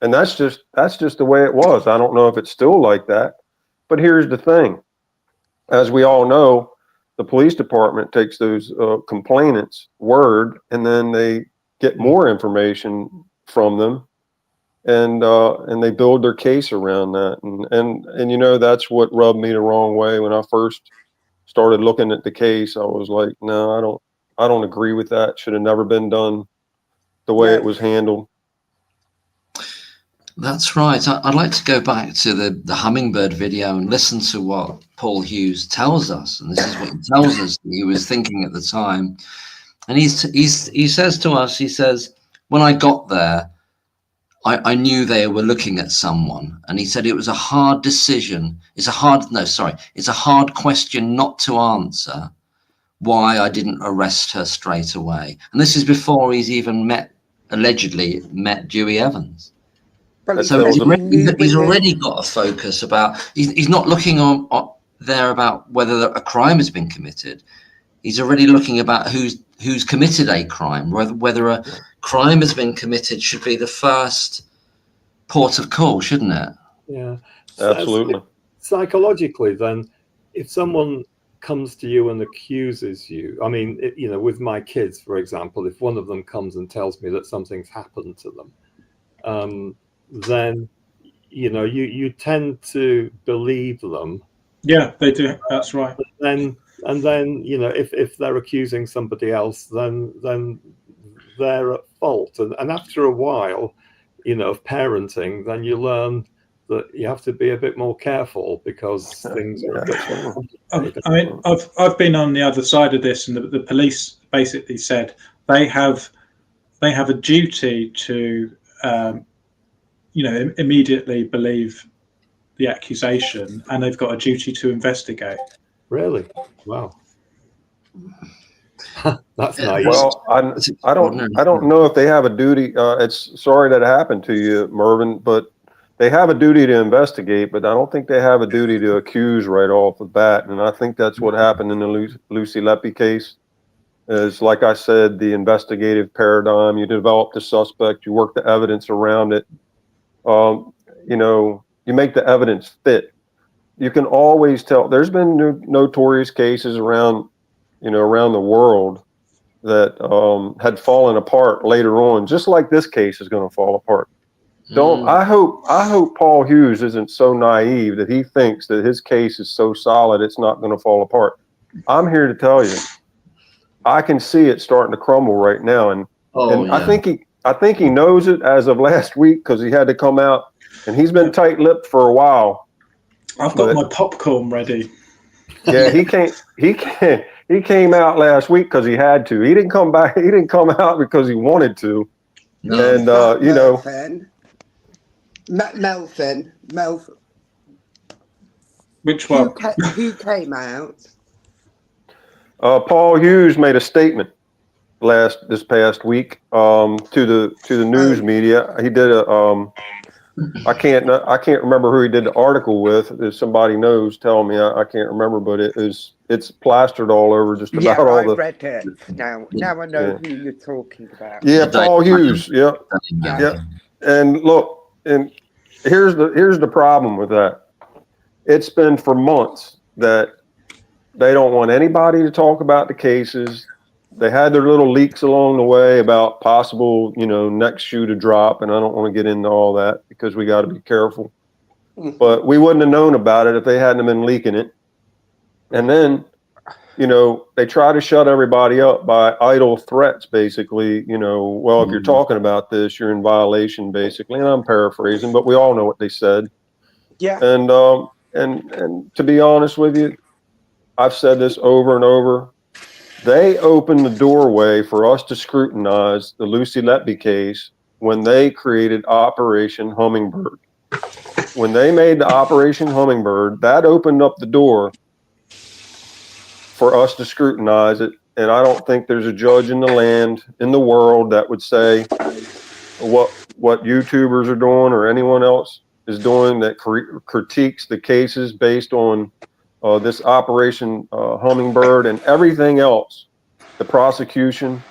And that's just the way it was. I don't know if it's still like that, but here's the thing. As we all know, the police department takes those complainants' word, and then they get more information from them, and they build their case around that. And you know, that's what rubbed me the wrong way when I first started looking at the case. I was like, no, I don't agree with that. Should have never been done the way it was handled. That's right. I'd like to go back to the hummingbird video and listen to what Paul Hughes tells us. And this is what he tells us that he was thinking at the time. And he says to us, he says, when I got there, I knew they were looking at someone. And he said it was a hard decision. It's a hard question not to answer why I didn't arrest her straight away. And this is before he's even allegedly met Dewey Evans. So he's already got a focus about, he's not looking on there about whether a crime has been committed. He's already looking about who's committed a crime, whether a crime has been committed should be the first port of call, shouldn't it? Yeah, absolutely. Psychologically, then, if someone comes to you and accuses you, I mean, you know, with my kids, for example, if one of them comes and tells me that something's happened to them, then, you know, you tend to believe them. Yeah, they do. That's right. And then, you know, if they're accusing somebody else, then they're at fault. And after a while, you know, of parenting, then you learn that you have to be a bit more careful because things are a bit. I mean, I've been on the other side of this, and the police basically said they have a duty to you know, immediately believe the accusation, and they've got a duty to investigate. Really? Wow. That's nice. Well, I don't know if they have a duty. It's sorry that happened to you, Mervyn, but they have a duty to investigate, but I don't think they have a duty to accuse right off the bat. And I think that's what happened in the Lucy Letby case. Is, like I said, the investigative paradigm. You develop the suspect, you work the evidence around it. You know, you make the evidence fit. You can always tell. There's been notorious cases around the world that had fallen apart later on, just like this case is going to fall apart. I hope Paul Hughes isn't so naive that he thinks that his case is so solid it's not going to fall apart. I'm here to tell you, I can see it starting to crumble right now, and I think he knows it as of last week because he had to come out, and he's been tight-lipped for a while. I've got my popcorn ready. Yeah, he came out last week because he had to. He didn't come back. He didn't come out because he wanted to. No. And you know, Melvin. Which one? Who came out? Paul Hughes made a statement this past week to the news media. He did I can't remember who he did the article with. If somebody knows, tell me. I can't remember, but it's plastered all over just about all the. I read it now. Now I know who you're talking about. Yeah, Paul Hughes. Yeah. And look, and here's the problem with that. It's been for months that they don't want anybody to talk about the cases. They had their little leaks along the way about possible, you know, next shoe to drop, and I don't want to get into all that because we got to be careful. But we wouldn't have known about it if they hadn't been leaking it. And then, you know, they try to shut everybody up by idle threats, basically. You know, well, if you're talking about this, you're in violation, basically. And I'm paraphrasing, but we all know what they said. Yeah. And to be honest with you, I've said this over and over. They opened the doorway for us to scrutinize the Lucy Letby case when they created Operation Hummingbird. when they made the Operation Hummingbird, that opened up the door for us to scrutinize it. And I don't think there's a judge in the land, in the world, that would say what YouTubers are doing or anyone else is doing that critiques the cases based on this Operation Hummingbird and everything else. The prosecution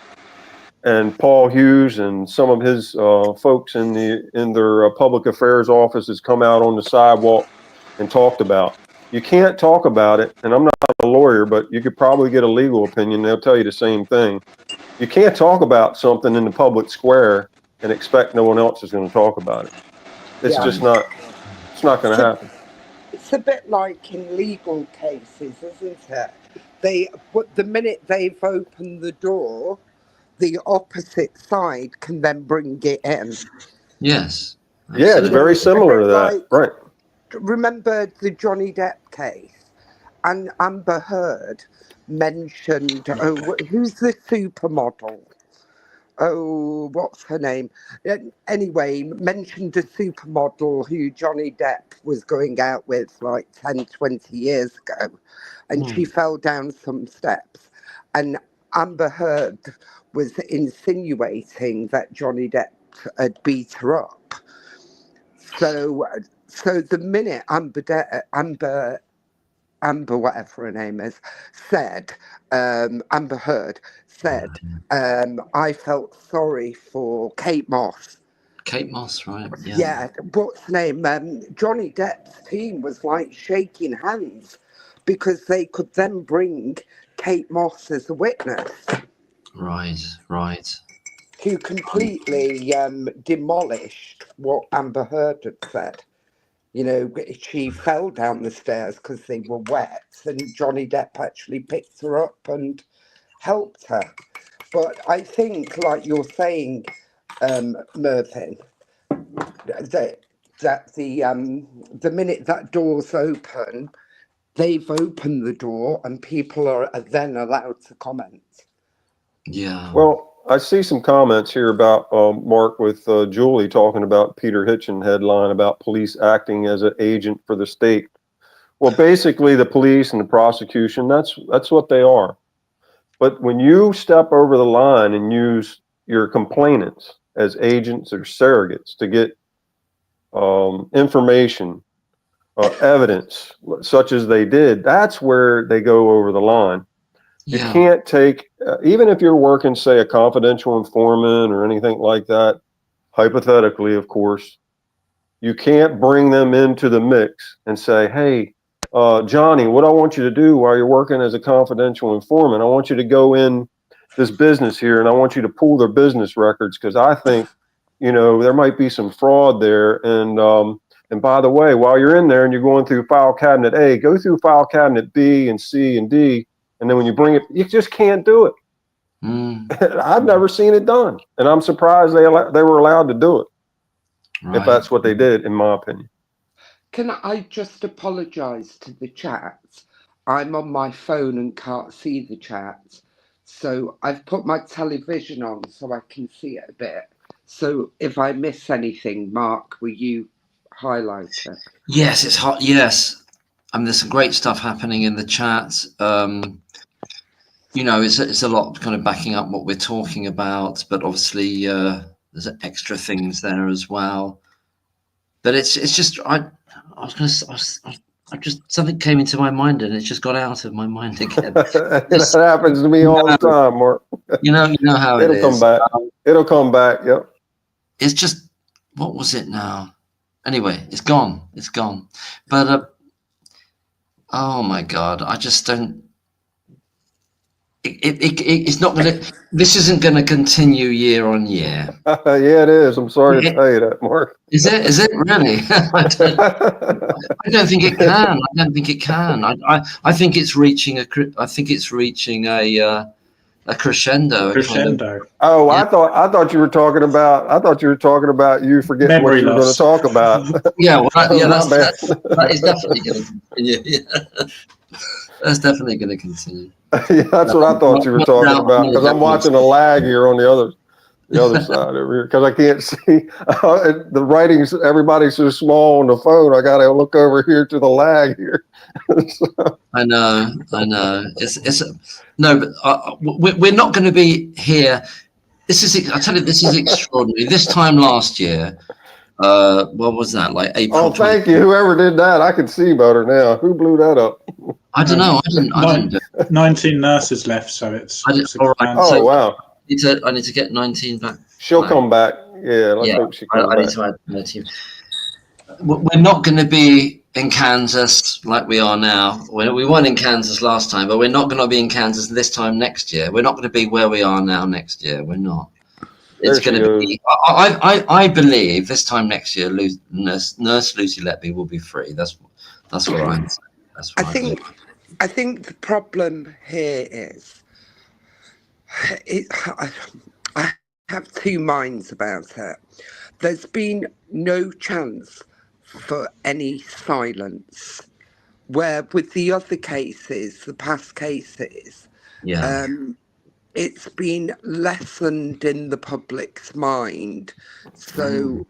and Paul Hughes and some of his folks in their public affairs office has come out on the sidewalk and talked about. You can't talk about it, and I'm not a lawyer, but you could probably get a legal opinion. They'll tell you the same thing. You can't talk about something in the public square and expect no one else is going to talk about it. It's just not. It's not going to happen. It's a bit like in legal cases, isn't it? The minute they've opened the door, the opposite side can then bring it in. Yes. Yeah, it's very similar to that, like, right? Remember the Johnny Depp case, and Amber Heard mentioned, who's the supermodel? Oh, what's her name? Anyway, mentioned a supermodel who Johnny Depp was going out with like 10, 20 years ago, and she fell down some steps, and Amber Heard was insinuating that Johnny Depp had beat her up. So the minute Amber, whatever her name is, said, Amber Heard said, I felt sorry for Kate Moss. Kate Moss, right? Yeah, what's her name? Johnny Depp's team was like shaking hands because they could then bring Kate Moss as a witness. Right. Who completely demolished what Amber Heard had said. You know, she fell down the stairs because they were wet, and Johnny Depp actually picked her up and helped her. But I think, like you're saying, Mervyn, that the minute that door's open, they've opened the door, and people are then allowed to comment. Yeah. Well, I see some comments here about Mark with Julie talking about Peter Hitchen headline about police acting as an agent for the state. Well, basically the police and the prosecution, that's what they are. But when you step over the line and use your complainants as agents or surrogates to get information, evidence, such as they did, that's where they go over the line. You can't take, even if you're working, say, a confidential informant or anything like that, hypothetically, of course, you can't bring them into the mix and say, hey, Johnny, what I want you to do while you're working as a confidential informant, I want you to go in this business here and I want you to pull their business records because I think, you know, there might be some fraud there. And by the way, while you're in there and you're going through file cabinet A, go through file cabinet B and C and D. And then when you bring it, you just can't do it. I've never seen it done. And I'm surprised they were allowed to do it. Right. If that's what they did, in my opinion. Can I just apologise to the chat? I'm on my phone and can't see the chat. So I've put my television on so I can see it a bit. So if I miss anything, Mark, will you highlight it? Yes, it's hot. Yes. There's some great stuff happening in the chat. You know, it's a lot kind of backing up what we're talking about, but obviously there's extra things there as well. But it's just something came into my mind and it's just got out of my mind again. That happens to me all the time, Mark. You know how it'll come back. It'll come back. Yep. It's just, what was it now? Anyway, it's gone. But oh my God, I just don't. It's not going to. This isn't going to continue year on year. Yeah, it is. I'm sorry to tell you that, Mark. Is it? Is it really? I don't think it can. I don't think it can. I think it's reaching a. I think it's reaching a crescendo. Crescendo. Kind of, oh, yeah. I thought you were talking about. You forgetting memory what you were going to talk about. Yeah, well, that is definitely going to continue. Yeah. That's definitely going to continue. Yeah, that's what I thought you were talking about because I'm watching a lag here on the other the other side over here because I can't see the writings. Everybody's so small on the phone. I got to look over here to the lag here. So. I know. It's no, but we're not going to be here. I tell you, this is extraordinary. This time last year, what was that, like April? Oh, thank you. Whoever did that, I can see better now. Who blew that up? I don't know. I didn't do it. 19 nurses left, so it's. All right. Oh, So wow. I need to get 19 back. She'll come back. Yeah, let's hope she comes back. I need to add 19. We're not going to be in Kansas like we are now. We weren't in Kansas last time, but we're not going to be in Kansas this time next year. We're not going to be where we are now next year. We're not. It's going to be. I believe this time next year, Nurse Lucy Letby will be free. That's what I'm saying. That's what I think the problem here is, I have two minds about it. There's been no chance for any silence, where with the other cases, the past cases, it's been lessened in the public's mind, so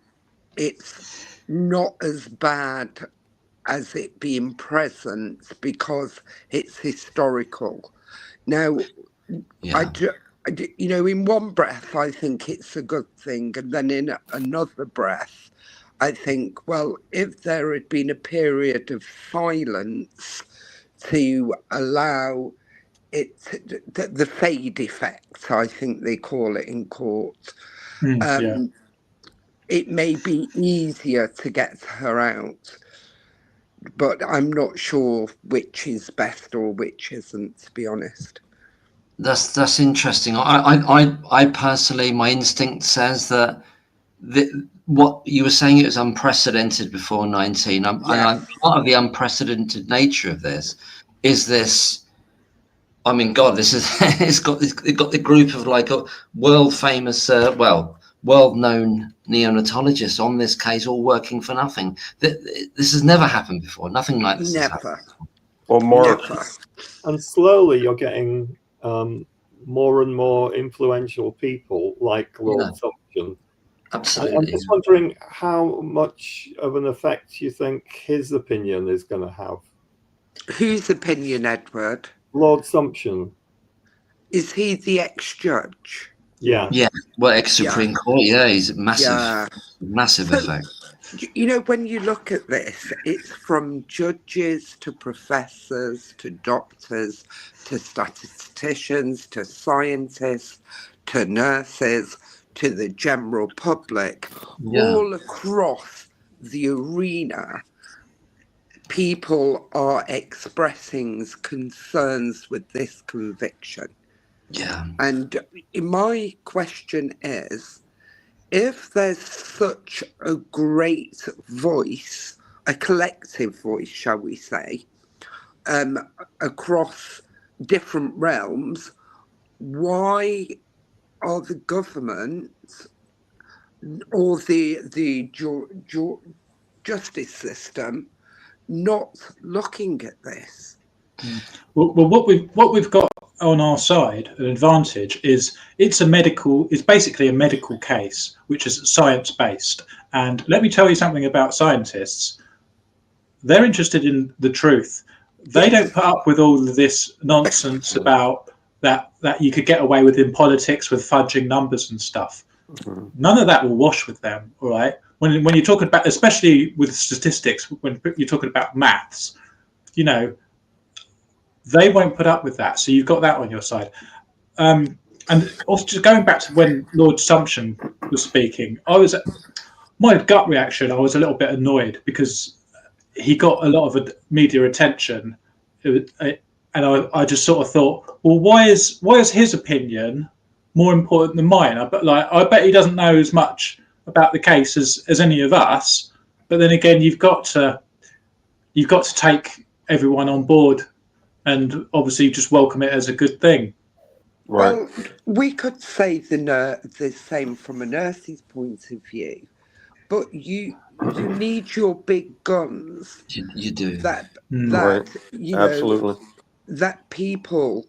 it's not as bad as it being present because it's historical. Now, in one breath, I think it's a good thing, and then in another breath, I think, well, if there had been a period of silence to allow it, the fade effect, I think they call it in court, it may be easier to get her out. But I'm not sure which is best or which isn't, to be honest. That's interesting. I personally, my instinct says that what you were saying, it was unprecedented before 19. And part of the unprecedented nature of this is this. I mean, God, this is it got the group of like world famous, world-known neonatologists on this case, all working for nothing. This has never happened before. Nothing like this. Never. Well, Mark. Never. And slowly you're getting more and more influential people like Lord Sumption. Absolutely. I'm just wondering how much of an effect you think his opinion is going to have. Whose opinion, Edward? Lord Sumption. Is he the ex-judge? Yeah. Well, ex-Supreme Court. Yeah, he's massive effect. When you look at this, it's from judges to professors to doctors to statisticians to scientists to nurses to the general public, all across the arena. People are expressing concerns with this conviction. Yeah. And my question is, if there's such a great voice, a collective voice, shall we say, across different realms, why are the government or the justice system not looking at this? Well, what we've got on our side, an advantage, is it's basically a medical case, which is science based. And let me tell you something about scientists. They're interested in the truth. They don't put up with all of this nonsense about that you could get away with in politics with fudging numbers and stuff. None of that will wash with them, all right? When you're talking about, especially with statistics, when you're talking about maths, they won't put up with that. So you've got that on your side. And also, just going back to when Lord Sumption was speaking, my gut reaction, I was a little bit annoyed because he got a lot of media attention, and I just sort of thought, well, why is his opinion more important than mine? I bet he doesn't know as much about the case as any of us. But then again, you've got to take everyone on board and obviously just welcome it as a good thing. Right. Well, we could say the same from a nurse's point of view, but you need your big guns. You do. That Right. Absolutely. that people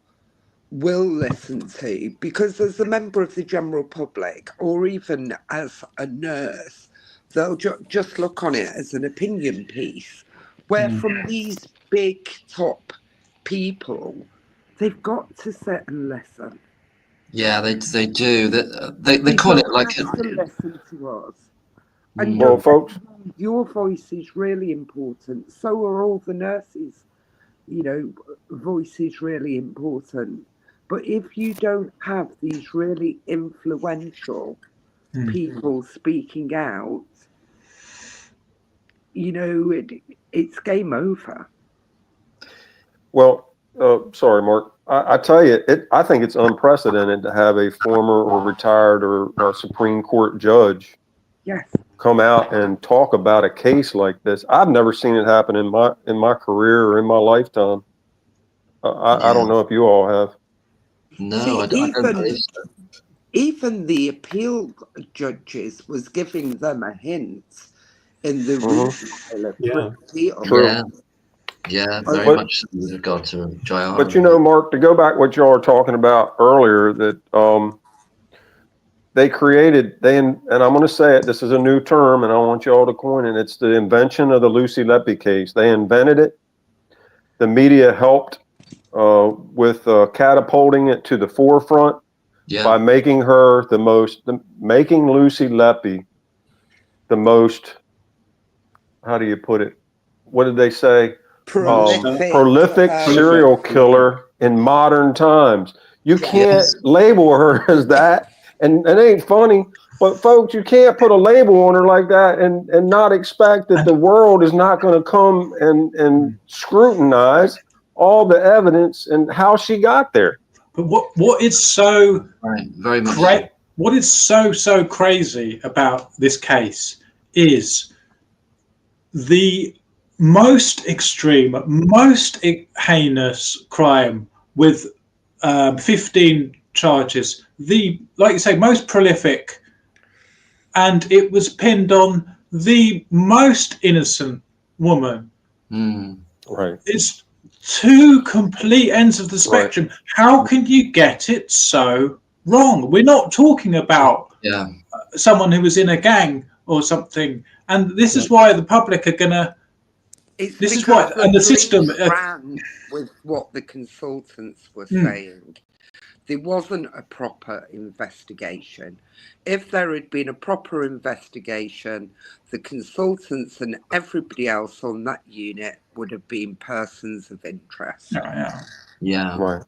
will listen to, because as a member of the general public, or even as a nurse, they'll just look on it as an opinion piece, where from these big top people, they've got to sit and listen. Yeah, they do. They call it like to listen to us. And well, folks, your voice is really important. So are all the nurses. You know, voice is really important. But if you don't have these really influential people speaking out, you know, it's game over. well, sorry, Mark. I tell you, I think it's unprecedented to have a former or retired or Supreme Court judge come out and talk about a case like this. I've never seen it happen in my career or in my lifetime. I don't know if you all have. No, I don't believe so. Even the appeal judges was giving them a hint in the appeal. Yeah, very much with regard to JR. But you know, Mark, to go back what y'all were talking about earlier, that and I'm going to say it, this is a new term, and I want y'all to coin it. It's the invention of the Lucy Letby case. They invented it. The media helped with catapulting it to the forefront by making her making Lucy Letby the most, how do you put it? What did they say? Prolific serial killer in modern times. You can't label her as that. And it ain't funny, but folks, you can't put a label on her like that and not expect that the world is not going to come and scrutinize all the evidence and how she got there. But what is so very much what is so crazy about this case is the most extreme, most heinous crime with 15 charges, like you say, most prolific, and it was pinned on the most innocent woman. Right. It's two complete ends of the spectrum. Right. How can you get it so wrong? We're not talking about someone who was in a gang or something, and this is why the public are gonna. This is why, and the system ran with what the consultants were saying. There wasn't a proper investigation. If there had been a proper investigation, the consultants and everybody else on that unit would have been persons of interest. Yeah. Right.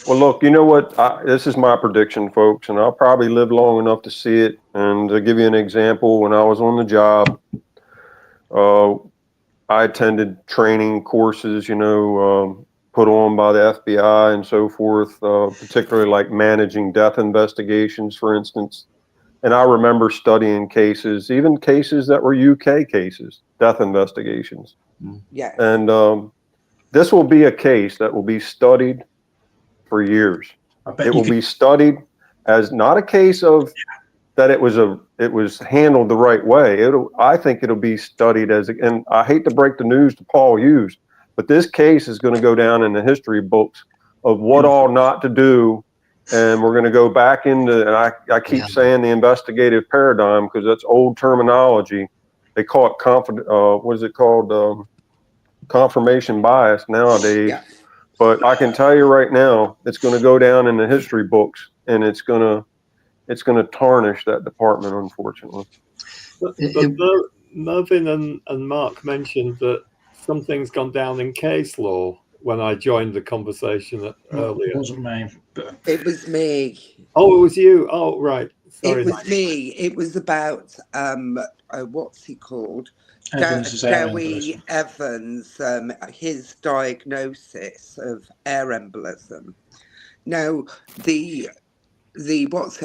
Well, look, you know what? This is my prediction, folks, and I'll probably live long enough to see it. And to give you an example, when I was on the job, I attended training courses, put on by the FBI and so forth, particularly like managing death investigations, for instance. And I remember studying cases, even cases that were UK cases, death investigations. Yeah. And this will be a case that will be studied for years. It will be studied as not a case of that it was handled the right way. I think it'll be studied as, and I hate to break the news to Paul Hughes, but this case is going to go down in the history books of what all not to do. And we're going to go back into, and I keep saying the investigative paradigm because that's old terminology. They call it confirmation bias nowadays. Yeah. But I can tell you right now, it's going to go down in the history books, and it's going to tarnish that department, unfortunately. But Mervyn and Mark mentioned that something's gone down in case law when I joined the conversation earlier. It wasn't me. It was me. Oh, it was you. Oh, right. Sorry. It was me. It was about, what's he called? Joey Evans, his diagnosis of air embolism. Now, the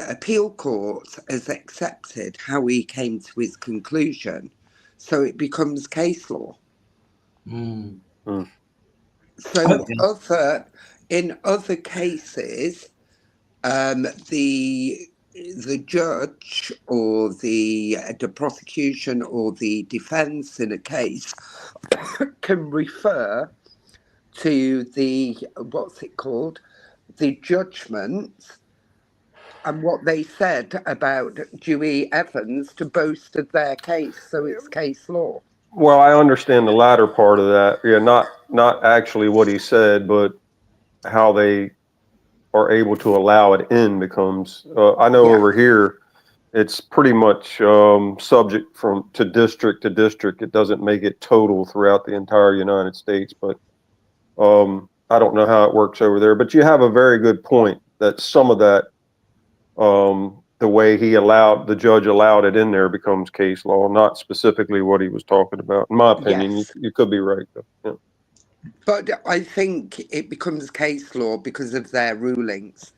appeal court has accepted how he came to his conclusion, so it becomes case law. So in other cases, the judge or the prosecution or the defense in a case can refer to the the judgment and what they said about Dewey Evans to bolster their case, so it's case law. Well, I understand the latter part of that. Yeah, not actually what he said, but how they are able to allow it in becomes. I know over here, it's pretty much subject to district. It doesn't make it total throughout the entire United States, but I don't know how it works over there. But you have a very good point that some of that, the way the judge allowed it in there becomes case law, not specifically what he was talking about. In my opinion, Yes. you could be right, though. Yeah. But I think it becomes case law because of their rulings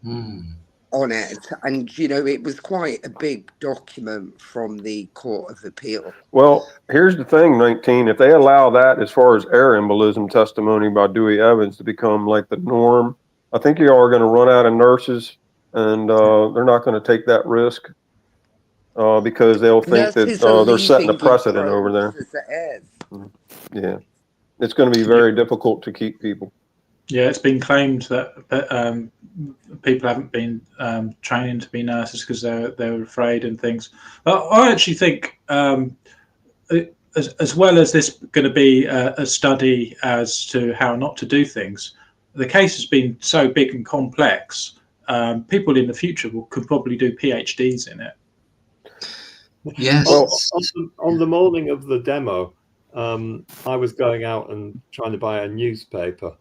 on it. And, you know, it was quite a big document from the Court of Appeal. Well, here's the thing, 19. If they allow that as far as air embolism testimony by Dewey Evans to become like the norm, I think you are going to run out of nurses, and they're not going to take that risk because they'll think that they're setting a precedent over there. Yeah. It's going to be very difficult to keep people. Yeah, it's been claimed that people haven't been training to be nurses because they're afraid and things. I actually think, as well as this going to be a study as to how not to do things, the case has been so big and complex. People in the future could probably do PhDs in it. Yes. Well, on the morning of the demo, I was going out and trying to buy a newspaper,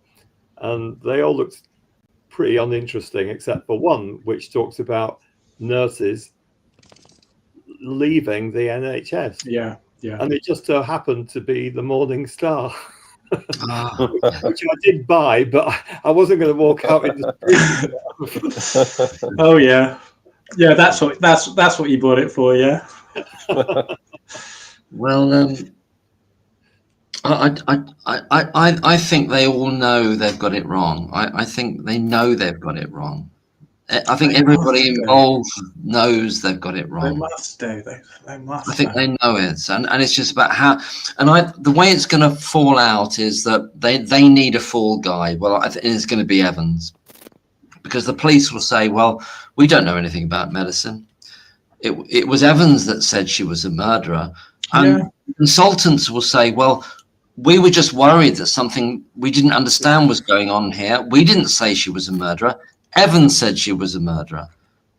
and they all looked pretty uninteresting, except for one, which talks about nurses leaving the NHS. Yeah. And it just so happened to be the Morning Star, which I did buy, but I wasn't going to walk out in the street. Oh yeah, that's what you bought it for, yeah. Well, I think they all know they've got it wrong. I think they know they've got it wrong. I think everybody involved knows they've got it wrong. They must do. They must. I think they know it, and it's just about how. And the way it's going to fall out is that they need a fall guy. Well, I think it's going to be Evans, because the police will say, "Well, we don't know anything about medicine. It was Evans that said she was a murderer," and consultants will say, "Well, we were just worried that something we didn't understand was going on here. We didn't say she was a murderer. Evans said she was a murderer."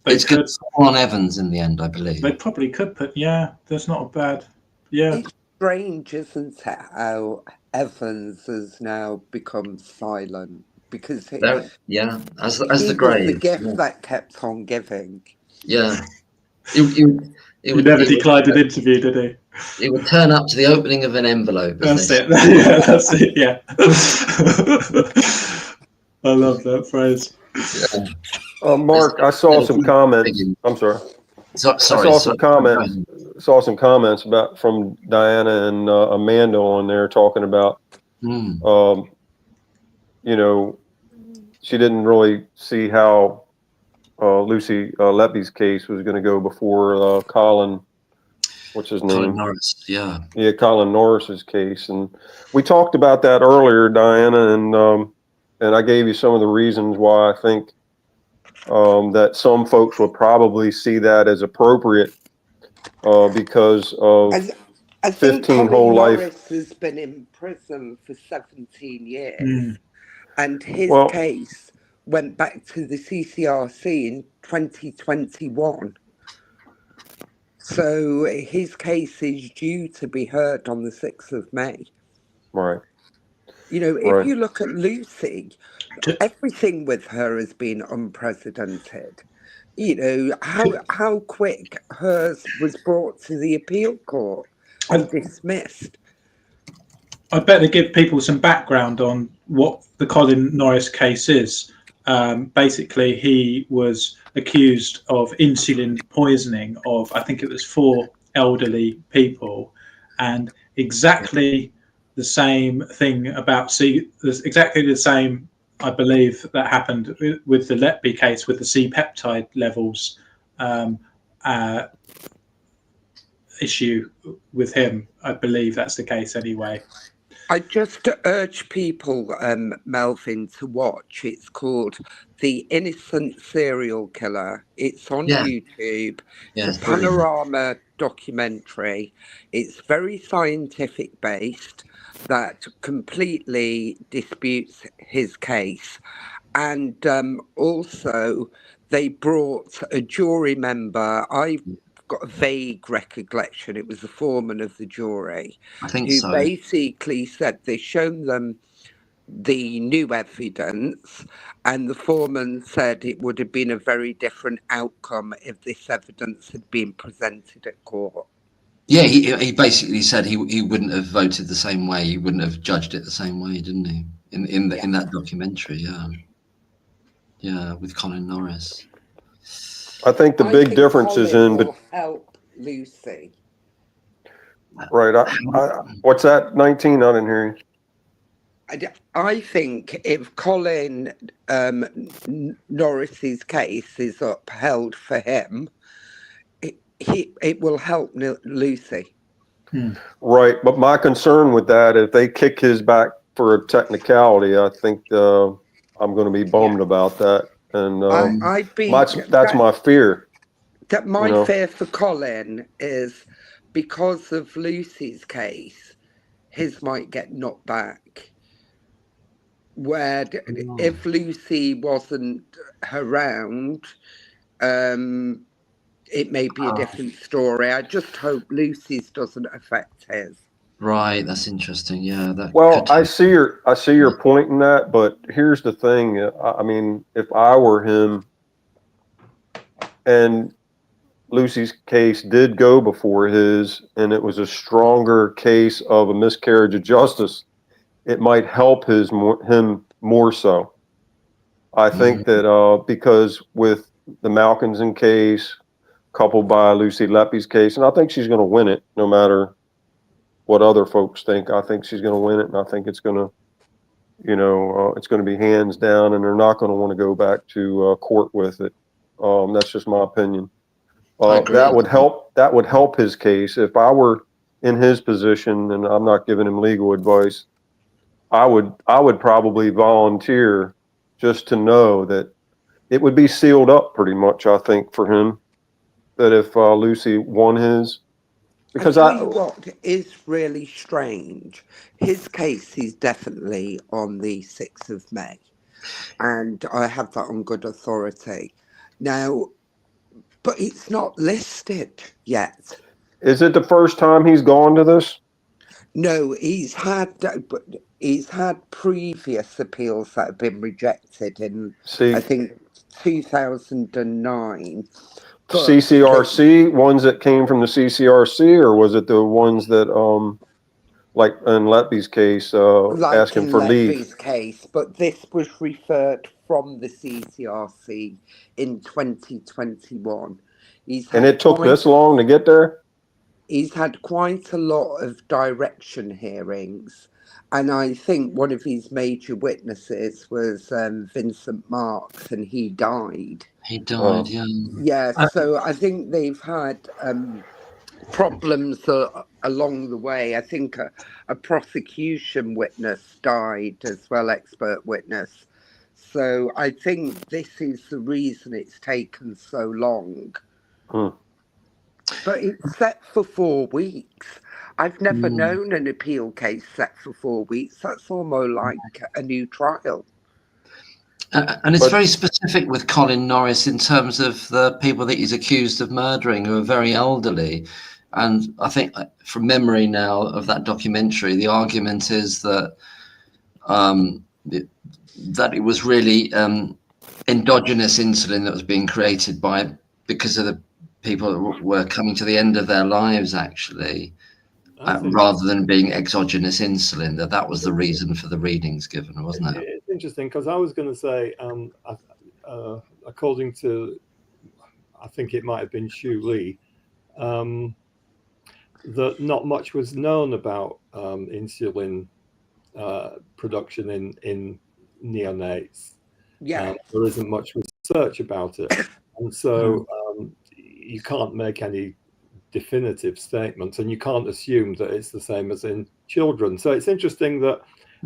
It's going to fall on Evans in the end, I believe. They probably could put, that's not a bad, It's strange, isn't it, how Evans has now become silent, because as the grave. The gift that kept on giving. Yeah. He never declined an interview, did he? He would turn up to the opening of an envelope. That's it. Yeah, that's it. Yeah. I love that phrase. Yeah. Mark, I saw some comments. I'm sorry. Sorry. I saw some comments. Saw some comments from Diana and Amanda on there talking about, you know, she didn't really see how Lucy Letby's case was going to go before Colin. What's his name? Colin Norris. Yeah. Yeah, Colin Norris's case, and we talked about that earlier, Diana, and I gave you some of the reasons why I think that some folks would probably see that as appropriate because of I 15 whole life. Norris has been in prison for 17 years, and his case went back to the CCRC in 2021. So his case is due to be heard on the 6th of May. Right. You know, if you look at Lucy, everything with her has been unprecedented. You know, how quick hers was brought to the appeal court and dismissed. I'd better give people some background on what the Colin Norris case is. Basically, he was accused of insulin poisoning of, I think it was 4 elderly people, and exactly the same thing exactly the same, I believe, that happened with the Letby case with the C-peptide levels issue with him. I believe that's the case anyway. I just urge people, Melvin, to watch. It's called The Innocent Serial Killer. It's on YouTube. Yeah, It's a panorama documentary. It's very scientific based, that completely disputes his case. And also, they brought a jury member. I've got a vague recollection. It was the foreman of the jury, I think who so. basically said they'd shown them the new evidence, and the foreman said it would have been a very different outcome if this evidence had been presented at court. Yeah, he basically said he wouldn't have voted the same way. He wouldn't have judged it the same way, didn't he? In that documentary, yeah, with Colin Norris. I think the big difference is in. Will help Lucy. Right. What's that? 19? I didn't hear you. I think if Colin Norris's case is upheld for him, it will help Lucy. Right, but my concern with that, if they kick his back for a technicality, I think I'm going to be bummed about that, and that's my fear. That my fear for Colin is because of Lucy's case, his might get knocked back. Where if Lucy wasn't around, it may be a different story. I just hope Lucy's doesn't affect his. Right, that's interesting. Yeah. I see your point in that, but here's the thing. I mean, if I were him, and Lucy's case did go before his, and it was a stronger case of a miscarriage of justice, it might help him more so. I think that because with the Malkinson case, coupled by Lucy Letby's case, and I think she's going to win it no matter what other folks think. I think she's going to win it, and I think it's going to, it's going to be hands down, and they're not going to want to go back to court with it. That's just my opinion. That would help. That would help his case. If I were in his position, and I'm not giving him legal advice, I would probably volunteer just to know that it would be sealed up pretty much. I think for him, that if Lucy won his, because I tell you what is really strange, his case is definitely on the 6th of May, and I have that on good authority. Now, but it's not listed yet. Is it the first time he's gone to this? No, he's had previous appeals that have been rejected in, I think, 2009. CCRC, ones that came from the CCRC, or was it the ones that, like in Letby's case, asking for leave? Letby's case, but this was referred from the CCRC in 2021. And it took this long to get there? He's had quite a lot of direction hearings, and I think one of his major witnesses was Vincent Marks, and he died. He died, yeah. Yeah, so I think they've had problems along the way. I think a prosecution witness died as well, expert witness. So I think this is the reason it's taken so long. But it's set for 4 weeks. I've never known an appeal case set for 4 weeks. That's almost like a new trial. And it's very specific with Colin Norris in terms of the people that he's accused of murdering, who are very elderly. And I think from memory now of that documentary, the argument is that that it was really endogenous insulin that was being created because of the people that were coming to the end of their lives, actually, rather than being exogenous insulin. That was the reason for the readings given, wasn't it? It's interesting, because I was going to say, according to, I think it might have been Shu Lee, that not much was known about insulin production in neonates. Yeah, there isn't much research about it, and so you can't make any definitive statement, and you can't assume that it's the same as in children. So it's interesting that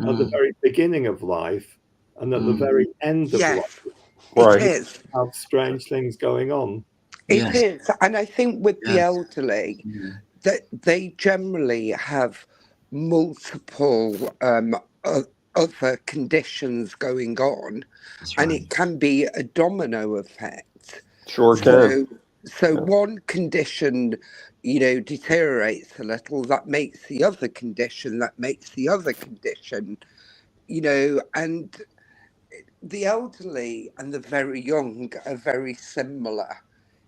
at the very beginning of life and at the very end of life, it is. have strange things going on. It is, and I think with the elderly, that they generally have multiple other conditions going on, and it can be a domino effect. Sure can. So one condition, you know, deteriorates a little, that makes the other condition, that makes the other condition, you know, and the elderly and the very young are very similar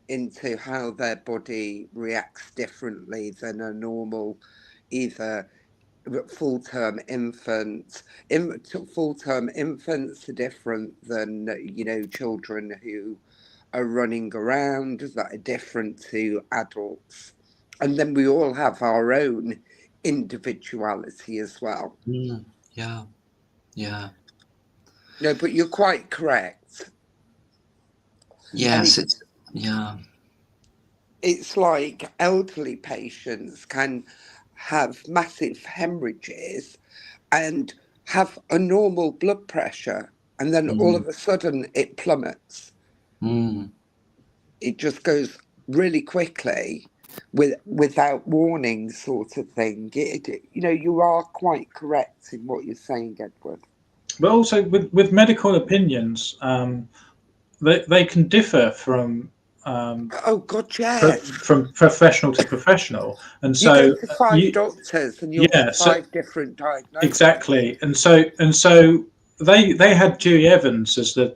into how their body reacts differently than a normal, either full-term infant. Full-term infants are different than, you know, children who are running around, that are different to adults. And then we all have our own individuality as well. Yeah. No, but you're quite correct. Yes, it's like elderly patients can have massive hemorrhages and have a normal blood pressure, and then all of a sudden it plummets. It just goes really quickly without warning, sort of thing. You know, you are quite correct in what you're saying, Edward. But also with medical opinions, they can differ from from professional to professional, and so you go to five doctors and you'll get five different diagnoses. Exactly, and so they had Dewey Evans as the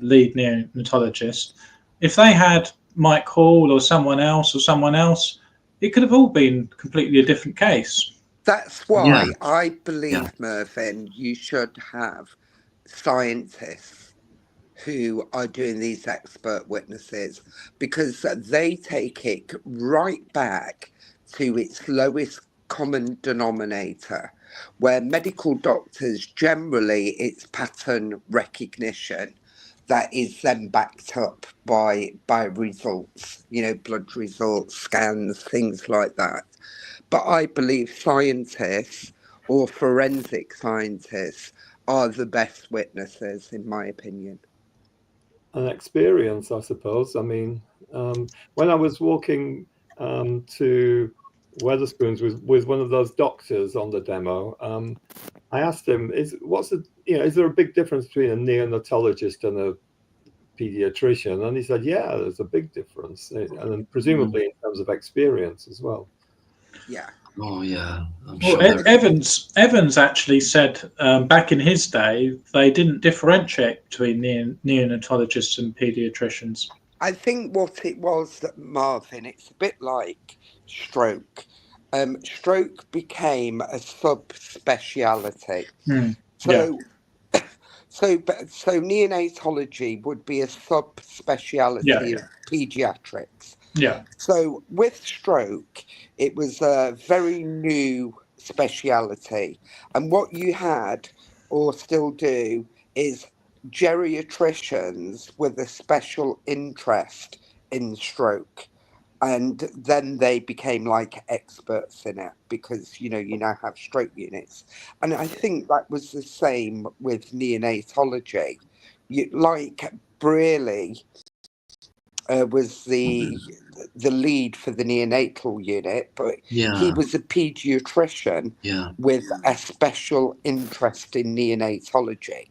lead neonatologist. If they had Mike Hall or someone else, it could have all been completely a different case. That's why I believe, Mervyn, you should have scientists who are doing these expert witnesses, because they take it right back to its lowest common denominator, where medical doctors generally it's pattern recognition that is then backed up by results, you know, blood results, scans, things like that. But I believe scientists or forensic scientists are the best witnesses, in my opinion. An experience, I suppose. I mean, when I was walking to Wetherspoons with one of those doctors on the demo, I asked him, is there a big difference between a neonatologist and a pediatrician? And he said, yeah, there's a big difference, and presumably in terms of experience as well. Yeah. Oh yeah. Evans actually said back in his day they didn't differentiate between neonatologists and pediatricians. I think what it was, Marvin, it's a bit like stroke. Stroke became a subspeciality. So neonatology would be a subspeciality of pediatrics. Yeah. So with stroke, it was a very new speciality. And what you had, or still do, is geriatricians with a special interest in stroke. And then they became like experts in it because, you know, you now have stroke units. And I think that was the same with neonatology. Like Brearley was the lead for the neonatal unit, but he was a pediatrician with a special interest in neonatology.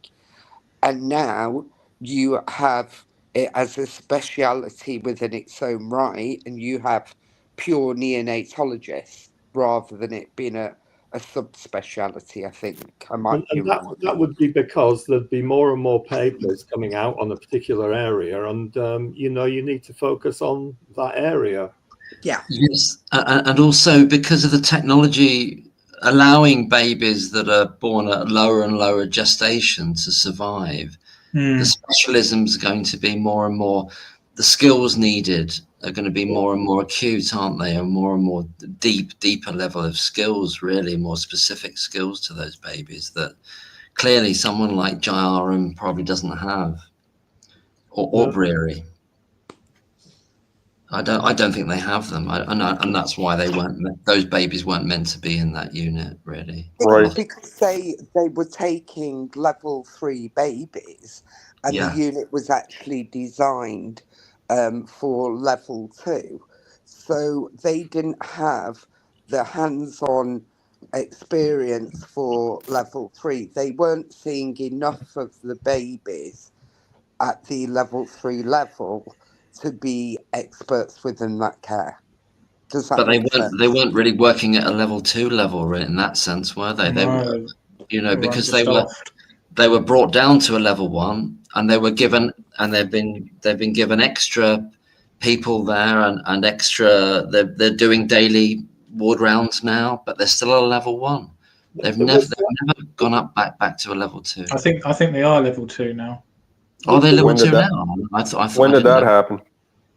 And now you have it as a speciality within its own right, and you have pure neonatologists rather than it being a subspeciality. I think I might be wrong. That would be because there'd be more and more papers coming out on a particular area, and you know, you need to focus on that area. Yeah. Yes, and also because of the technology allowing babies that are born at lower and lower gestation to survive, the specialisms are going to be more and more. The skills needed are going to be more and more acute, aren't they? And more deeper level of skills, really more specific skills to those babies that clearly someone like Jayaram probably doesn't have, or Breary. I don't think they have them, and that's why those babies weren't meant to be in that unit, really. Right. Because they were taking level 3 babies, and Yeah. the unit was actually designed for level 2, so they didn't have the hands-on experience for level 3. They weren't seeing enough of the babies at the level 3 level to be experts within that care. Does that But make sense? they weren't really working at a level 2 level, really, in that sense, were they? They were, No, they were because understaffed. they were brought down to a level 1, and they were given, and they've been given extra people there, and extra. They're doing daily ward rounds now, but they're still at a level 1. They've never gone up back to a level 2. I think they are level 2 now. Are they level When did 2 that- now? I thought When did that happen?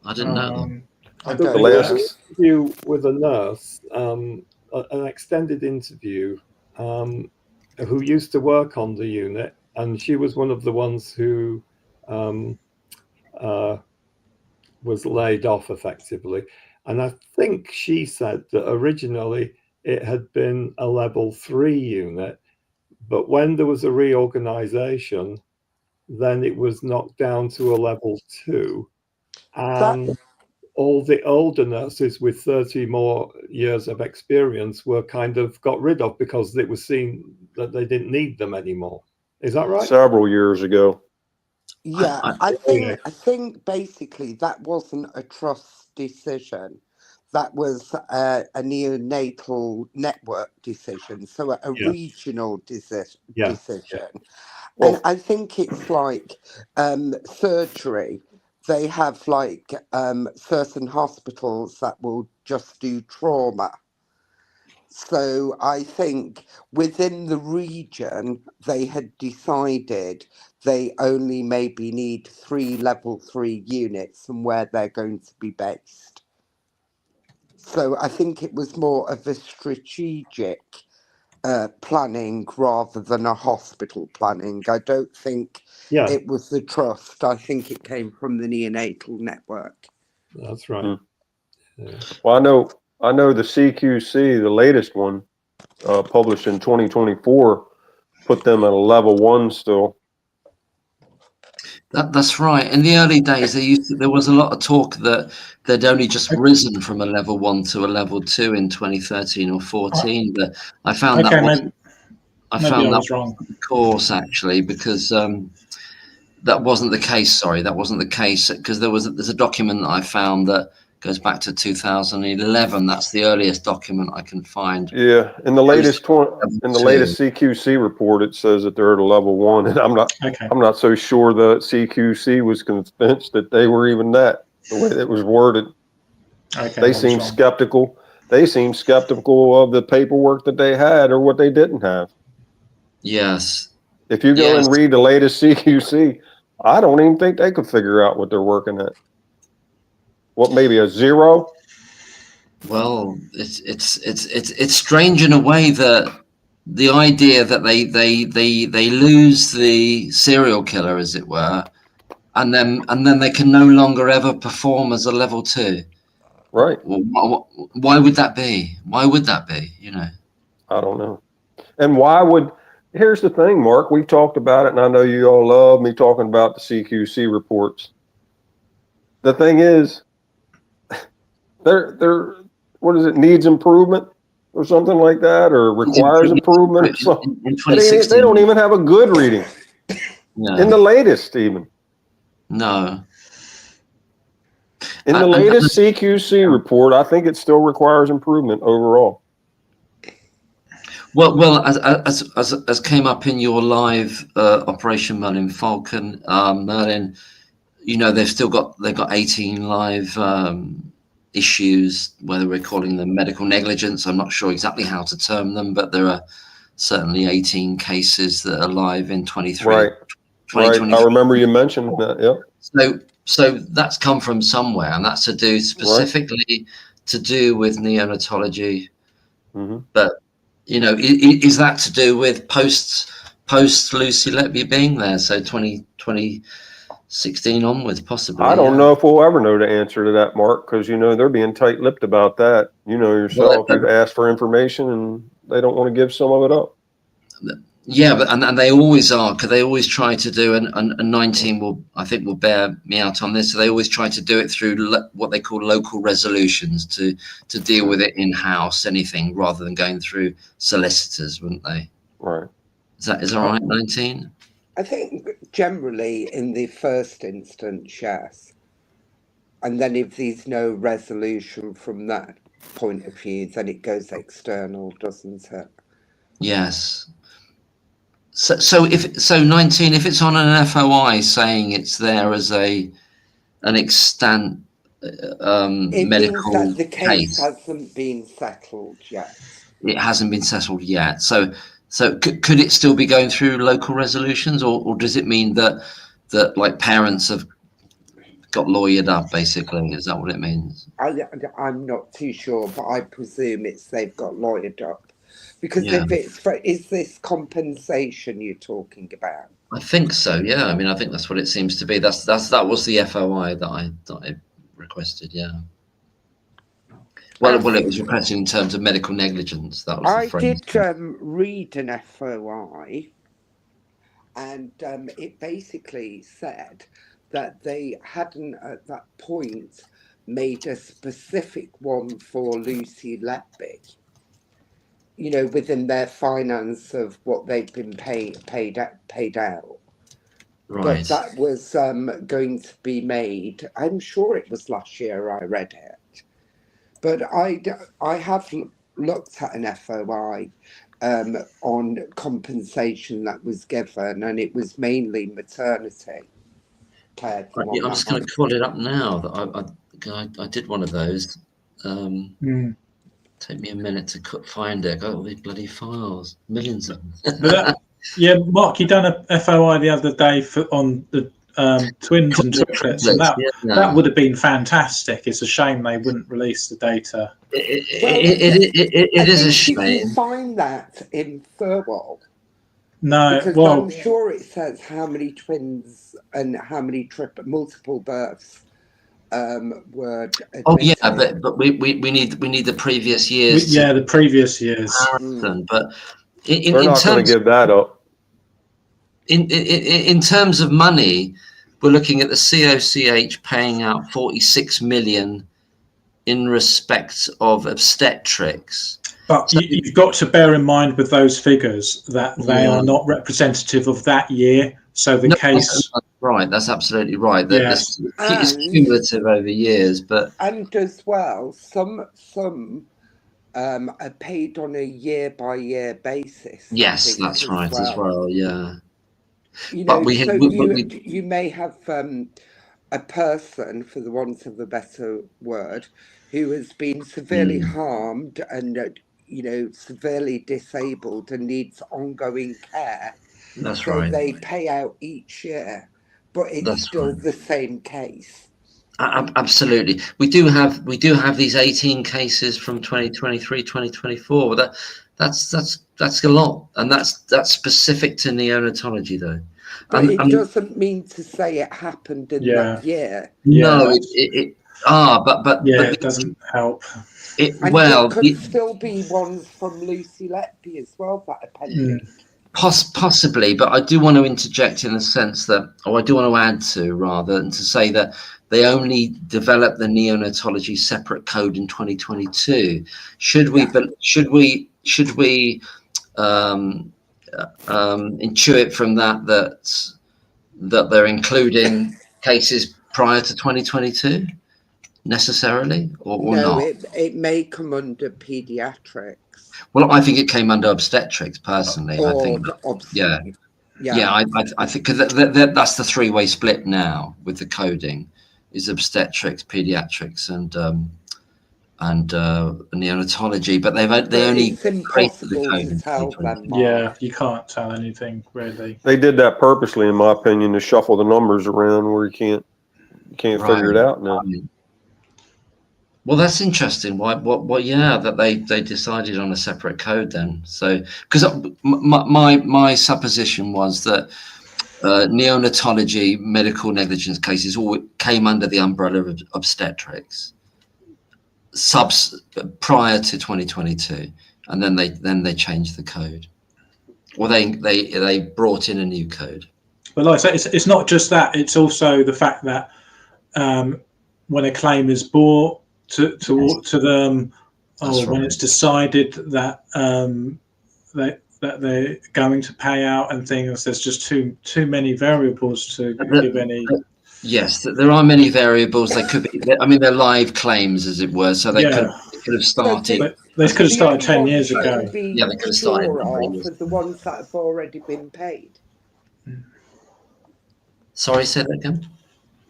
I didn't know that. I I don't did know. an interview with a nurse, an extended interview, who used to work on the unit, and she was one of the ones who was laid off effectively. And I think she said that originally it had been a level 3 unit, but when there was a reorganization, then it was knocked down to a level 2. And all the older nurses with 30 more years of experience were kind of got rid of because it was seen that they didn't need them anymore. Is that right? Several years ago. Yeah, I think basically that wasn't a trust decision. That was a neonatal network decision, so a regional decision. Well, And I think it's like surgery. They have like certain hospitals that will just do trauma. So I think within the region, they had decided they only maybe need 3 level 3 units and where they're going to be based. So I think it was more of a strategic planning rather than a hospital planning. I don't think it was the trust. I think it came from the neonatal network. That's right. Yeah. Well, I know the CQC, the latest one, published in 2024, put them at a level 1 still. That's right. In the early days, there was a lot of talk that they'd only just risen from a level 1 to a level 2 in 2013 or 14. But I found that was wrong. Of course, actually, because that wasn't the case. Sorry, that wasn't the case, because there's a document that I found that goes back to 2011. That's the earliest document I can find. Yeah, in the latest CQC report, it says that they're at a level 1, and I'm not so sure the CQC was convinced that they were even that, the way it was worded. They seem skeptical. They seem skeptical of the paperwork that they had or what they didn't have. Yes. If you go and read the latest CQC, I don't even think they could figure out what they're working at. What, maybe a 0? Well, it's strange in a way that the idea that they lose the serial killer, as it were, and then they can no longer ever perform as a level 2. Right. Why would that be? Why would that be? I don't know. And here's the thing, Mark, we've talked about it, and I know you all love me talking about the CQC reports. The thing is, they're what is it, needs improvement or something like that, or requires improvement or something. In 2016, they don't even have a good reading. In the latest, even. No. In the latest CQC report, I think it still requires improvement overall. Well, as came up in your live Operation Merlin Falcon, Merlin, they've got 18 live issues, whether we're calling them medical negligence. I'm not sure exactly how to term them, but there are certainly 18 cases that are live in 23. Right. I remember you mentioned that. Yeah. So that's come from somewhere, and that's specifically to do with neonatology. Mm-hmm. But is that to do with post Lucy Letby being there? So 2020. 16 onwards, possibly. I don't know if we'll ever know the answer to that, Mark, because they're being tight-lipped about that. Yourself, you've asked for information and they don't want to give some of it up. Yeah, but and they always are, because they always try to do, and 19 will bear me out on this. So they always try to do it through what they call local resolutions to deal with it in-house, anything, rather than going through solicitors, wouldn't they? Right. Is that right, 19? I think generally in the first instance, yes. And then if there's no resolution from that point of view, then it goes external, doesn't it? Yes. So 19, if it's on an FOI saying it's there as an extant It medical means that the case case, hasn't been settled yet. it hasn't been settled yet. So could it still be going through local resolutions, or does it mean that like parents have got lawyered up, basically? Is that what it means? I'm not too sure, but I presume they've got lawyered up. Because Yeah. is this compensation you're talking about? I think so. Yeah. I mean, I think that's what it seems to be. That was the FOI that I requested. Yeah. Well, it was requested in terms of medical negligence. That was the phrase. I did read an FOI, and it basically said that they hadn't at that point made a specific one for Lucy Letby. Within their finance of what they've been paid out. Right. But that was going to be made. I'm sure it was last year I read it. But I have looked at an FOI on compensation that was given, and it was mainly maternity care. I'm just going to call it up now. That I did one of those. Take me a minute to find it. I got all these bloody files, millions of them. Yeah, Mark, you done a FOI the other day on the twins and triplets, and that would have been fantastic. It's a shame they wouldn't release the data. It is a shame. You can find that in Thurwald. No, because I'm sure it says how many twins and how many multiple births were admitted. Oh yeah, but we need the previous years. The previous years. But they're not going to give that up. In terms of money, we're looking at the COCH paying out 46 million in respect of obstetrics. But you've got to bear in mind with those figures that they are not representative of that year. So the case. Right, that's absolutely right. Yes. It's cumulative over years, and as well, some are paid on a year-by-year basis. Yes, that's right as well. Yeah. You may have a person, for the want of a better word, who has been severely harmed and severely disabled and needs ongoing care. That's so right. They pay out each year, but it's still the same case. Absolutely. We do have these 18 cases from 2023, 2024. That's a lot, and that's specific to neonatology, though. But it doesn't mean to say it happened in that year. No, it doesn't help. It could still be ones from Lucy Letby as well, that appendix. Possibly, but I do want to interject in the sense that, or I do want to add to, rather, and to say that they only developed the neonatology separate code in 2022. Should we intuit from that they're including cases prior to 2022 necessarily, or no, not? It may come under pediatrics. Well, I think it came under obstetrics personally. I think, I think because that's the three-way split now with the coding, is obstetrics, pediatrics, and neonatology. But they only created the code in 2020. Yeah, you can't tell anything really. They did that purposely, in my opinion, to shuffle the numbers around where you can't figure it out now. Well, that's interesting. Why? That they decided on a separate code then. So, because my supposition was that neonatology, medical negligence cases all came under the umbrella of obstetrics prior to 2022, and then they changed the code, or they brought in a new code. But like I say, it's not just that; it's also the fact that when a claim is brought to them, or when it's decided that that they're going to pay out and things, there's just too many variables to give any. Yes, there are many variables. They could be. I mean, they're live claims, as it were. So they could have started. They could have started 10 years ago. Yeah, they could have started. For the ones that have already been paid. Sorry, say that again.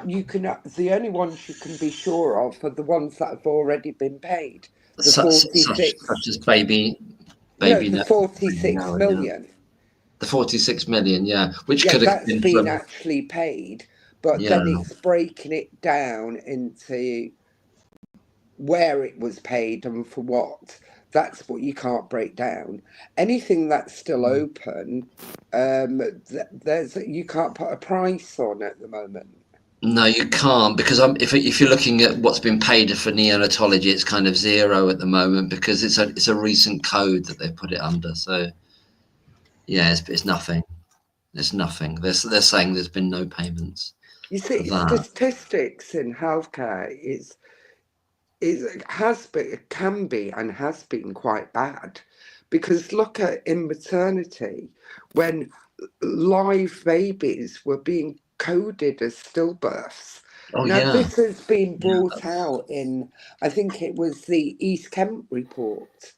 The only ones you can be sure of are the ones that have already been paid. The such as baby. The 46 million. The 46 million, yeah, which could have been actually paid, but then it's breaking it down into where it was paid and for what. That's what you can't break down. Anything that's still open, you can't put a price on at the moment. No, you can't, because if you're looking at what's been paid for neonatology, it's kind of zero at the moment because it's a recent code that they put it under. So yeah, it's nothing. There's nothing. They're saying there's been no payments. You see, statistics in healthcare can be and has been quite bad, because look at in maternity when live babies were being coded as stillbirths. This has been brought out in, I think it was the East Kent report,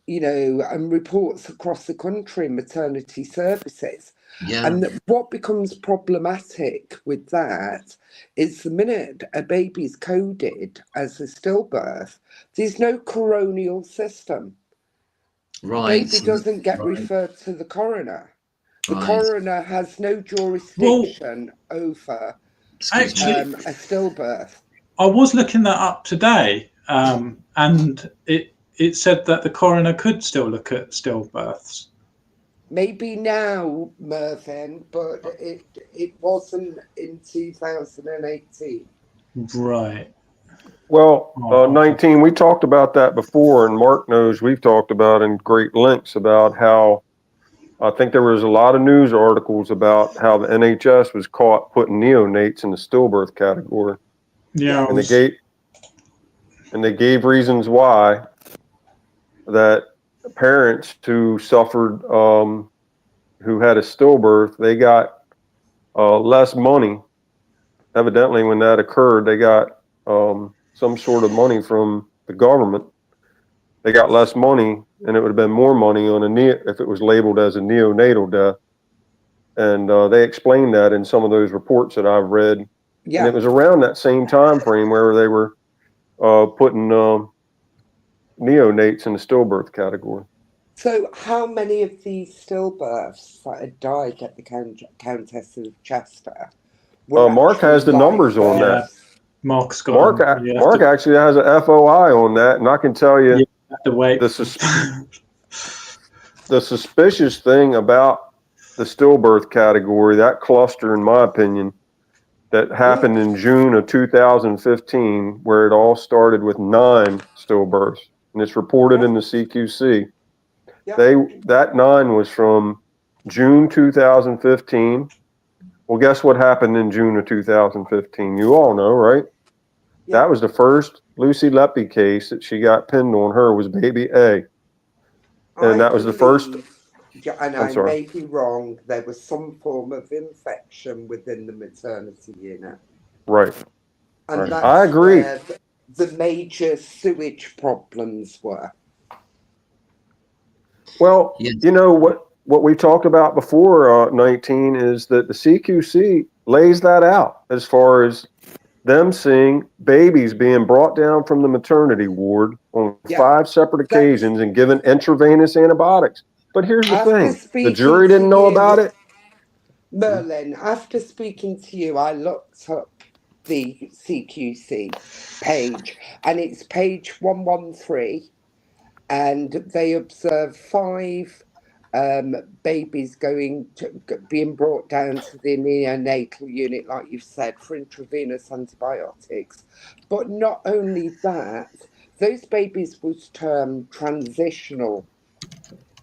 and reports across the country, maternity services. And what becomes problematic with that is the minute a baby's coded as a stillbirth, there's no coronial system. Right. Baby doesn't get referred to the coroner. The coroner has no jurisdiction over a stillbirth. I was looking that up today, and it said that the coroner could still look at stillbirths. Maybe now, Mervyn, but it wasn't in 2018. Right. Well, 19, we talked about that before, and Mark knows we've talked about in great lengths about how I think there was a lot of news articles about how the NHS was caught putting neonates in the stillbirth category. Yeah. And they gave reasons why, that parents who suffered, who had a stillbirth, they got less money. Evidently, when that occurred, they got some sort of money from the government. They got less money, and it would have been more money on if it was labeled as a neonatal death. And they explained that in some of those reports that I've read. Yeah. And it was around that same time frame where they were putting neonates in the stillbirth category. So how many of these stillbirths that had died at the Countess of Chester? Mark has the numbers on that. Mark actually has an FOI on that, and I can tell you the suspicious thing about the stillbirth category, that cluster, in my opinion, that happened in June of 2015, where it all started with 9 stillbirths, and it's reported in the CQC. That 9 was from June 2015. Well, guess what happened in June of 2015? You all know, right? Yeah. That was the first Lucy Letby case that she got pinned on her was baby A. And that was the first. And I may be wrong, there was some form of infection within the maternity unit. Right. And that's I agree. Where the major sewage problems were. Well, you know what we talked about before, 19, is that the CQC lays that out as far as them seeing babies being brought down from the maternity ward on 5 separate occasions and given intravenous antibiotics. But here's the thing, the jury didn't know about it. Merlin, after speaking to you, I looked up the CQC page, and it's page 113, and they observe 5 babies being brought down to the neonatal unit, like you've said, for intravenous antibiotics. But not only that, those babies was termed transitional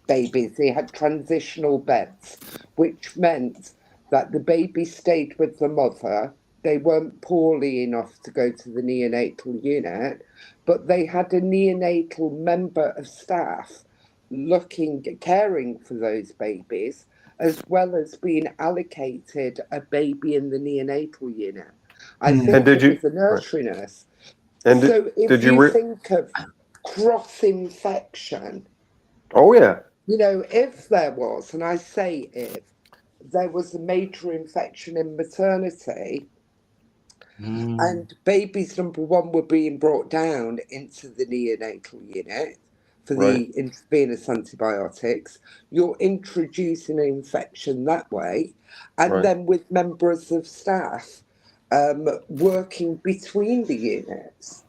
babies. They had transitional beds, which meant that the baby stayed with the mother. They weren't poorly enough to go to the neonatal unit, but they had a neonatal member of staff caring for those babies, as well as being allocated a baby in the neonatal unit. I think And did it you? was a nursery nurse. And So if did you? you think of cross-infection, Oh yeah. you know, if there was, and I say if, there was a major infection in maternity, and babies, number one, were being brought down into the neonatal unit for the intravenous antibiotics, you're introducing an infection that way. And then with members of staff working between the units,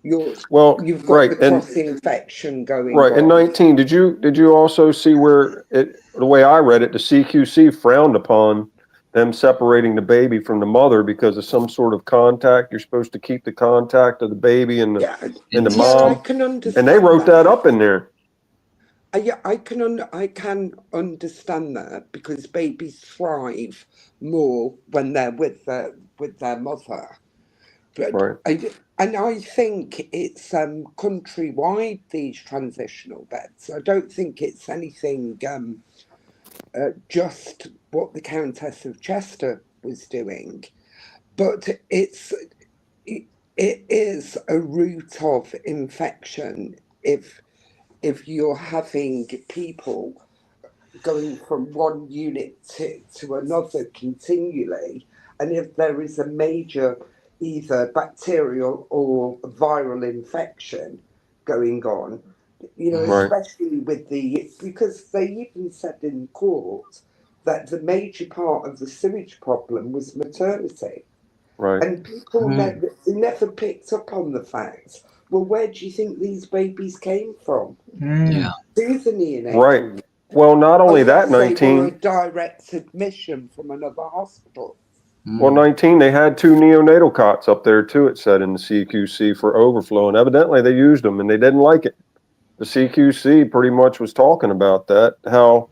you've got the cross-infection going on. In 19, did you also see where the way I read it, the CQC frowned upon them separating the baby from the mother because of some sort of contact. You're supposed to keep the contact of the baby and the mom. I can understand. And they wrote that up in there. Yeah, I can understand that, because babies thrive more when they're with their mother. But I think it's countrywide, these transitional beds. I don't think it's anything just what the Countess of Chester was doing, but it is a route of infection if you're having people going from one unit to another continually, and if there is a major either bacterial or viral infection going on, you know, especially with because they even said in court that the major part of the sewage problem was maternity. And people never picked up on the fact, well, where do you think these babies came from? Yeah. To the neonatal. Well, not only that, They 19. were a direct admission from another hospital. Well, 19, they had 2 neonatal cots up there too, it said in the CQC, for overflow, and evidently they used them and they didn't like it. The CQC pretty much was talking about that, how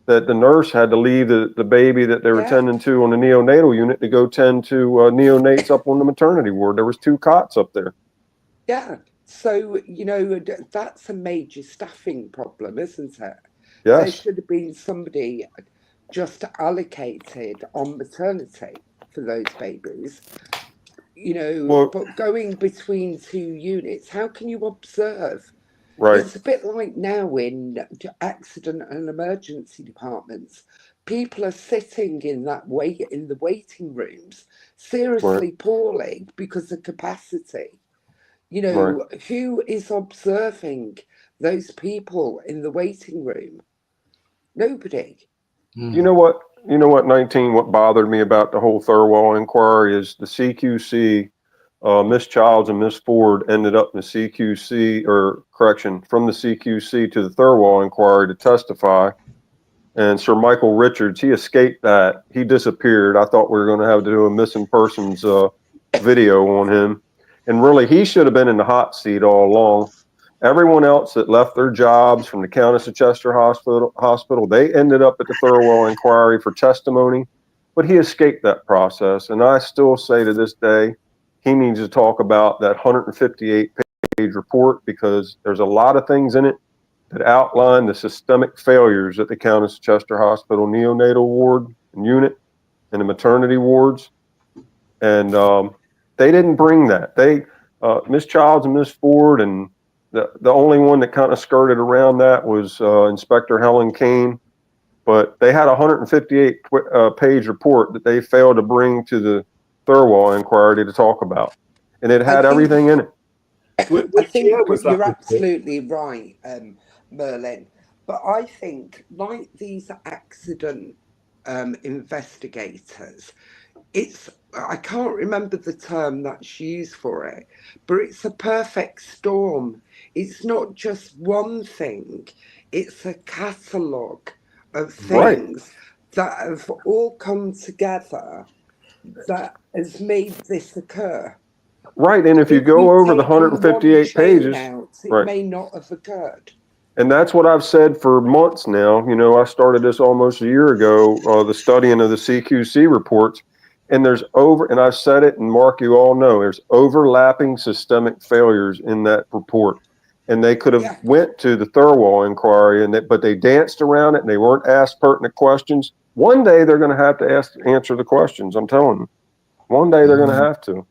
that the nurse had to leave the baby that they were tending to on the neonatal unit to go tend to neonates up on the maternity ward. There was 2 cots up there. Yeah. So, you know, that's a major staffing problem, isn't it? Yes. There should have been somebody just allocated on maternity for those babies, you know, but going between 2 units, how can you observe? It's a bit like now in accident and emergency departments. People are sitting in the waiting rooms, seriously poorly because of capacity. You know, who is observing those people in the waiting room? Nobody. You know what, 19, what bothered me about the whole Thirlwall inquiry is the CQC, Miss Childs and Miss Ford ended up in the CQC, or correction, from the CQC to the Thirlwall inquiry to testify. And Sir Michael Richards, he escaped that. He disappeared. I thought we were going to have to do a missing persons video on him. And really, he should have been in the hot seat all along. Everyone else that left their jobs from the Countess of Chester Hospital, they ended up at the Thirlwall inquiry for testimony, but he escaped that process. And I still say to this day, he needs to talk about that 158-page report, because there's a lot of things in it that outline the systemic failures at the Countess of Chester Hospital neonatal ward and unit and the maternity wards. And they didn't bring that. Miss Childs and Miss Ford, and the only one that kind of skirted around that was Inspector Helen Kane. But they had a 158-page report that they failed to bring to the Thirlwall inquiry to talk about. And it had everything in it. I think you're absolutely right, Merlin. But I think, like these accident investigators, I can't remember the term that's used for it, but it's a perfect storm. It's not just one thing. It's a catalogue of Right. things that have all come together that has made this occur. Right. And if you If go we'd over the taken one 158 chain pages, out, it right. may not have occurred. And that's what I've said for months now. You know, I started this almost a year ago, the studying of the CQC reports. And and I've said it, and Mark, you all know, there's overlapping systemic failures in that report. And they could have went to the Thirlwall inquiry, but they danced around it, and they weren't asked pertinent questions. One day they're going to have to answer the questions. I'm telling you, one day they're going to have to.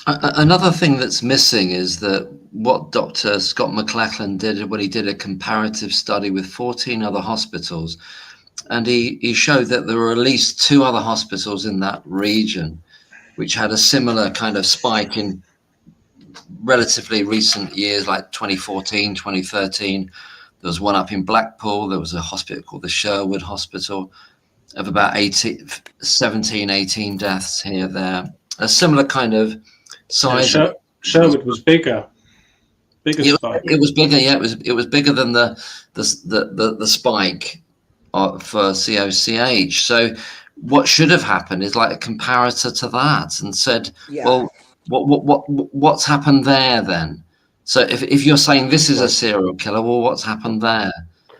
Another thing that's missing is that what Dr. Scott McLachlan did when he did a comparative study with 14 other hospitals, and he showed that there were at least 2 other hospitals in that region which had a similar kind of spike in relatively recent years, like 2014, 2013. There was one up in Blackpool. There was a hospital called the Sherwood Hospital of about 17, 18 deaths here, there. A similar kind of size. Yeah, Sherwood was bigger. It was bigger, yeah. It was bigger than the spike for COCH. So what should have happened is like a comparator to that, and said, well, what's happened there then? So if you're saying this is a serial killer, well, what's happened there?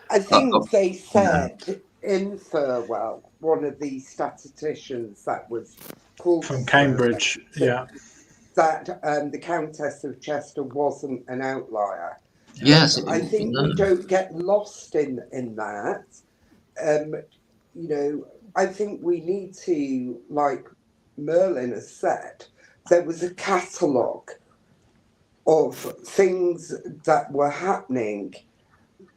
I think they said in Thirlwell, one of the statisticians that was called from Cambridge, that the Countess of Chester wasn't an outlier. Yes, I think we don't get lost in that. You know, I think we need to, like Merlin has said, there was a catalogue of things that were happening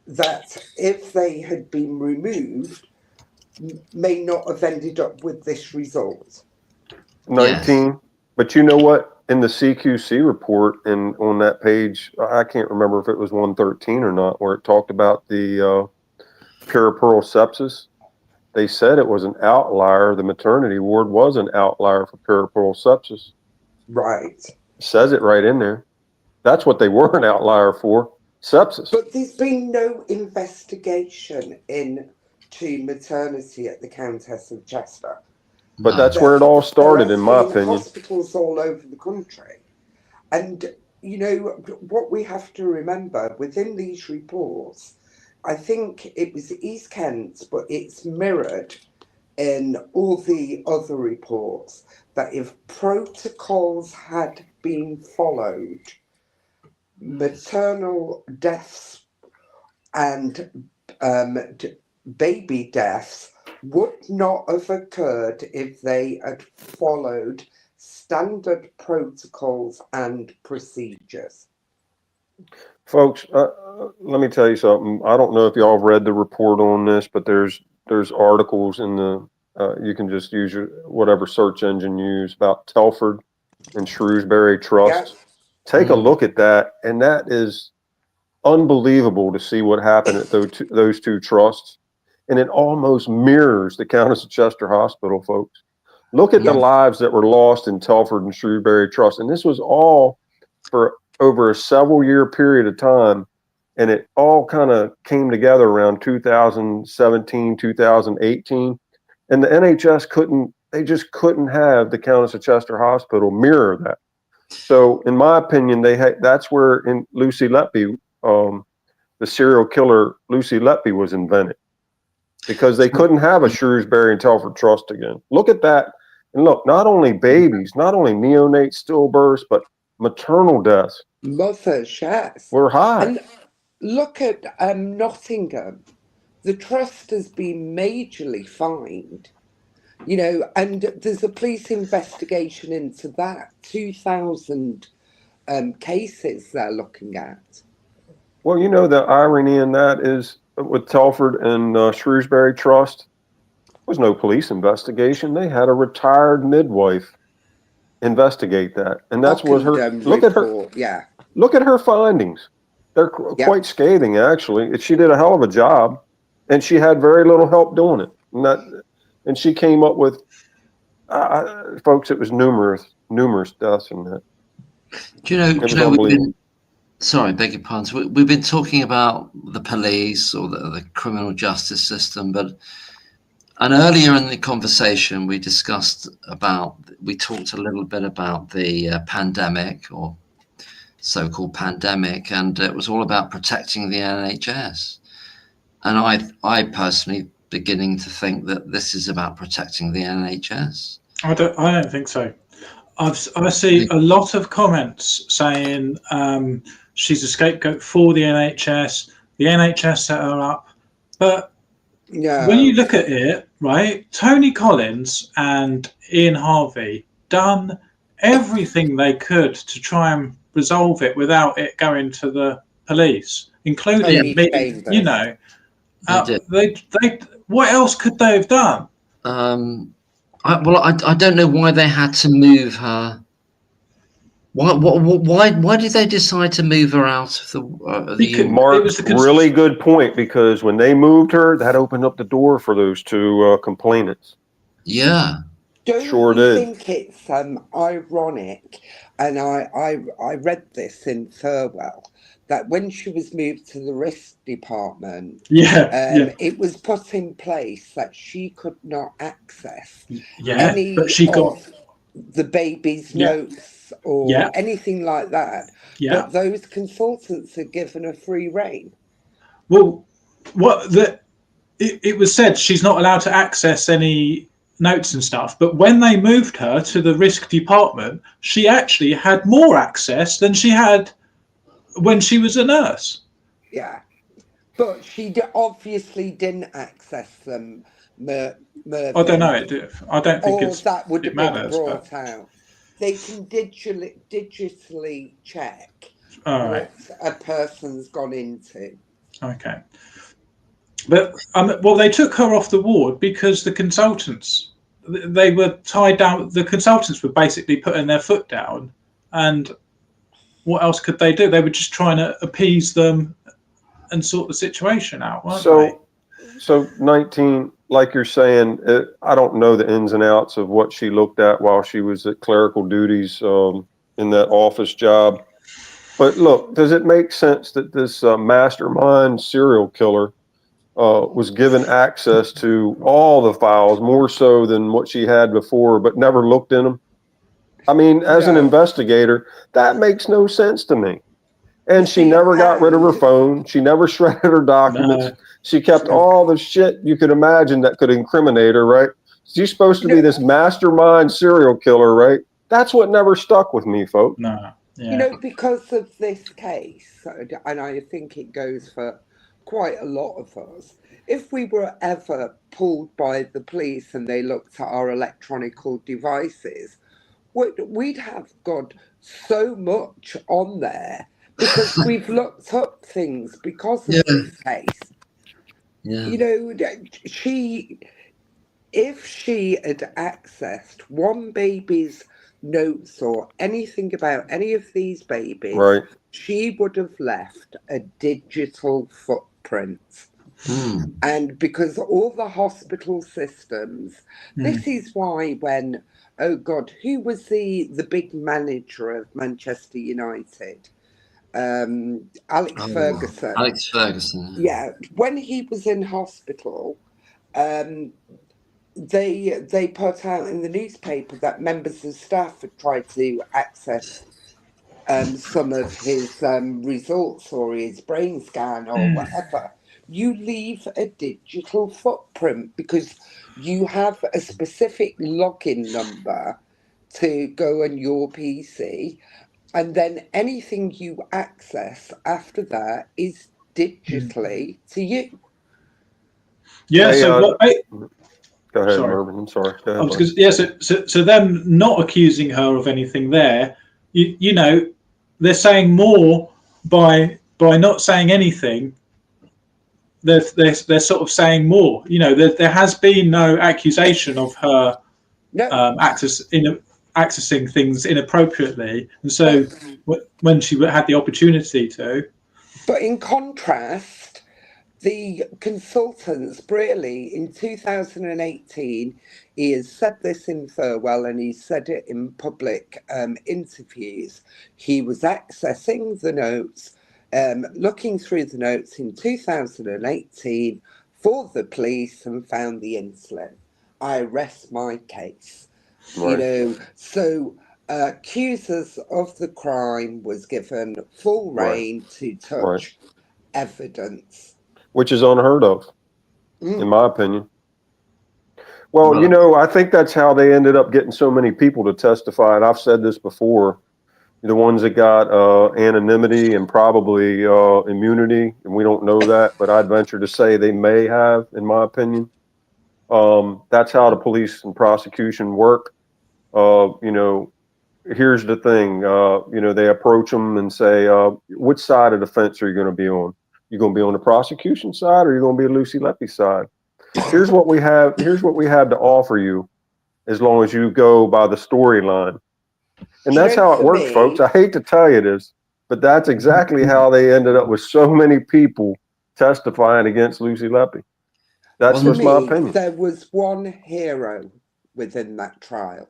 that, if they had been removed, may not have ended up with this result. 19. Yes. But you know what? In the CQC report, and on that page, I can't remember if it was 113 or not, where it talked about the puerperal sepsis. They said it was an outlier. The maternity ward was an outlier for puerperal sepsis. Right. It says it right in there. That's what they were an outlier for, sepsis. But there's been no investigation into maternity at the Countess of Chester. But that's where it all started, in my opinion. Hospitals all over the country. And, you know, what we have to remember within these reports, I think it was East Kent, but it's mirrored in all the other reports, that if protocols had been followed, maternal deaths and baby deaths would not have occurred if they had followed standard protocols and procedures. Folks, let me tell you something. I don't know if y'all have read the report on this, but there's articles in the, you can just use whatever search engine you use, about Telford and Shrewsbury Trust. Yep. Take a look at that, and that is unbelievable to see what happened at those two trusts. And it almost mirrors the Countess of Chester Hospital, folks. Look at the lives that were lost in Telford and Shrewsbury Trust. And this was all for over a several-year period of time. And it all kind of came together around 2017, 2018. And the NHS they just couldn't have the Countess of Chester Hospital mirror that. So in my opinion, that's where in Lucy Letby, the serial killer Lucy Letby was invented. Because they couldn't have a Shrewsbury and Telford Trust again. Look at that. And look, not only babies, not only neonate stillbirths, but maternal deaths. Mothers, yes. We're high. And look at Nottingham. The trust has been majorly fined, you know, and there's a police investigation into that. 2,000 cases they're looking at. Well, you know, the irony in that is, with Telford and Shrewsbury Trust, there was no police investigation. They had a retired midwife investigate that, and that's what her look at her. Yeah, look at her findings. They're quite scathing, actually. She did a hell of a job, and she had very little help doing it. And she came up with, folks, it was numerous deaths in that. Do you know sorry, beg your pardon. We've been talking about the police or the criminal justice system, and earlier in the conversation we talked a little bit about the pandemic, or so-called pandemic, and it was all about protecting the NHS. And I personally beginning to think that this is about protecting the NHS. I don't think so. I see a lot of comments saying she's a scapegoat for the NHS. The NHS set her up, but when you look at it, right, Tony Collins and Ian Harvey done everything they could to try and resolve it without it going to the police, including me, you know. They what else could they have done? I don't know why they had to move her. Why did they decide to move her out of the Mark, really good point, because when they moved her, that opened up the door for those two complainants. Yeah. Don't you think it's ironic, and I read this in Thurwell, that when she was moved to the risk department, it was put in place that she could not access any of the baby's notes or anything like that. But those consultants are given a free rein. Well, it was said she's not allowed to access any notes and stuff, but when they moved her to the risk department, she actually had more access than she had when she was a nurse. Yeah, but she obviously didn't access them. Mervyn. I don't know. I don't think that would have been brought out. They can digitally check what a person's gone into. Okay. But well, they took her off the ward because the consultants, they were tied down. The consultants were basically putting their foot down, and what else could they do? They were just trying to appease them and sort the situation out, weren't they? So 19, like you're saying, I don't know the ins and outs of what she looked at while she was at clerical duties in that office job. But look, does it make sense that this mastermind serial killer was given access to all the files, more so than what she had before, but never looked in them? I mean, as an investigator, that makes no sense to me. And she never got rid of her phone. She never shredded her documents. No. She kept all the shit you could imagine that could incriminate her, right? She's supposed to be this mastermind serial killer, right? That's what never stuck with me, folks. No. Yeah. You know, because of this case, and I think it goes for quite a lot of us, if we were ever pulled by the police and they looked at our electronic devices, we'd have got so much on there because we've looked up things because of this case. Yeah. You know, if she had accessed one baby's notes or anything about any of these babies, she would have left a digital footprint. And because all the hospital systems, this is why when, oh God, who was the big manager of Manchester United? Alex Ferguson. Alex Ferguson. Yeah, when he was in hospital, they put out in the newspaper that members of staff had tried to access some of his results or his brain scan or whatever. You leave a digital footprint because you have a specific login number to go on your PC, and then anything you access after that is digitally to you. Yeah. So go ahead, Mervyn. I'm sorry. Go ahead, so them not accusing her of anything there, you know, they're saying more by not saying anything. They're sort of saying more. You know, there has been no accusation of her accessing things inappropriately, and so when she had the opportunity to. But in contrast, the consultants, really, in 2018, he has said this in farewell and he said it in public interviews. He was accessing the notes, looking through the notes in 2018 for the police and found the insulin. I rest my case. Right. You know, so accusers of the crime was given full rein to touch evidence. Which is unheard of, in my opinion. Well, you know, I think that's how they ended up getting so many people to testify. And I've said this before, the ones that got anonymity and probably immunity, and we don't know that, but I'd venture to say they may have, in my opinion. That's how the police and prosecution work. You know, here's the thing, you know, they approach them and say, which side of the fence are you going to be on? You're going to be on the prosecution side, or you're going to be Lucy Letby's side? Here's what we have to offer you, as long as you go by the storyline. And that's how it works, folks. I hate to tell you this, but that's exactly how they ended up with so many people testifying against Lucy Letby. That's just my opinion. There was one hero within that trial,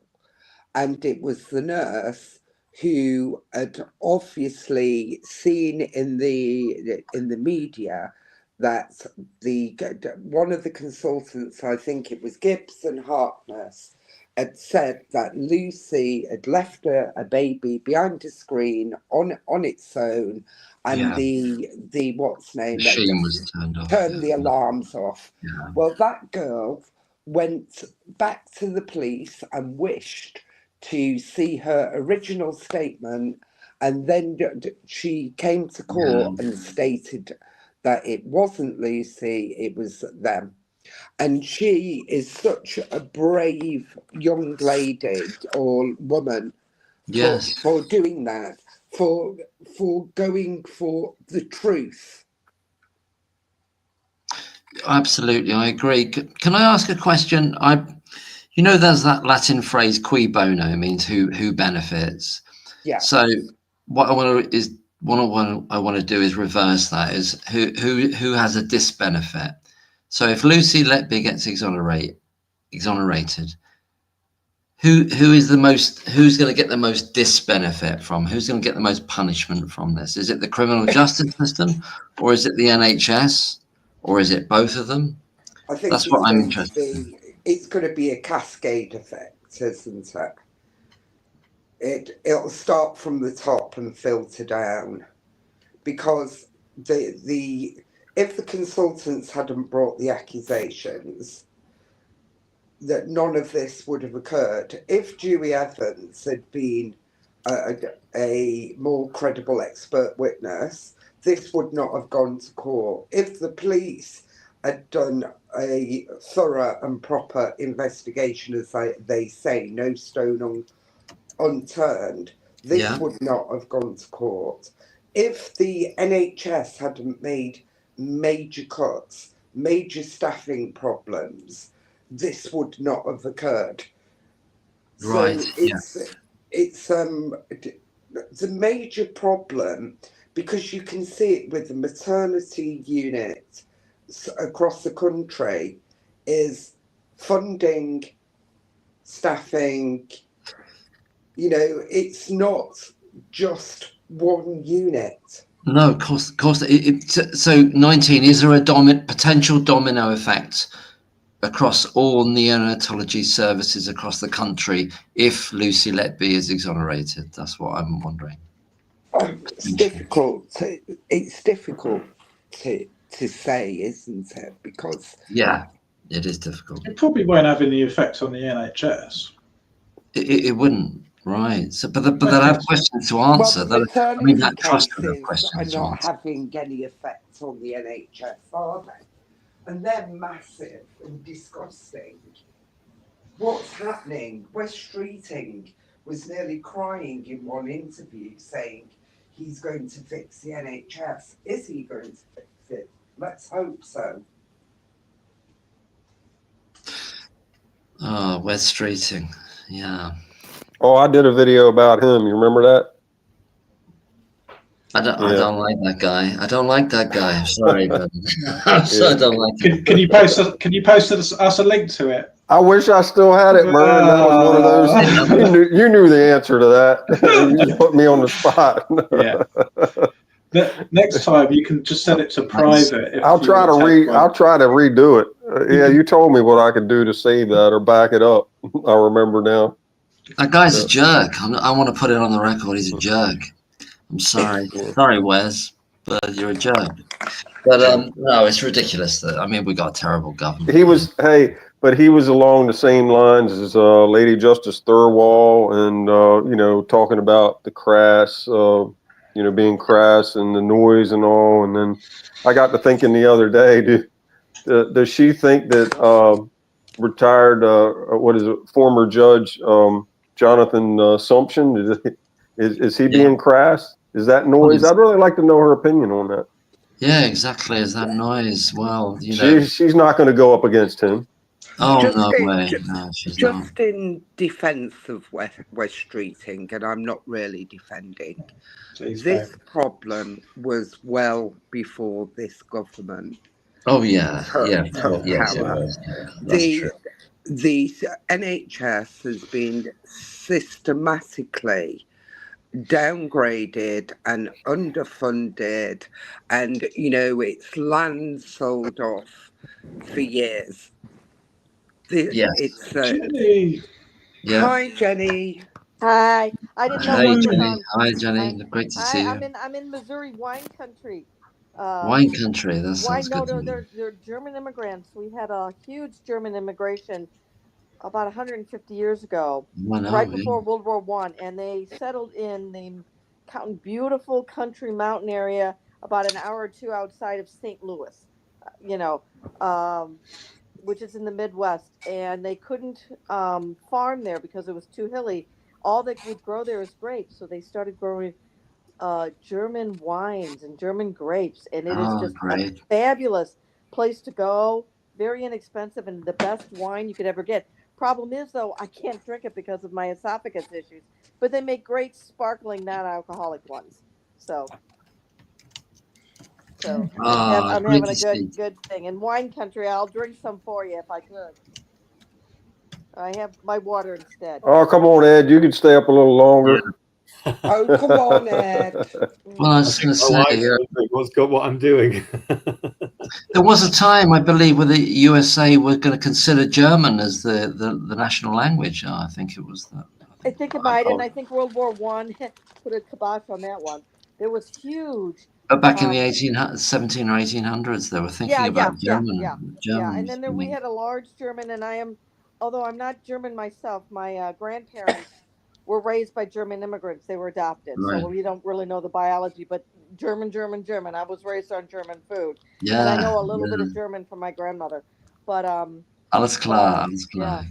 and it was the nurse who had obviously seen in the media that one of the consultants, I think it was Gibbs and Harkness, had said that Lucy had left a baby behind a screen on its own, and the what's name machine was turned off. Turned the alarms off. Yeah. Well, that girl went back to the police and wished to see her original statement, and then she came to court and stated that it wasn't Lucy, it was them. And she is such a brave young lady or woman for doing that, for going for the truth. Absolutely, I agree. Can I ask a question? You know, there's that Latin phrase "cui bono," means who benefits. Yeah. So what I want to do is reverse that. Is who has a disbenefit? So if Lucy Letby gets exonerated, who's going to get the most disbenefit from? Who's going to get the most punishment from this? Is it the criminal justice system, or is it the NHS, or is it both of them? I think that's what I'm interested in. It's going to be a cascade effect, isn't it? It'll start from the top and filter down, because if the consultants hadn't brought the accusations, that none of this would have occurred. If Dewey Evans had been a more credible expert witness, this would not have gone to court. If the police had done a thorough and proper investigation, as they say, no stone unturned, this would not have gone to court. If the NHS hadn't made major cuts, major staffing problems, this would not have occurred. Right. So it's the major problem, because you can see it with the maternity unit across the country, is funding, staffing. You know, it's not just one unit. No, of course. So 19, is there a potential domino effect across all neonatology services across the country if Lucy Letby is exonerated? That's what I'm wondering. It's difficult to say, isn't it? Because it is difficult. It probably won't have any effect on the NHS. It wouldn't, right? So, but they'll have questions to answer. Well, that trust will have questions are not having any effect on the NHS, are they? And they're massive and disgusting. What's happening? Wes Streeting was nearly crying in one interview, saying he's going to fix the NHS. Is he going to fix it? Let's hope so. Oh, Wes Streeting, yeah. Oh, I did a video about him. You remember that? I don't like that guy. I don't like that guy. I'm sorry, but I don't like him. Can you post us a link to it? I wish I still had it, Mervyn. That was one of those. You knew the answer to that. You just put me on the spot. Yeah. Next time you can just set it to private. I'll try to redo it. Yeah, you told me what I could do to save that or back it up. I remember now. That guy's a jerk. I want to put it on the record. He's a jerk. I'm sorry. Sorry, Wes, but you're a jerk. But no, it's ridiculous. I mean, we got a terrible government. He was along the same lines as Lady Justice Thirlwall, and talking about the crass, being crass and the noise and all. And then I got to thinking the other day, does she think that retired former judge Jonathan Sumption is he being crass? Is that noise? I'd really like to know her opinion on that. Yeah, exactly. Is that noise? Well, she's not going to go up against him. Oh, no way. No, she's not. Just in defense of West Streeting, and I'm not really defending, this problem was well before this government. Oh, yeah. The NHS has been systematically downgraded and underfunded, and it's land sold off for years. Jenny. Hi, Jenny. Hi. I didn't know. Hi, Jenny. Hi, Jenny. Great to see you. I'm in Missouri wine country. Wine country. That sounds good. No, they're German immigrants. We had a huge German immigration about 150 years ago, right before World War I, and they settled in the beautiful country mountain area about an hour or two outside of St. Louis, which is in the Midwest, and they couldn't farm there because it was too hilly. All they would grow there is grapes, so they started growing German wines and German grapes, and it is just a fabulous place to go, very inexpensive, and the best wine you could ever get. Problem is, though, I can't drink it because of my esophagus issues, but they make great sparkling non-alcoholic ones. So I'm having a good thing. In wine country, I'll drink some for you if I could. I have my water instead. Oh, come on, Ed. You can stay up a little longer. Oh, come on, Ed. Well, I was just going to say, what's got what I'm doing. There was a time, I believe, where the USA were going to consider German as the national language. I think it was that. I think it might, and I think World War I put a kibosh on that one. There was huge. Back in the 17 or 1800s, they were thinking about German. Yeah, and then we had a large German, and although I'm not German myself, my grandparents were raised by German immigrants. They were adopted, so we don't really know the biology, but German. I was raised on German food, and I know a little bit of German from my grandmother. But alles klar. Yeah.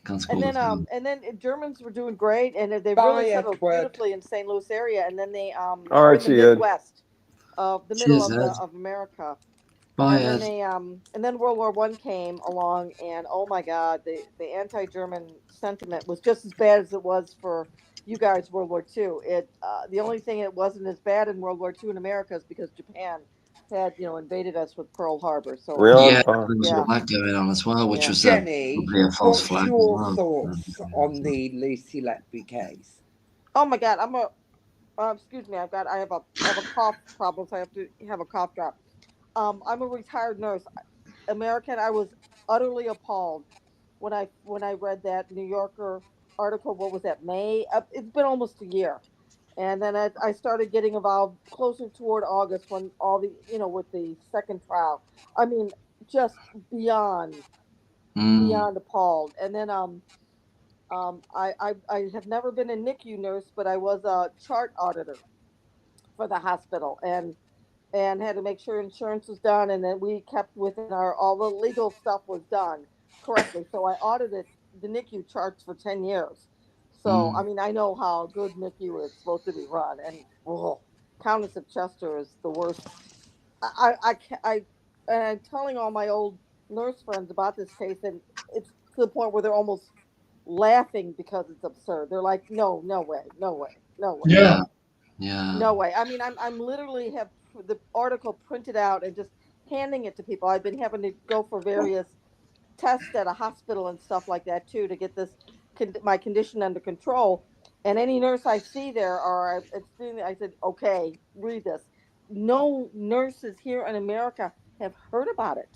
And then Germans were doing great, and they really settled beautifully in St. Louis area, and then they were in the Midwest, the middle of America. And then World War I came along, and oh my God, the anti-German sentiment was just as bad as it was for you guys World War II. The only thing it wasn't as bad in World War II in America is because Japan had invaded us with Pearl Harbor. So there was that going on as well, which was Jenny, a false flag. What's your thoughts on the Lucy Letby case? Oh my God, excuse me, I have a cough problem, so I have to have a cough drop. I'm a retired nurse, American. I was utterly appalled when I read that New Yorker article. What was that, May? It's been almost a year, and then I started getting involved closer toward August when all the with the second trial. I mean, just beyond appalled. And then I have never been a NICU nurse, but I was a chart auditor for the hospital, and had to make sure insurance was done, and then we kept within all the legal stuff was done correctly. So I audited the NICU charts for 10 years. So, I mean, I know how good NICU is supposed to be run, and Countess of Chester is the worst. I'm telling all my old nurse friends about this case, and it's to the point where they're almost laughing because it's absurd. They're like, no way. Yeah. Yeah. No way. I mean, I'm literally have the article printed out and just handing it to people. I've been having to go for various tests at a hospital and stuff like that too to get this my condition under control. And any nurse I see there, or I said, okay, read this. No nurses here in America have heard about it.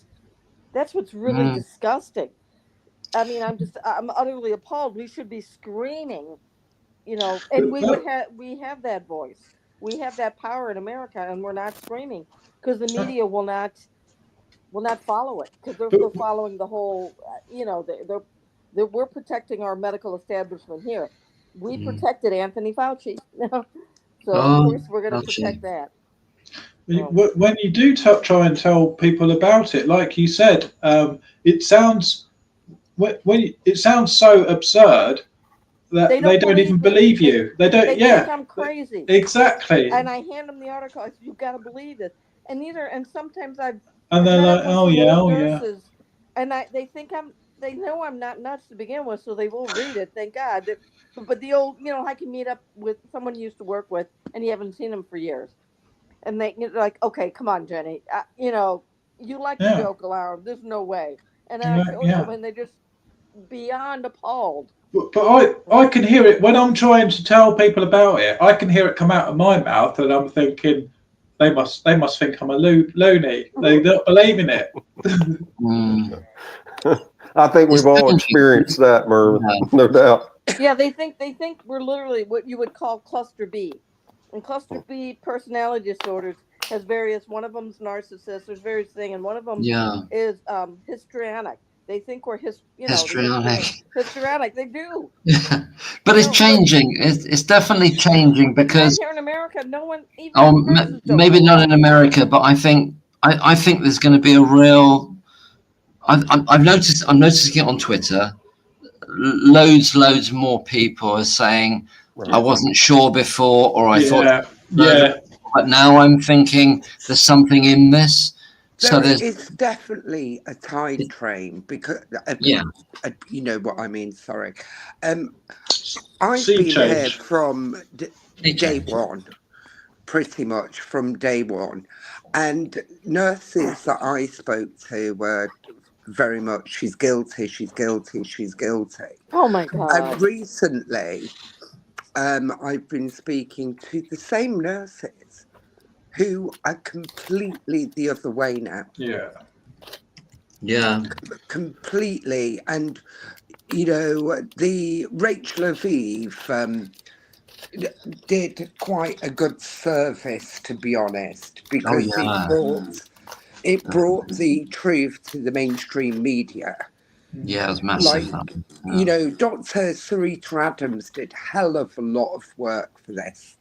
That's what's really disgusting. I mean, I'm utterly appalled. We should be screaming, you know, and we have that voice. We have that power in America, and we're not screaming because the media will not follow it because they're still following the whole, you know, we're protecting our medical establishment here. We protected Anthony Fauci, so of course we're going to protect that. When you do try and tell people about it, like you said, it sounds so absurd that they don't even believe you. They don't. They think I'm crazy. Exactly. And I hand them the article. I said, "You've got to believe this." And sometimes and they're like, "Oh yeah, nurses, and they think they know I'm not nuts to begin with, so they will read it. Thank God. But the old, you know, I can meet up with someone you used to work with, and you haven't seen them for years, and they're like, "Okay, come on, Jenny, you know, you like to joke around. There's no way." And I show them, and they're just beyond appalled. But I can hear it when I'm trying to tell people about it. I can hear it come out of my mouth, and I'm thinking, they must think I'm a loony. They don't believe in it. I think we've all experienced that, Mervyn, no doubt. Yeah, they think we're literally what you would call cluster B, and cluster B personality disorders has various. One of them's narcissist. There's various things, and one of them is histrionic. They think we're histrionic. They do. Yeah, but it's changing. It's definitely changing because here in America, no one even. Maybe not in America, but I think there's going to be a real. I'm noticing it on Twitter. Loads more people are saying, I wasn't sure before, or I thought, but now I'm thinking there's something in this. It's definitely a time train because you know what I mean. Sorry, I've been here from day one, pretty much from day one, and nurses that I spoke to were very much, she's guilty. Oh my God! And recently, I've been speaking to the same nurses who are completely the other way now. Yeah. Completely. And, you know, the Rachel Aviv did quite a good service, to be honest, because it brought the truth to the mainstream media. Yeah, it was massive. You know, Dr. Sarita Adams did a hell of a lot of work for this.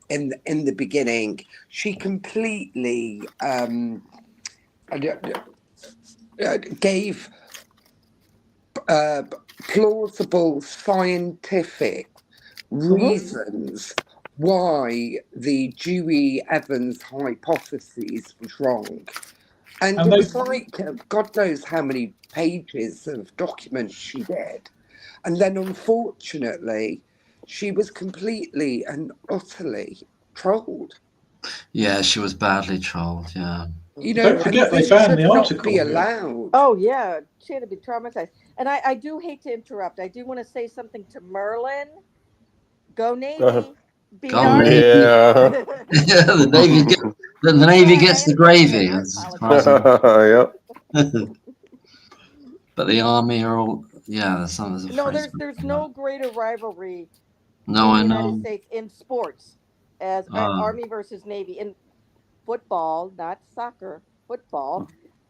In the beginning, she completely gave plausible scientific reasons why the Dewey-Evans hypothesis was wrong. And it was like, God knows how many pages of documents she did. And then, unfortunately, she was completely and utterly trolled. Yeah, she was badly trolled. Yeah. You know, don't forget they found the article. Not be allowed. Oh yeah, she had to be traumatized. And I do hate to interrupt. I do want to say something to Merlin. Go Navy. Go Navy. Yeah. The Navy gets the gravy. Yep. But the Army are all there's there's no greater rivalry in the United States in sports as Army versus Navy in football, not soccer, football.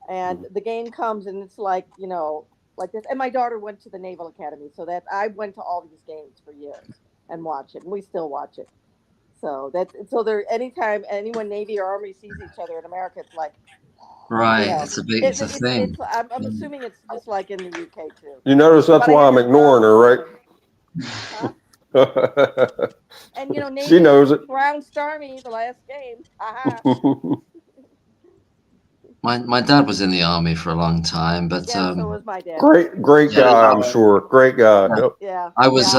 And the game comes and it's like, you know, like this. And my daughter went to the Naval Academy, so that I went to all these games for years and watch it, and we still watch it. So there anytime anyone Navy or Army sees each other in America, it's like it's a thing. I'm assuming it's just like in the UK too. You notice that's why I'm ignoring her, right? And you know, Navy, she knows it. Brown Starmy, the last game. My dad was in the Army for a long time, but so was my dad. Great guy, I'm sure. Great guy. Yeah. I was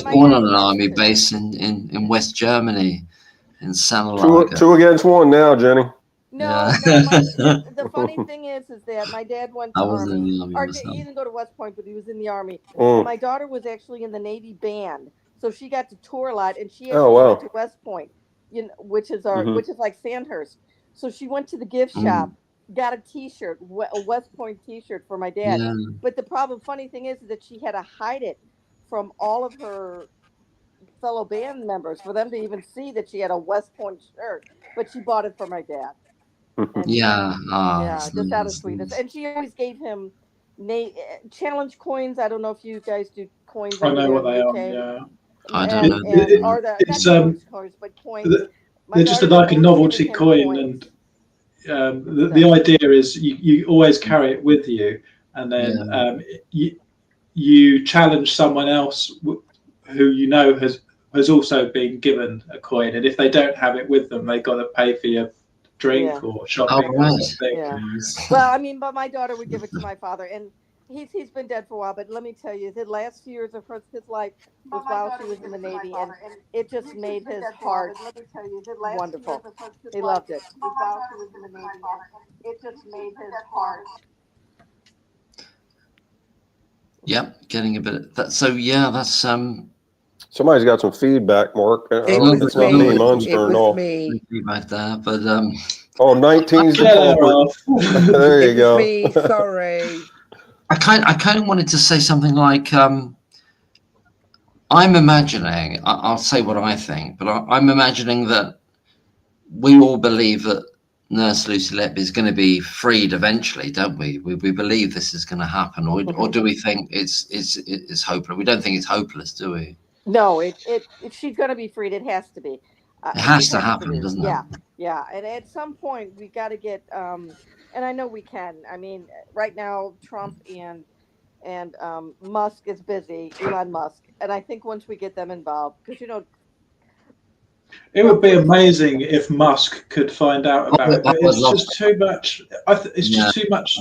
born on an Army base in West Germany, in Santa Larga. Two against one now, Jenny. No, Yeah. the funny thing is that my dad went to I wasn't in Army, the Army or myself. he didn't go to West Point, but he was in the Army. Mm. And my daughter was actually in the Navy band, so she got to tour a lot, and she actually Oh, wow. went to West Point, which is like Sandhurst. So she went to the gift shop, got a T-shirt, a West Point T-shirt for my dad. Yeah. But the funny thing is that she had to hide it from all of her fellow band members for them to even see that she had a West Point shirt. But she bought it for my dad. And Yeah. just out of sweetness. And she always gave him challenge coins. I don't know if you guys do coins. I know what in they the are. UK. Yeah. I don't know. Or not It's, challenge coins, but coins. They're just like a novelty coin, and the idea is you always carry it with you, and then you challenge someone else who you know has also been given a coin, and if they don't have it with them, they got to pay for your drink or shopping or something. Yeah. Well, I mean, but my daughter would give it to my father, and he's been dead for a while. But let me tell you, the last few years of his life was while she was in the Navy, and it just made his heart wonderful. He loved it. While she was in the Navy, and it just made his heart. Yep, getting a bit of that. So yeah, that's Somebody's got some feedback, Mark. It was not me. Mine's turned off. Feedback there, but 19's the culprit. There you go. Me, sorry. I kind of wanted to say something like I'm imagining. I'll say what I think, but I'm imagining that we all believe that Nurse Lucy Letby is going to be freed eventually, don't we? We believe this is going to happen, or do we think it's hopeless? We don't think it's hopeless, do we? No, if she's going to be freed, it has to be. It has to happen, doesn't it? Yeah. And at some point, we got to get. And I know we can. I mean, right now, Trump and Musk is busy. Elon Musk, and I think once we get them involved, because it would be amazing if Musk could find out about it. But it's just too much. It's just too much.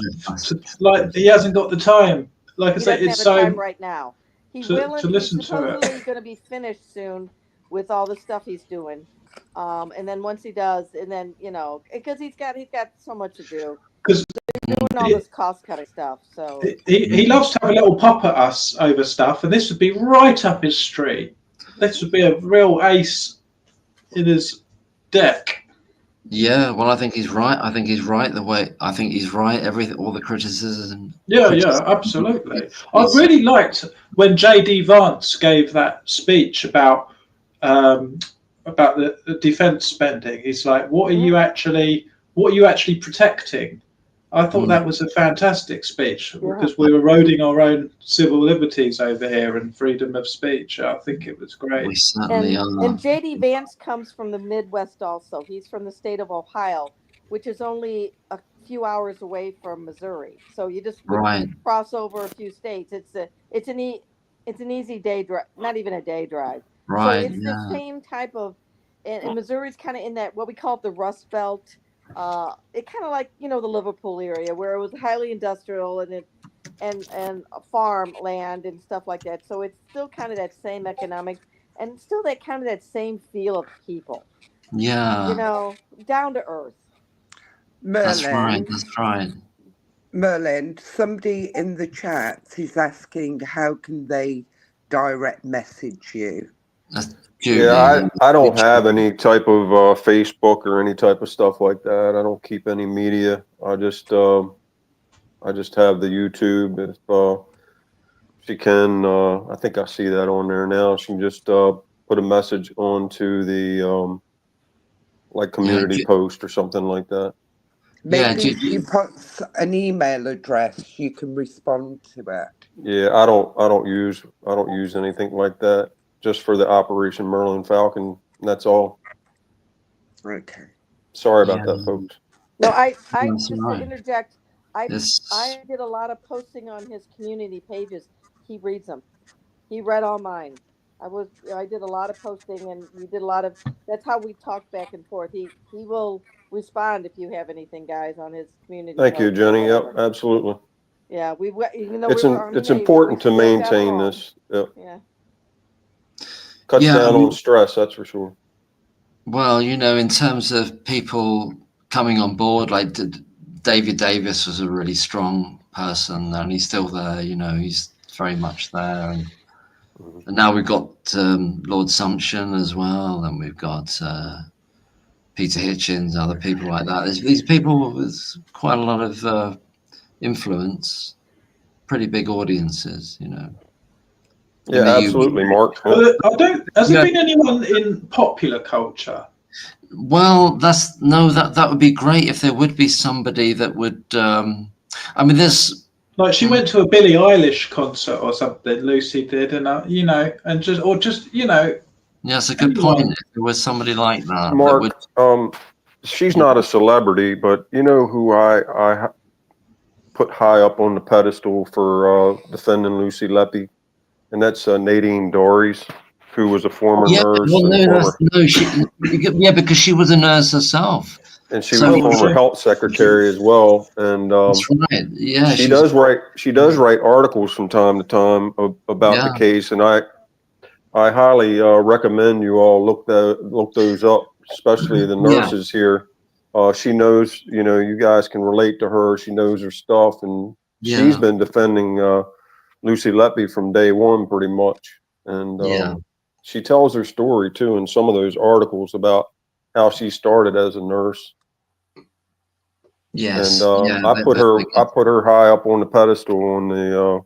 Like he hasn't got the time. Like I say, it's so time right now. He's supposedly going to be finished soon with all the stuff he's doing, and then once he does, and then because he's got so much to do. Because they're doing all this cost cutting stuff. So he loves to have a little pop at us over stuff, and this would be right up his street. This would be a real ace in his deck. Yeah, well, I think he's right. I think he's right. Everything, all the criticism. Yeah, absolutely. I really liked when J.D. Vance gave that speech about the defense spending. He's like, "What are you actually protecting?" I thought that was a fantastic speech because we're eroding our own civil liberties over here and freedom of speech. I think it was great. We certainly are. And J.D. Vance comes from the Midwest also. He's from the state of Ohio, which is only a few hours away from Missouri. So you just cross over a few states. It's an easy day drive, not even a day drive. Right. So it's the same type of, and Missouri's kind of in that, what we call it the Rust Belt. It kind of like the Liverpool area where it was highly industrial and farmland and stuff like that. So it's still kind of that same economic and still that kind of that same feel of people. Yeah. Down to earth. Merlin. That's right. Merlin, somebody in the chat is asking how can they direct message you? I don't have any type of Facebook or any type of stuff like that. I don't keep any media. I just have the YouTube. If she can, I think I see that on there now. She can just put a message onto the like community post or something like that. Maybe if you put an email address, you can respond to it. Yeah, I don't use anything like that. Just for the Operation Merlin Falcon. That's all. Okay. Sorry about that, folks. No, I just to interject. I did a lot of posting on his community pages. He reads them. He read all mine. I did a lot of posting, and we did a lot of. That's how we talk back and forth. He will respond if you have anything, guys, on his community. Thank you, Jenny. Yep, absolutely. Yeah, it's important to maintain this. Yep. Yeah. Cuts down on stress, that's for sure. Well, you know, in terms of people coming on board, like David Davis was a really strong person, and he's still there. You know, he's very much there, and now we've got Lord Sumption as well, and we've got Peter Hitchens, other people like that. There's these people with quite a lot of influence, pretty big audiences, you know. Yeah, absolutely, Mark. Has there been anyone in popular culture? Well, that would be great if there would be somebody that would. I mean, there's like she went to a Billie Eilish concert or something. Lucy did, and you know, and just you know. Yeah, that's a good point. If there was somebody like that, Mark, that would, she's not a celebrity, but you know who I put high up on the pedestal for defending Lucy Letby, and that's Nadine Dorries, who was a former nurse. Well, because she was a nurse herself, and she was a former health secretary as well. And that's right. Yeah, she does write articles from time to time about the case, and I highly recommend you all look those up, especially the nurses here. She knows, you know, you guys can relate to her. She knows her stuff, and she's been defending Lucy Letby from day one, pretty much. And she tells her story too in some of those articles about how she started as a nurse. Yes, and I put her high up on the pedestal on the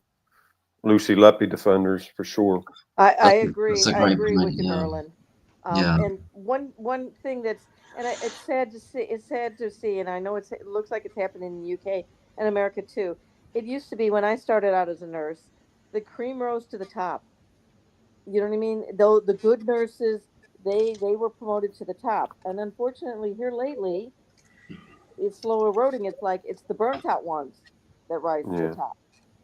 Lucy Letby defenders for sure. I agree. I agree with you, Merlin. And one thing it's sad to see. It's sad to see, and I know it looks like it's happening in the UK and America too. It used to be when I started out as a nurse, the cream rose to the top. You know what I mean? Though the good nurses, they were promoted to the top, and unfortunately, here lately, it's slow eroding. It's the burnt out ones that rise to the top.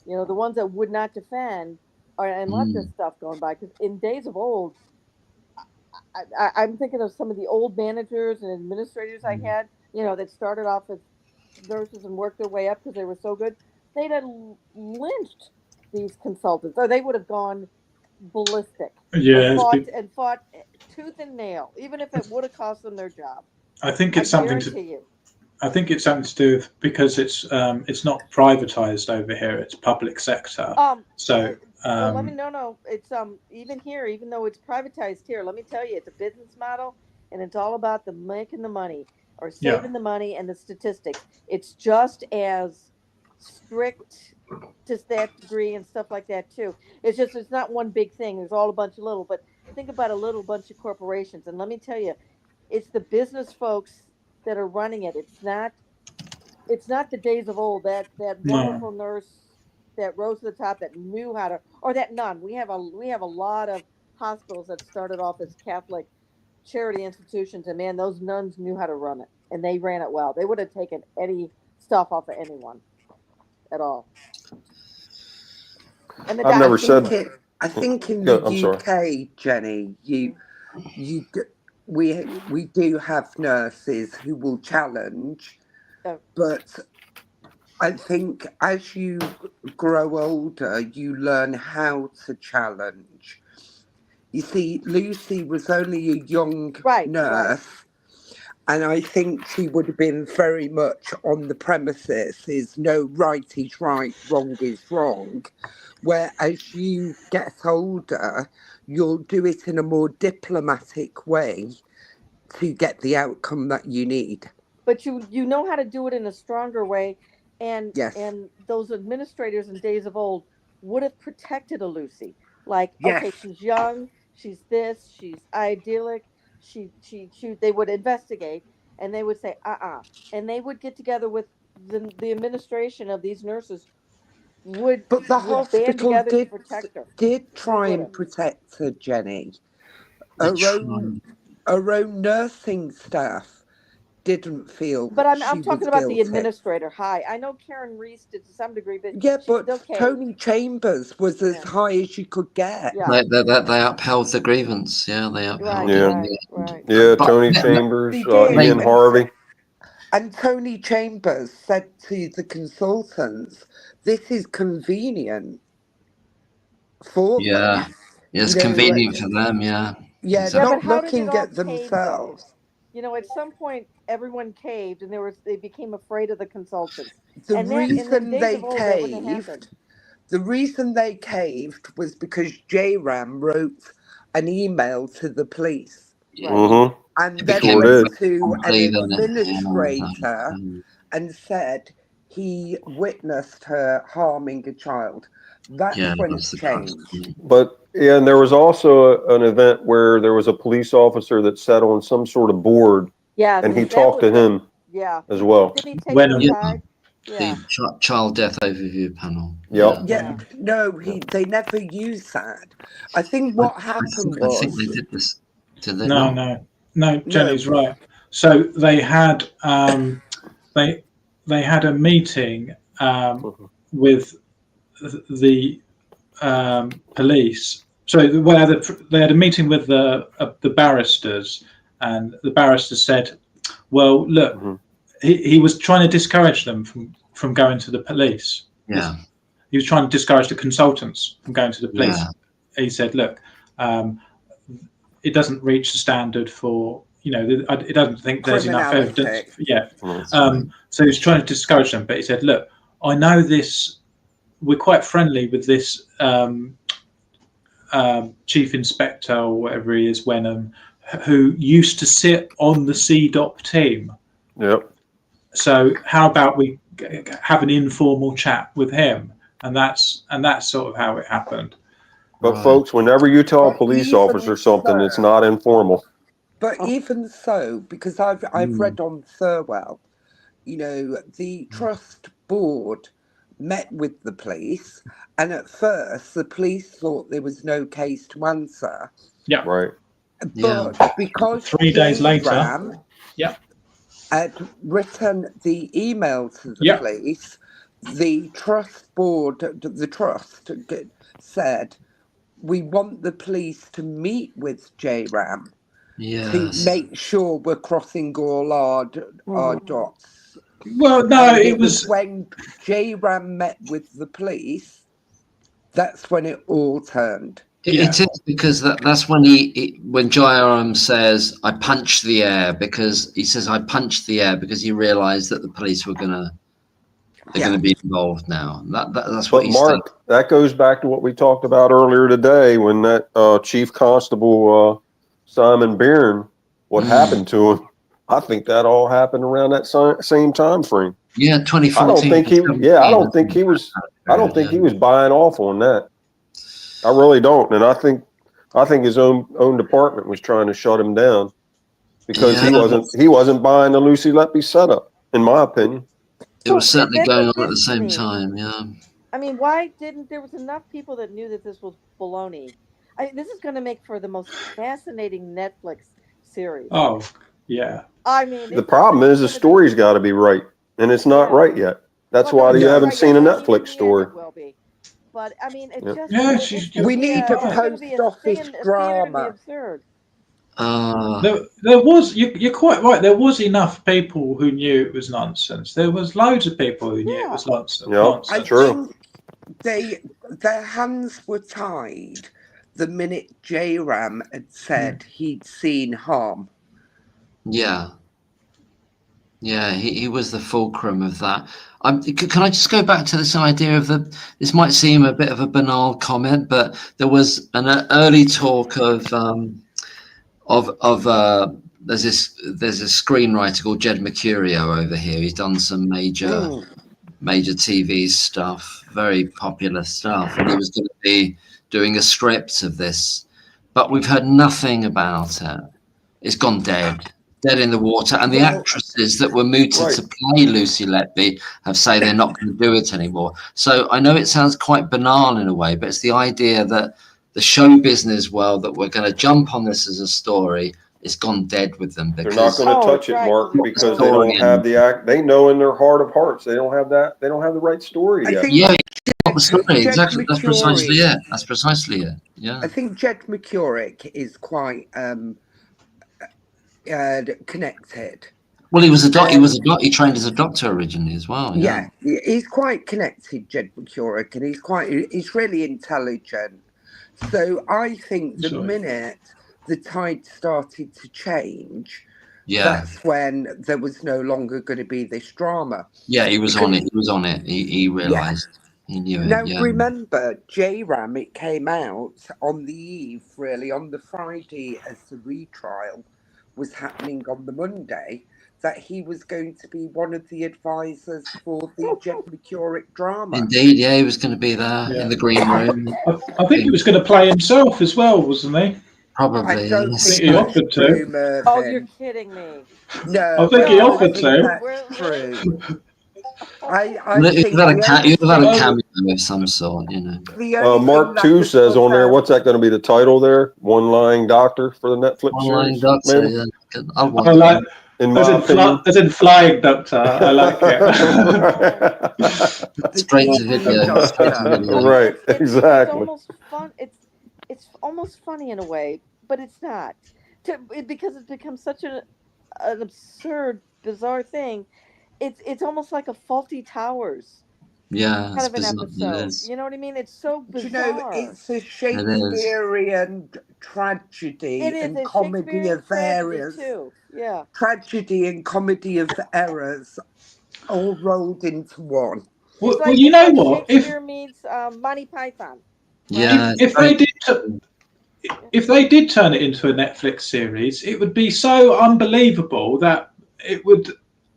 You know, the ones that would not defend and let this stuff going by. Because in days of old, I'm thinking of some of the old managers and administrators I had, you know, that started off as nurses and worked their way up because they were so good. They'd have lynched these consultants, or they would have gone ballistic. And fought tooth and nail, even if it would have cost them their job. I think it's something to do with, because it's not privatized over here; it's public sector. It's even here, even though it's privatized here. Let me tell you, it's a business model, and it's all about making the money or saving the money and the statistics. It's just as strict to that degree and stuff like that too. It's not one big thing. There's all a bunch of little, but think about a little bunch of corporations, and let me tell you, it's the business folks that are running it. It's not the days of old, that wonderful nurse that rose to the top, that knew how to, or that nun. We have a lot of hospitals that started off as Catholic charity institutions, and man, those nuns knew how to run it, and they ran it well. They would have taken any stuff off of anyone at all. And I've never said. I think in the UK, Jenny, we do have nurses who will challenge, but I think as you grow older, you learn how to challenge. You see, Lucy was only a young nurse, and I think she would have been very much on the premises is no, right is right, wrong is wrong. Where as you get older, you'll do it in a more diplomatic way to get the outcome that you need. But you know how to do it in a stronger way, and those administrators in days of old would have protected a Lucy. Like, okay, she's young, she's this, she's idyllic, she they would investigate, and they would say and they would get together with the administration of these nurses. But the hospital did try and protect her, Jenny. Her own nursing staff didn't feel. But I'm talking about the administrator. I know Karen Reese did to some degree, but Tony Chambers was as high as you could get. Yeah. They upheld the grievance. Yeah, they upheld it. Yeah, Tony Chambers, Ian Harvey. And Tony Chambers said to the consultants, "This is convenient for them." Yeah, it's convenient for them. Yeah. Yeah, Exactly. not but how did it looking all at cave, though? themselves. You know, at some point, everyone caved, and they became afraid of the consultants. The And then, in the reason days they of old, that wouldn't have happened. caved, the reason they caved was because J-Ram wrote an email to the police Right. Mm-hmm. and It then became Sure went did. to an complete on it. administrator and said he witnessed her harming a child. That's Yeah, when that's it the crux. changed. But yeah, and there was also an event where there was a police officer that sat on some sort of board, Yeah, and he that talked was to him Yeah. as well. Didn't he take Wenham. him aside? Yeah. The child death overview panel. Yep. Yeah, no, they never used that. I think what happened was, I think they did this. Did they No, not? no, Jenny's right. So they had they had a meeting with the police. So where they had a meeting with the barristers, and the barristers said, "Well, look, Mhm. he was trying to discourage them from going to the police. Yeah. He was trying to discourage the consultants from going to the police." Yeah. He said, "Look, it doesn't reach the standard for, it doesn't think there's enough evidence." Yeah. So he was trying to discourage them, but he said, "Look, I know this. We're quite friendly with this chief inspector or whatever he is, Wenham, who used to sit on the CDOC team. Yep. So how about we have an informal chat with him?" And that's sort of how it happened. But Right. folks, whenever you tell a But police even officer something, it's so- not informal. But even so, because I've read on Thirlwell, the trust board met with the police, and at first the police thought there was no case to answer. Yeah. Right. But because 3 days later. J-Ram Yeah. had written the email to the Yeah. police, the trust board, the trust said, we want the police to meet with J-Ram to make sure we're crossing all our dots. Well, no, And it was when J-Ram met with the police, that's when it all turned. It is, because that's when when J-Ram says, "I punched the air," because he says, "I punched the air," because he realised that the police were gonna be involved now. That's what But he Mark, stated. that goes back to what we talked about earlier today when that Chief Constable Simon Byrne, what happened to him. I think that all happened around that same time frame. Yeah, 2014. I don't think he was buying off on that. I really don't, and I think his own department was trying to shut him down because he wasn't buying the Lucy Letby setup, in my opinion. It was certainly that's going what on at the gets same me. time. Yeah. I mean, why didn't there was enough people that knew that this was baloney? This is going to make for the most fascinating Netflix series. Oh, yeah. I mean, The problem is the story's got to be right, and it's not right yet. That's why you haven't seen a Netflix story. It will be. But I mean, it just we need a post office drama. Absurd. There was, you're quite right. There was enough people who knew it was nonsense. There was loads of people who knew it was nonsense. Yeah, true. Their hands were tied the minute J-Ram had said he'd seen harm. Yeah. Yeah, he was the fulcrum of that. Can I just go back to this idea of this might seem a bit of a banal comment, but there was an early talk of there's a screenwriter called Jed Mercurio over here. He's done some major TV stuff, very popular stuff, and he was going to be doing a script of this, but we've heard nothing about it. It's gone dead in the water, and the actresses that were mooted to play Lucy Letby have said they're not going to do it anymore. So I know it sounds quite banal in a way, but it's the idea that the show business world that we're going to jump on this as a story, it's gone dead with them. Because they're not going to touch it, Mark, because they don't have the act. They know in their heart of hearts they don't have that. They don't have the right story yet. Yeah, not the story. Exactly. That's precisely it. That's precisely it. Yeah. I think Jed Mercurio is quite connected. Well, he was a doctor. He trained as a doctor originally as well. Yeah, he's quite connected, Jed Mercurio, and he's really intelligent. So I think the minute the tide started to change, Yeah. that's when there was no longer going to be this drama. Yeah, he was on it. He was on it. He realised. He knew it. Now, Yeah. remember, J-Ram, it came out on the eve, really, on the Friday as the retrial was happening on the Monday, that he was going to be one of the advisors for the Jed McCurick drama. Indeed, yeah, he was going to be there in the green room. I think he was going to play himself as well, wasn't he? Probably. I don't yes. think he that's offered to. true, Mervyn. Oh, you're kidding me. No, I think he don't offered think to. that's Really? true. I You'd think have the had only a thing, cameo of some sort, you know. the only Mark thing that 2 could says put on there, out- what's that going to be the title there? One Lying Doctor for the Netflix Online series? doctor, Maybe? yeah. I'll watch I like, it. In my opinion. as in Flying Doctor. I like it. the Straight to TV video. Straight to doctor. video. Right, It's exactly. almost fun. It's almost funny in a way, but it's not. Because it becomes such an absurd, bizarre thing. It's almost like a Faulty Towers Yeah, kind it's of an bizarre. episode. It is. You know what I mean? It's so Do you bizarre. know, it's a Shakespearean tragedy It is and a comedy Shakespearean of tragedy errors. too. Yeah. Tragedy and comedy of errors all rolled into one. Well, It's like, you it's know like what? Shakespeare meets Monty Python. Yeah. If they did turn it into a Netflix series, it would be so unbelievable that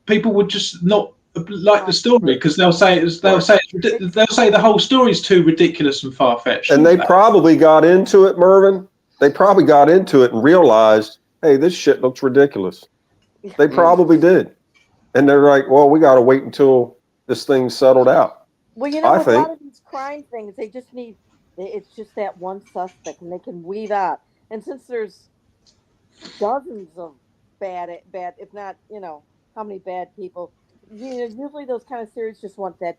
people would just not like the story because they'll say the whole story is too ridiculous and far fetched. And they probably got into it, Mervyn. They probably got into it and realized, hey, this shit looks ridiculous. They probably did. And they're like, well, we got to wait until this thing's settled out. Well, you know, I with think. a lot of these crime things, they just need, it's just that one suspect and they can weed out. And since there's dozens of bad, if not, you know, how many bad people, you know, usually those kind of series just want that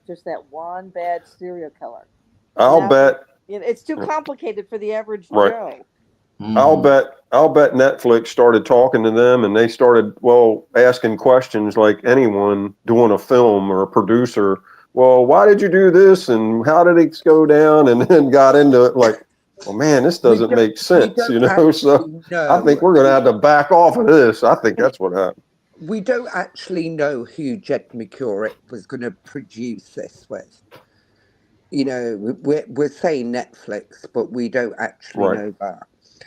one bad serial killer. I'll bet. You know, it's too complicated for the average Right. Joe. I'll bet Netflix started talking to them and they started, asking questions like anyone doing a film or a producer. Well, why did you do this? And how did it go down? And then got into it like, well, man, this doesn't make sense, you know? So I think we're going to have to back off of this. I think that's what happened. We don't actually know who Jed McCurick was going to produce this with. You know, we're saying Netflix, but we don't actually know that.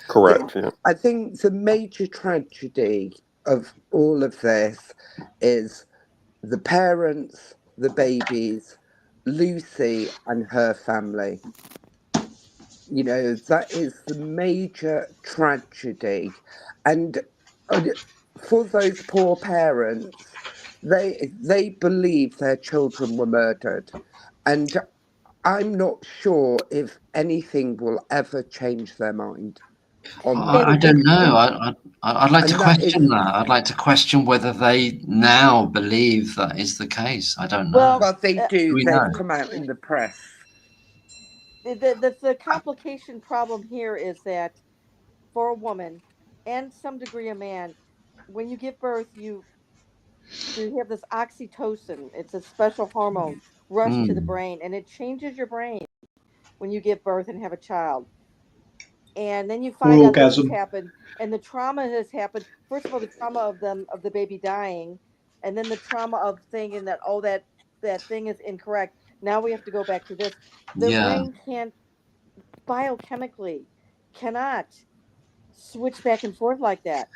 Correct. Yeah. I think the major tragedy of all of this is the parents, the babies, Lucy and her family. You know, that is the major tragedy. And for those poor parents, they believe their children were murdered. And I'm not sure if anything will ever change their mind. I don't know. I'd like to question that. I'd like to question whether they now believe that is the case. I don't know. Well, they do. They've come out in the press. The complication problem here is that for a woman and some degree a man, when you give birth, you have this oxytocin. It's a special hormone rush to the brain, and it changes your brain when you give birth and have a child. And then you find out this has happened, and the trauma has happened. First of all, the trauma of the baby dying, and then the trauma of thinking that that thing is incorrect. Now we have to go back to this. The brain can't biochemically cannot switch back and forth like that.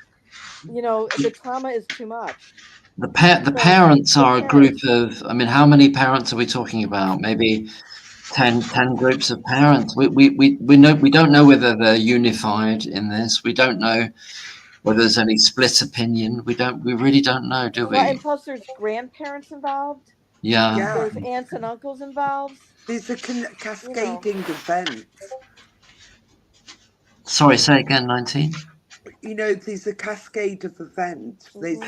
You know, the trauma is too much. The parents are a group of, I mean, how many parents are we talking about? Maybe 10 groups of parents. We don't know whether they're unified in this. We don't know whether there's any split opinion. We really don't know, do we? And plus there's grandparents involved. Yeah. There's aunts and uncles involved. There's a cascading event. Sorry, say again, 19? You know, there's a cascade of events. There's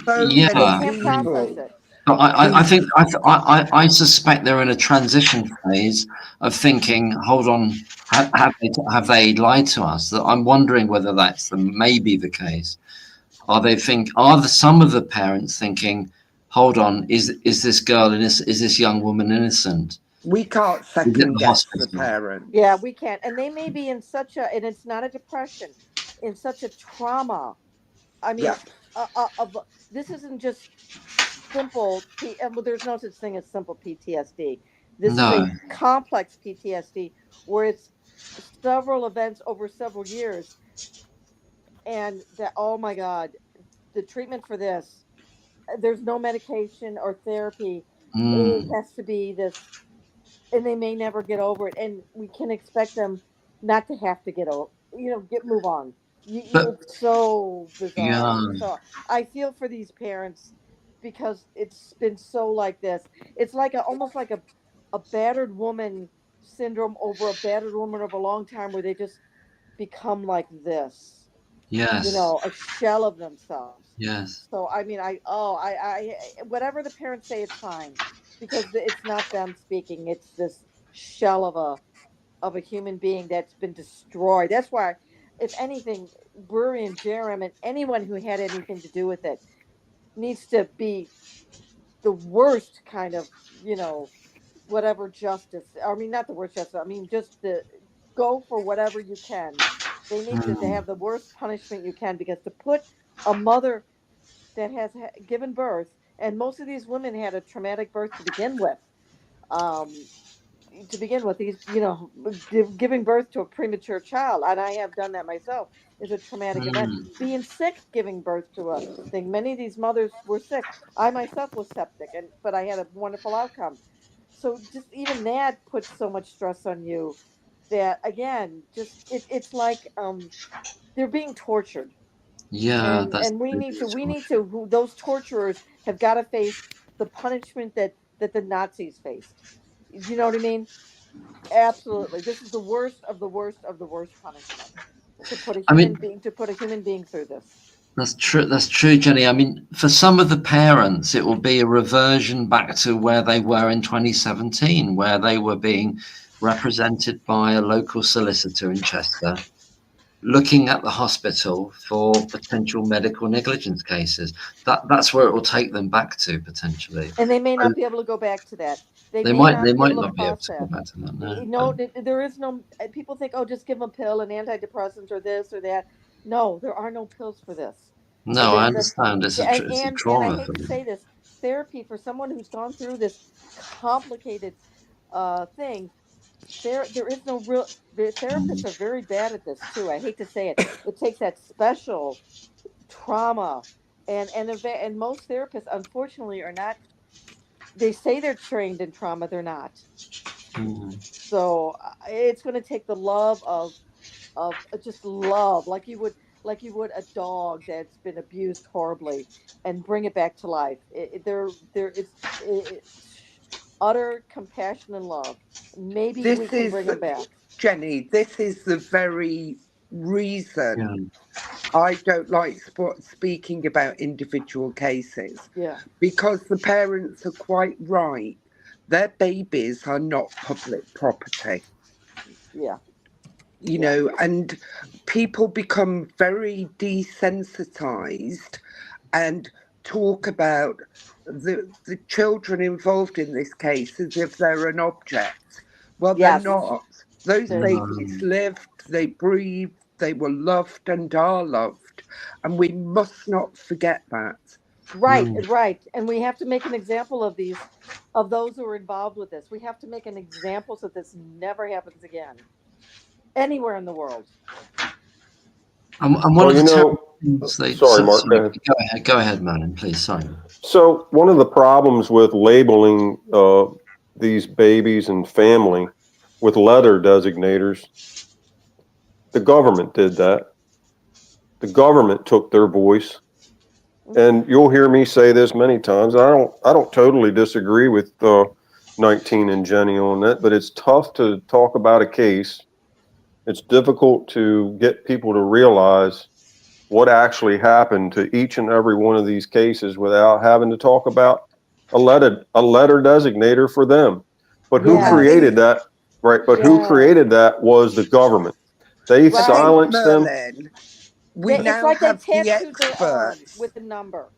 so many people. I suspect they're in a transition phase of thinking, hold on, have they lied to us? I'm wondering whether that's maybe the case. Are some of the parents thinking, hold on, is this girl is this young woman innocent? We can't second guess the parent. Yeah, we can't. And they may be in and it's not a depression. in such a trauma. I mean, this isn't just simple. Well, there's no such thing as simple PTSD. This is a complex PTSD where it's several events over several years, and that, oh my God, the treatment for this, there's no medication or therapy. It has to be this, and they may never get over it, and we can expect them not to have to get over, move on. It's so bizarre. Yeah. So I feel for these parents because it's been so like this. It's like almost like a battered woman syndrome over a battered woman over a long time, where they just become like this. Yes. A shell of themselves. Yes. So I mean, I whatever the parents say, it's fine, because it's not them speaking. It's this shell of a human being that's been destroyed. That's why, if anything, Brewery and Jerem and anyone who had anything to do with it needs to be the worst kind of, whatever justice. I mean, not the worst justice. I mean, just go for whatever you can. They need to have the worst punishment you can, because to put a mother that has given birth, and most of these women had a traumatic birth to begin with. These, giving birth to a premature child, and I have done that myself, is a traumatic event. Being sick, giving birth to a thing. Many of these mothers were sick. I myself was septic, but I had a wonderful outcome. So just even that puts so much stress on you, that again, just it's like they're being tortured. Yeah, and we need to those torturers have got to face the punishment that the Nazis faced. Do you know what I mean? Absolutely. This is the worst of the worst of the worst punishment, to put a human being through this. That's true. That's true, Jenny. I mean, for some of the parents, it will be a reversion back to where they were in 2017, where they were being represented by a local solicitor in Chester, looking at the hospital for potential medical negligence cases. That's where it will take them back to, potentially. And they may not be able to go back to that. They might not be able to go back to that. No, there is no. People think, oh, just give them a pill, an antidepressant, or this or that. No, there are no pills for this. No, I understand. It's a trauma. And I hate to say this, therapy for someone who's gone through this complicated thing, there is no real. The therapists are very bad at this too. I hate to say it. It takes that special trauma, and most therapists, unfortunately, are not. They say they're trained in trauma, they're not. So it's going to take the love of just love, like you would a dog that's been abused horribly, and bring it back to life. There is utter compassion and love. Maybe we can bring it back. Jenny, this is the very reason I don't like speaking about individual cases. Yeah. Because the parents are quite right. Their babies are not public property. Yeah. And people become very desensitized and talk about the children involved in this case as if they're an object. Well, they're not. Those babies lived, they breathed, they were loved and are loved. And we must not forget that. Right. And we have to make an example of those who are involved with this. We have to make an example so this never happens again, anywhere in the world. Sorry, Mark. Go ahead, Merlin, please. Sorry. So one of the problems with labeling these babies and family with letter designators, the government did that. The government took their voice. And you'll hear me say this many times. I don't totally disagree with 19 and Jenny on that, but it's tough to talk about a case. It's difficult to get people to realize what actually happened to each and every one of these cases without having to talk about a letter designator for them. But who created that? Right. But who created that was the government. They silenced them. It's like they tattooed their arm with the number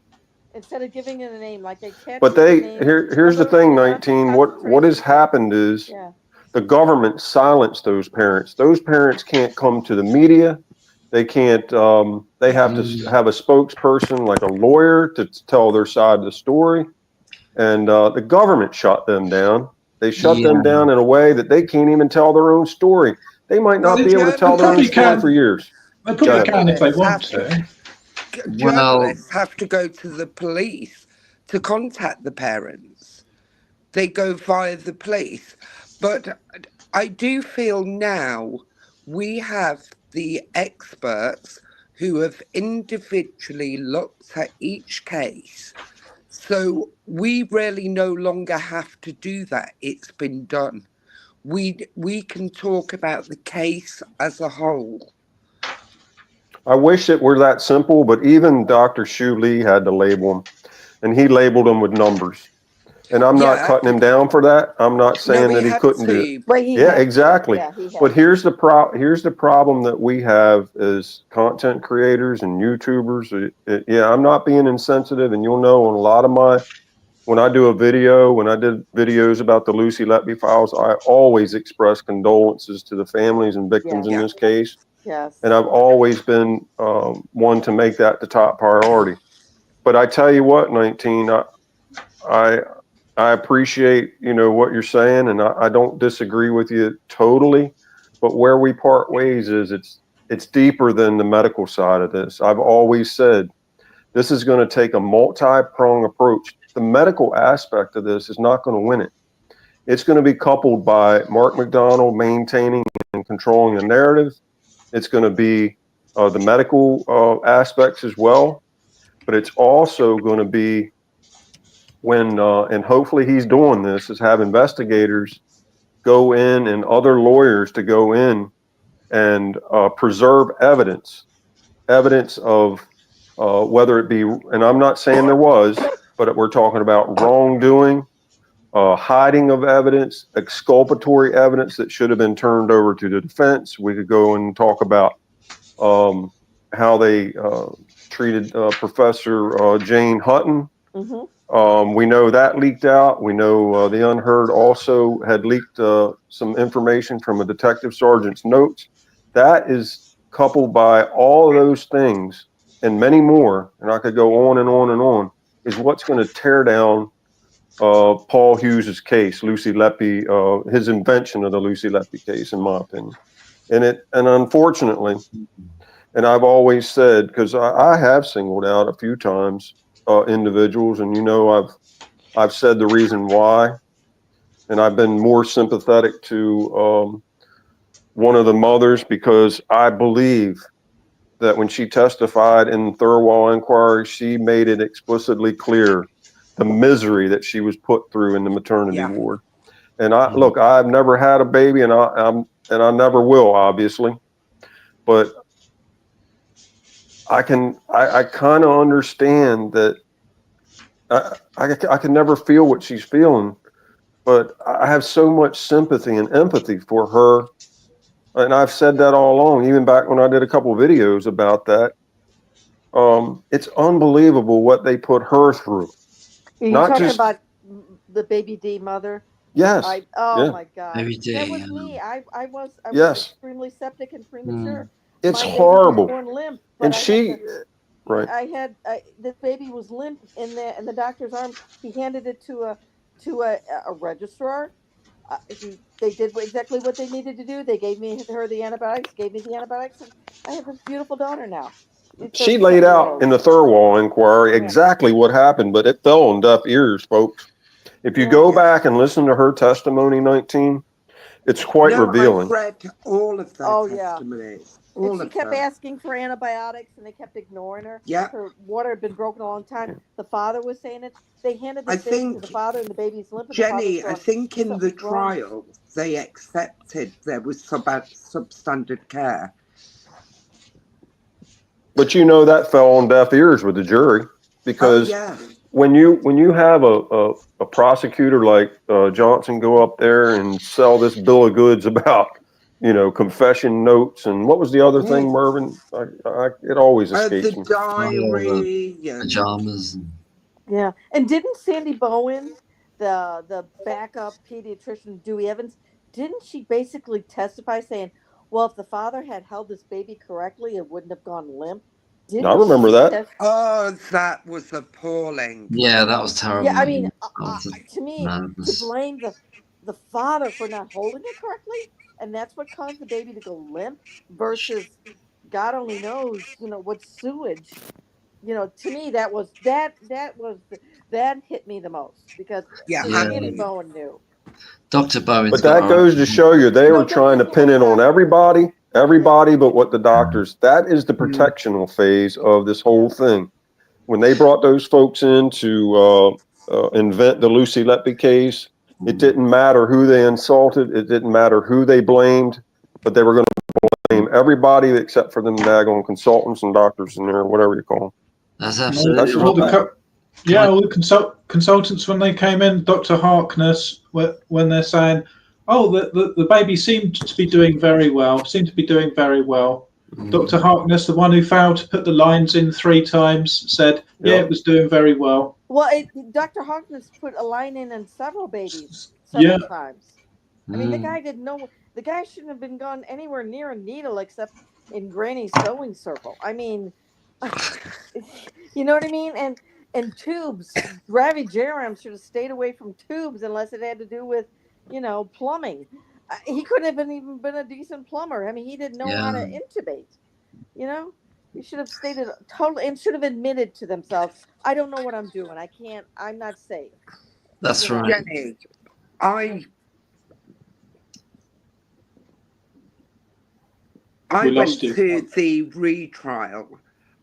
instead of giving it a name. Like they tattooed. But here's the thing, 19. What has happened is the government silenced those parents. Those parents can't come to the media. They can't. They have to have a spokesperson, like a lawyer, to tell their side of the story. And the government shut them down. They shut them down in a way that they can't even tell their own story. They might not be able to tell their own story for years. They probably can if they want to. Journalists have to go to the police to contact the parents. They go via the police. But I do feel now we have the experts who have individually looked at each case. So we really no longer have to do that. It's been done. We can talk about the case as a whole. I wish it were that simple, but even Dr. Shu Lee had to label them, and he labeled them with numbers. And I'm not cutting him down for that. I'm not saying that he couldn't do it. But Exactly. But here's the problem that we have as content creators and YouTubers. I'm not being insensitive, and you'll know on a lot of when I do a video, when I did videos about the Lucy Letby files, I always express condolences to the families and victims in this case. Yes. And I've always been one to make that the top priority. But I tell you what, 19, I appreciate, what you're saying, and I don't disagree with you totally. But where we part ways is it's deeper than the medical side of this. I've always said this is going to take a multi-pronged approach. The medical aspect of this is not going to win it. It's going to be coupled by Mark McDonald maintaining and controlling the narrative. It's going to be the medical aspects as well, but it's also going to be when, and hopefully he's doing this, is have investigators go in and other lawyers to go in and preserve evidence of whether it be, and I'm not saying there was, but we're talking about wrongdoing, hiding of evidence, exculpatory evidence that should have been turned over to the defense. We could go and talk about how they treated Professor Jane Hutton. We know that leaked out. We know the Unheard also had leaked some information from a detective sergeant's notes. That is coupled by all of those things and many more, and I could go on and on and on, is what's going to tear down Paul Hughes's case, Lucy Letby, his invention of the Lucy Letby case, in my opinion. And unfortunately, and I've always said, because I have singled out a few times individuals, and I've said the reason why, and I've been more sympathetic to one of the mothers, because I believe that when she testified in the Thirlwall inquiry, she made it explicitly clear the misery that she was put through in the maternity ward. And look, I've never had a baby, and I never will, obviously, but I kind of understand that. I can never feel what she's feeling, but I have so much sympathy and empathy for her. And I've said that all along, even back when I did a couple of videos about that. It's unbelievable what they put her through. Are you talking about the baby D mother? Yes. My God. Baby D, that was me. I was extremely septic and premature. It's my horrible. Baby was born limp, and she, right. This baby was limp in the doctor's arm. He handed it to a registrar. They did exactly what they needed to do. They gave her the antibiotics, and I have a beautiful daughter now. She laid out in the Thirlwall inquiry exactly what happened, but it fell on deaf ears, folks. If you go back and listen to her testimony, 19, it's quite revealing. I've read all of those testimonies. She kept asking for antibiotics, and they kept ignoring her. Yeah. Her water had been broken a long time. The father was saying it. They handed the baby to the father, and the baby's limp. Jenny, I think in the trial, they accepted there was substandard care. But that fell on deaf ears with the jury, because when you have a prosecutor like Johnson go up there and sell this bill of goods about confession notes, and what was the other thing, Mervyn? It always escapes me. The diary, pajamas. Yeah, and didn't Sandy Bowen, the backup pediatrician, Dewey Evans, didn't she basically testify saying, well, if the father had held this baby correctly, it wouldn't have gone limp. Didn't I remember she that. test- Oh, that was appalling. Yeah, that was terrible. Yeah, I mean, That was to me, to madness. blame the father for not holding it correctly, and that's what caused the baby to go limp, versus God only knows, what sewage. To me, that hit me the most, because Yeah, Yeah. me and Bowen knew. Dr. Bowen's But got that goes to show you they were trying to pin it on everybody, but what the doctors, that is the protectional phase of this whole thing. When they brought those folks in to invent the Lucy Letby case, it didn't matter who they insulted. It didn't matter who they blamed, but they were going to blame everybody except for them daggone consultants and doctors in there, whatever you call them. That's absolutely all right. all the consultants, when they came in, Dr. Harkness, when they're saying, oh, the baby seemed to be doing very well. Dr. Harkness, the one who failed to put the lines in 3 times, said, yeah, it was doing very well. Well, Dr. Harkness put a line in several babies several times. I mean, the guy didn't know. The guy shouldn't have been gone anywhere near a needle except in Granny's sewing circle. I mean, you know what I mean? And tubes. Ravi Jairam should have stayed away from tubes unless it had to do with, plumbing. He couldn't have even been a decent plumber. I mean, he didn't know how to intubate. He should have stated totally and should have admitted to themselves, I don't know what I'm doing. I'm not safe. That's right. Jenny, I went to the retrial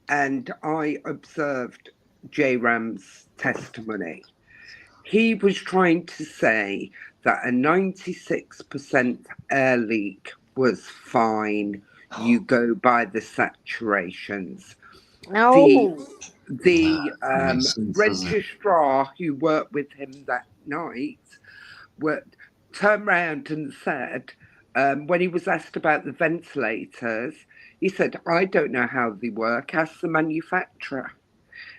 and I observed Jairam's testimony. He was trying to say that a 96% air leak was fine. You go by the saturations. No. The registrar who worked with him that night turned around and said, when he was asked about the ventilators, he said, I don't know how they work, ask the manufacturer.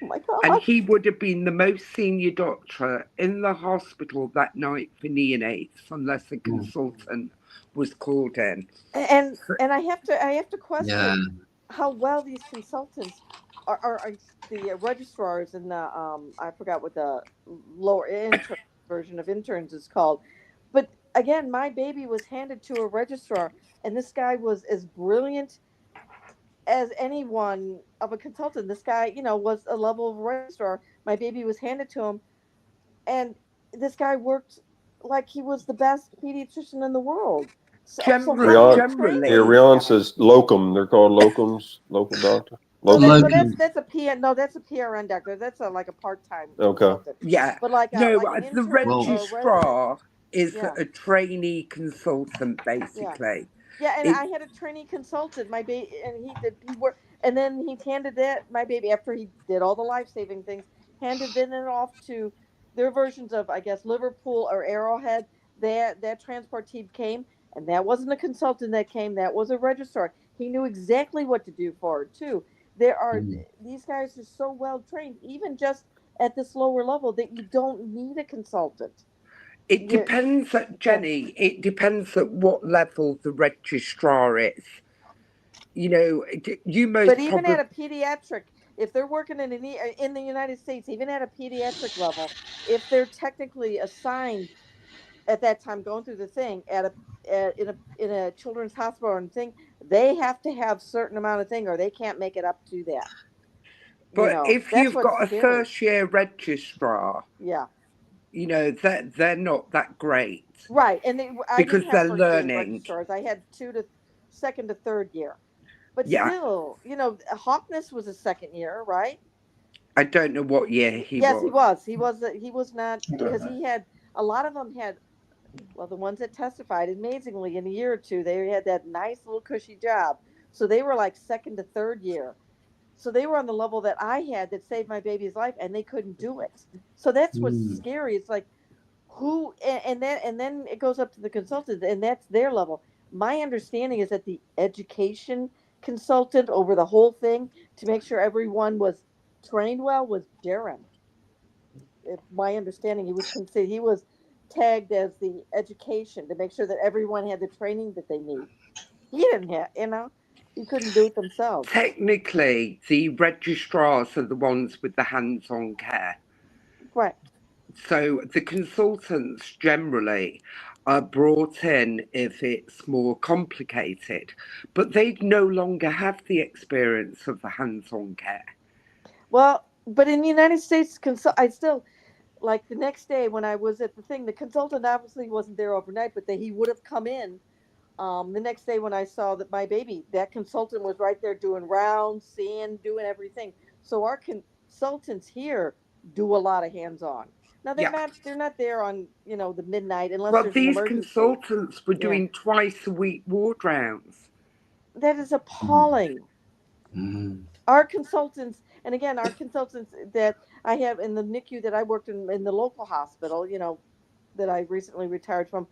Oh my God. And he would have been the most senior doctor in the hospital that night for neonates, unless a consultant was called in. And I have to question how well these consultants are the registrars and the I forgot what the lower intern version of interns is called. But again, my baby was handed to a registrar, and this guy was as brilliant as anyone of a consultant. This guy, was a level of registrar. My baby was handed to him, and this guy worked like he was the best pediatrician in the world. Rian says locum. They're called locums, local doctor. That's a PN. No, that's a PRN doctor. That's like a part-time consultant. Yeah, but like the registrar is a trainee consultant, basically. Yeah, and I had a trainee consultant, my baby, and he worked, and then he handed my baby, after he did all the life-saving things, handed it off to their versions of, I guess, Liverpool or Arrowhead. That transport team came, and that wasn't a consultant that came, that was a registrar. He knew exactly what to do for it too. These guys are so well trained, even just at this lower level, that you don't need a consultant. It depends, Jenny. It depends at what level the registrar is. But even at a pediatric, if they're working in the United States, even at a pediatric level, if they're technically assigned at that time, going through the thing in a children's hospital and thing, they have to have certain amount of thing, or they can't make it up to that. But if you've got a first-year registrar, they're not that great, right? And because they're learning. I had second to third year, but still, Harkness was a second year, right? I don't know what year he was. Yes, he was. He was not, because he had a lot of them had. Well, the ones that testified, amazingly, in a year or two, they had that nice little cushy job. So they were like second to third year. So they were on the level that I had that saved my baby's life, and they couldn't do it. So that's what's scary. It's like, who, and then it goes up to the consultant, and that's their level. My understanding is that the education consultant over the whole thing to make sure everyone was trained well was Jairam. My understanding, he was tagged as the education to make sure that everyone had the training that they need. he didn't have, he couldn't do it themselves. Technically, the registrars are the ones with the hands-on care. Right. So the consultants generally are brought in if it's more complicated, but they no longer have the experience of the hands-on care. Well, but in the United States, I still, like the next day when I was at the thing, the consultant obviously wasn't there overnight, but he would have come in. The next day when I saw that my baby, that consultant was right there doing rounds, seeing, doing everything. So our consultants here do a lot of hands-on. Now they're not there on the midnight unless there's an emergency. These consultants were doing twice a week ward rounds. That is appalling. Our consultants, and again, our consultants that I have in the NICU that I worked in the local hospital, that I recently retired from,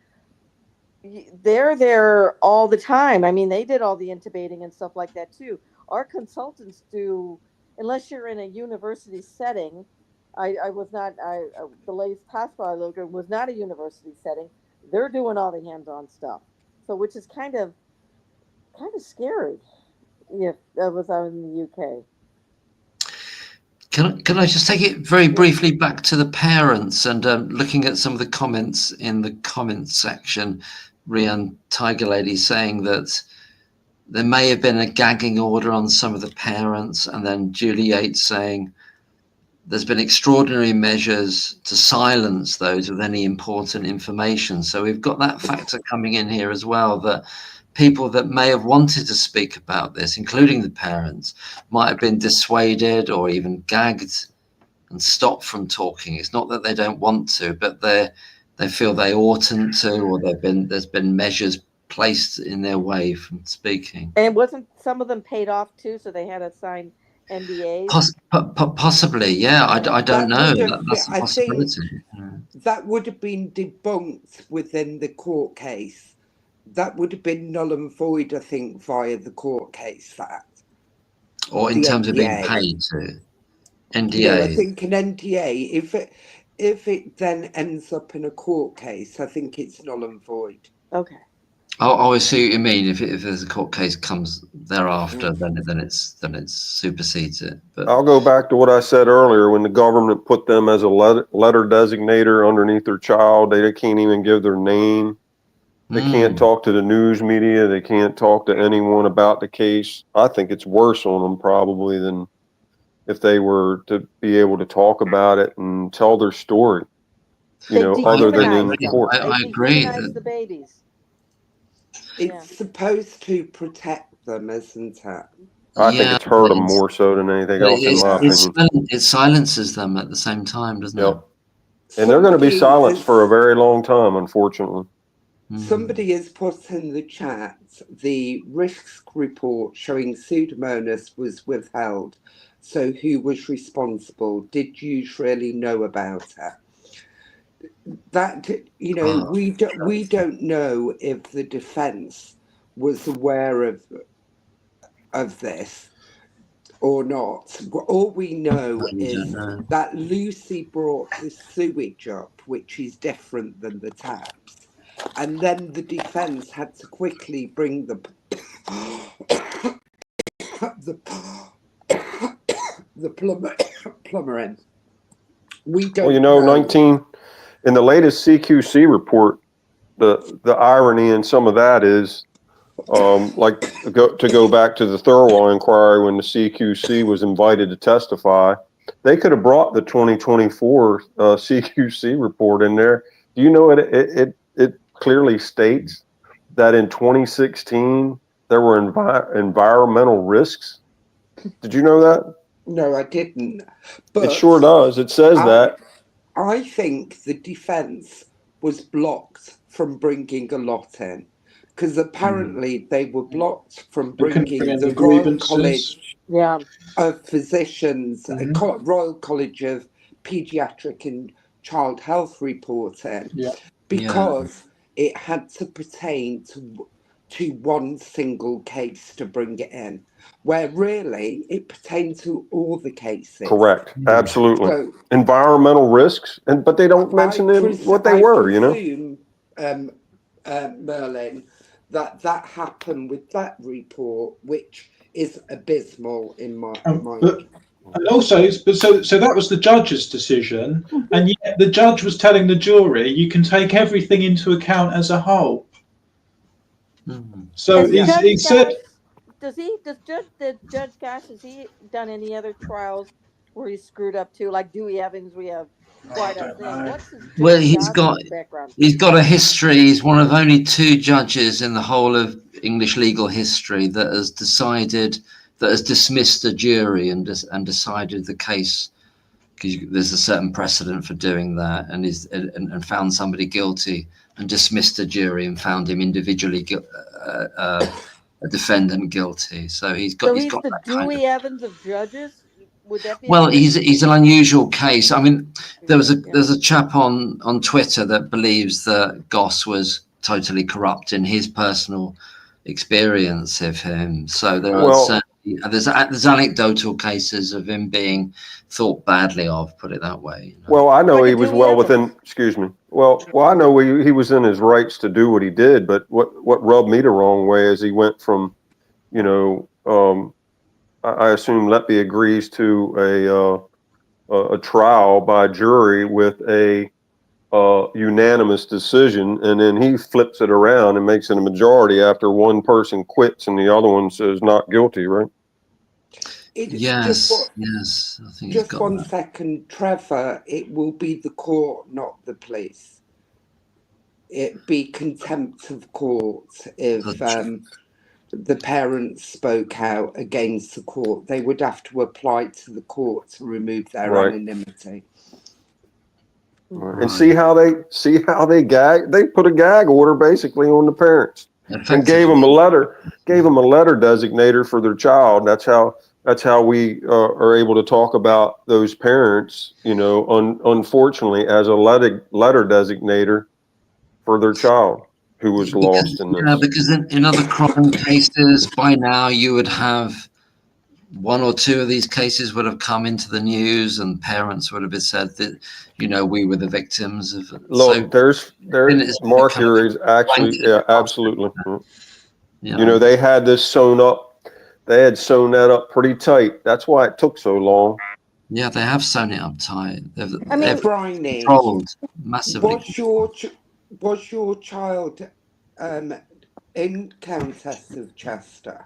they're there all the time. I mean, they did all the intubating and stuff like that too. Our consultants do, unless you're in a university setting. I was not. The latest hospital I looked at was not a university setting. They're doing all the hands-on stuff, so which is kind of scary. If that was out in the UK. Can I just take it very briefly back to the parents and looking at some of the comments in the comments section? Rian Tiger Lady saying that there may have been a gagging order on some of the parents, and then Julie Yates saying there's been extraordinary measures to silence those with any important information. So we've got that factor coming in here as well, that people that may have wanted to speak about this, including the parents, might have been dissuaded or even gagged and stopped from talking. It's not that they don't want to, but they feel they oughtn't to, or there's been measures placed in their way from speaking. And wasn't some of them paid off too, so they had to sign NDAs? Possibly, yeah. I don't know. That's a possibility. That would have been debunked within the court case. That would have been null and void, I think, via the court case. That, or in terms of being paid to NDA. Yeah, I think an NDA. If it then ends up in a court case, I think it's null and void. Okay. Oh, I see what you mean. If there's a court case comes thereafter, then it supersedes it. But I'll go back to what I said earlier. When the government put them as a letter designator underneath their child, they can't even give their name. They can't talk to the news media. They can't talk to anyone about the case. I think it's worse on them probably than if they were to be able to talk about it and tell their story. Other than in the court. I agree. The babies. It's supposed to protect them, isn't it? I think it's hurt them more so than anything else, in my opinion. It silences them at the same time, doesn't it? And they're going to be silenced for a very long time, unfortunately. Somebody has put in the chat the risk report showing Pseudomonas was withheld. So who was responsible? Did you really know about it? That, we don't know if the defense was aware of this or not. All we know is that Lucy brought the sewage up, which is different than the taps. And then the defense had to quickly bring the plumber in. We don't know. 19 in the latest CQC report, the irony in some of that is to go back to the Thurwell inquiry when the CQC was invited to testify, they could have brought the 2024 CQC report in there. Do you know it clearly states that in 2016 there were environmental risks? Did you know that? No, I didn't. But it sure does. It says that. I think the defense was blocked from bringing a lot in because apparently they were blocked from bringing the Royal College of Physicians, Royal College of Pediatric and Child Health report in because it had to pertain to one single case to bring it in, where really it pertained to all the cases. Correct. Absolutely. So, environmental risks, but they don't mention what they were, presume, Merlin, that happened with that report, which is abysmal in my mind. And also, so that was the judge's decision, and yet the judge was telling the jury, you can take everything into account as a whole. So he said, does Judge Gash, has he done any other trials where he screwed up too? Like Dewey Evans, we have quite a thing. What's his background? He's got a history. He's one of only 2 judges in the whole of English legal history that has dismissed a jury and decided the case, because there's a certain precedent for doing that, and found somebody guilty and dismissed a jury and found him individually a defendant guilty. So he's got the Dewey Evans of judges. Would that be? Well, he's an unusual case. I mean, there's a chap on Twitter that believes that Goss was totally corrupt in his personal experience of him. So there's anecdotal cases of him being thought badly of, put it that way. You know? Well, I know he was well within. Excuse me. Well, I know he was in his rights to do what he did, but what rubbed me the wrong way is he went from, I assume Letby agrees to a trial by jury with a unanimous decision, and then he flips it around and makes it a majority after one person quits and the other one says not guilty, right? Yes. I think just 1 second, Trevor. It will be the court, not the police. It'd be contempt of court if the parents spoke out against the court. They would have to apply to the court to remove their anonymity. Right. And see how they gag. They put a gag order basically on the parents and gave them a letter designator for their child. That's how we are able to talk about those parents, unfortunately, as a letter designator for their child who was lost in this. Yeah, because in other crime cases, by now you would have 1 or 2 of these cases would have come into the news, and parents would have said that, we were the victims of. Look, there's Mark here is actually, absolutely. Yeah. They had this sewn up. They had sewn that up pretty tight. That's why it took so long. Yeah, they have sewn it up tight. They've controlled massively. Was your child in Countess of Chester?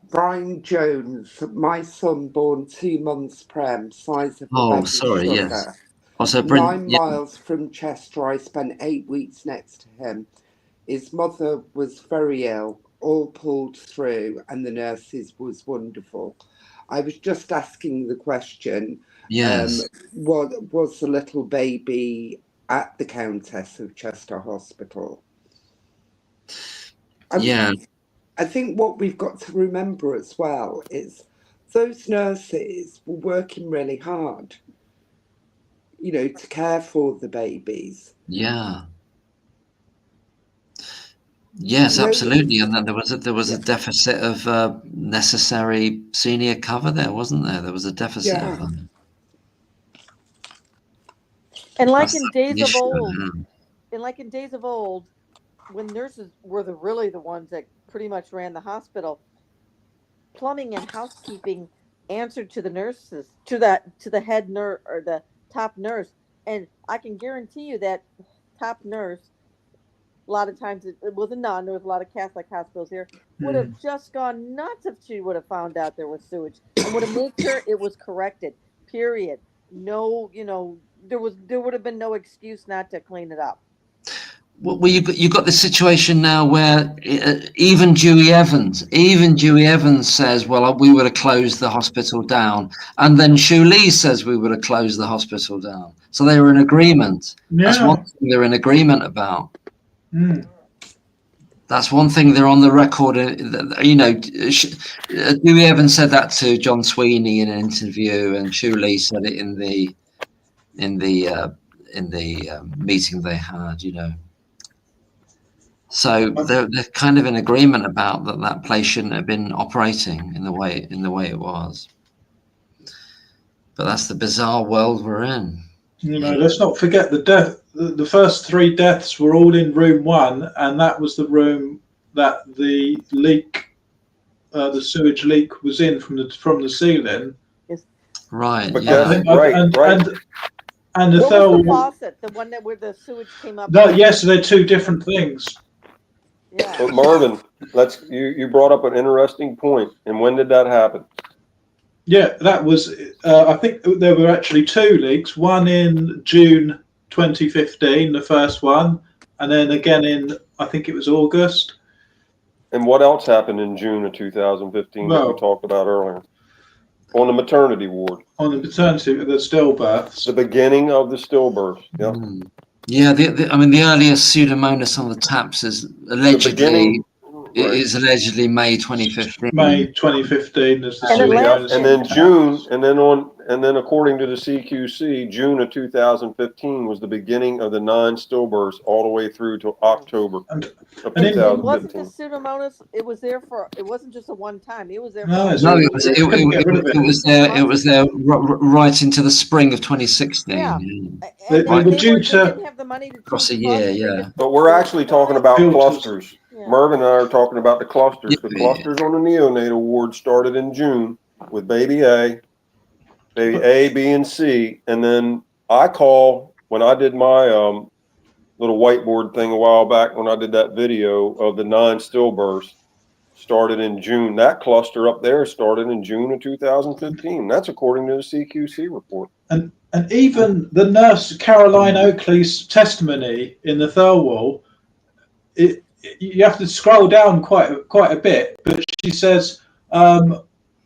Brian Jones, my son, born 2 months prem, size of a baby sugar. Yes. Also, 9 miles from Chester. I spent 8 weeks next to him. His mother was very ill, all pulled through, and the nurses was wonderful. I was just asking the question, was the little baby at the Countess of Chester Hospital? I think what we've got to remember as well is those nurses were working really hard, to care for the babies. Yeah. Yes, absolutely. And then there was a deficit of necessary senior cover there, wasn't there? There was a deficit of them. And like in days of old, when nurses were really the ones that pretty much ran the hospital, plumbing and housekeeping answered to the nurses, to the head nurse or the top nurse. And I can guarantee you that top nurse, a lot of times it was a nun. There was a lot of Catholic hospitals here. Would have just gone nuts if she would have found out there was sewage and would have made sure it was corrected. Period. No, there would have been no excuse not to clean it up. Well, you got the situation now where even Dewey Evans says, well, we would have closed the hospital down, and then Shu Lee says we would have closed the hospital down. So they were in agreement. Yeah. That's one thing they're in agreement about. That's one thing they're on the record. Dewey Evans said that to John Sweeney in an interview, and Shu Lee said it in the meeting they had. So they're kind of in agreement about that place shouldn't have been operating in the way it was. But that's the bizarre world we're in. Let's not forget the death. The first 3 deaths were all in room 1, and that was the room that the leak, the sewage leak, was in from the ceiling. Right. But Yeah. And the What third was the faucet? The one where the sewage came up? Yes, they're 2 different things. Yeah. But Mervyn, you brought up an interesting point. And when did that happen? Yeah, that was. I think there were actually 2 leaks. One in June 2015, the first one, and then again in, I think it was August. And what else happened in June of 2015 that we talked about earlier? On the maternity ward. On the maternity, the stillbirths. The beginning of the stillbirths. Yep. Yeah, the earliest Pseudomonas on the taps is allegedly May 2015. May 2015 is the Pseudomonas. And then June, and then according to the CQC, June of 2015 was the beginning of the 9 stillbirths all the way through to October of 2015. And wasn't the Pseudomonas? It was there for. It wasn't just a one time. It was there. No, it was there right into the spring of 2016. Yeah. They were due to didn't have the money to across a year. Yeah. But we're actually talking about clusters. Yeah. Mervyn and I are talking about the clusters. The clusters on the neonatal ward started in June with baby A, B, and C. And then I call, when I did my little whiteboard thing a while back, when I did that video of the 9 stillbirths, started in June. That cluster up there started in June of 2015. That's according to the CQC report. And even the nurse Caroline Oakley's testimony in the Thirlwall, you have to scroll down quite a bit, but she says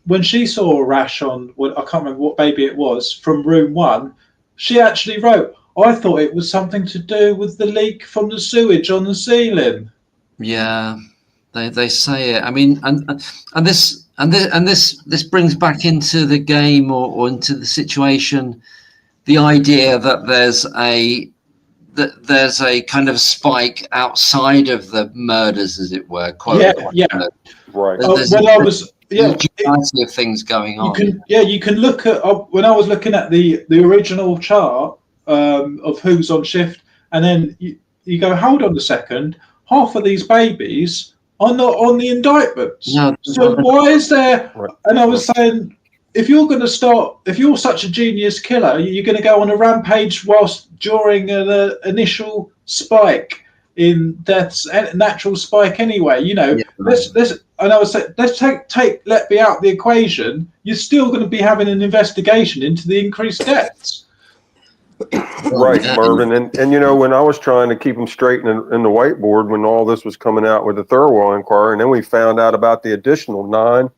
when she saw a rash on, I can't remember what baby it was, from room 1, she actually wrote, "I thought it was something to do with the leak from the sewage on the ceiling." Yeah, they say it. I mean, and this brings back into the game or into the situation the idea that there's a kind of spike outside of the murders, as it were. Right. There's a variety of things going on. You can look at, when I was looking at the original chart of who's on shift, and then you go, hold on a second, half of these babies are not on the indictments. No, so why is there? Right. And I was saying, if you're such a genius killer, you're going to go on a rampage whilst during an initial spike in deaths, natural spike anyway. Let's and I was saying, let's take Letby out the equation. You're still going to be having an investigation into the increased deaths. Right, Mervyn, and when I was trying to keep them straight in the whiteboard when all this was coming out with the Thirlwall inquiry, and then we found out about the additional 9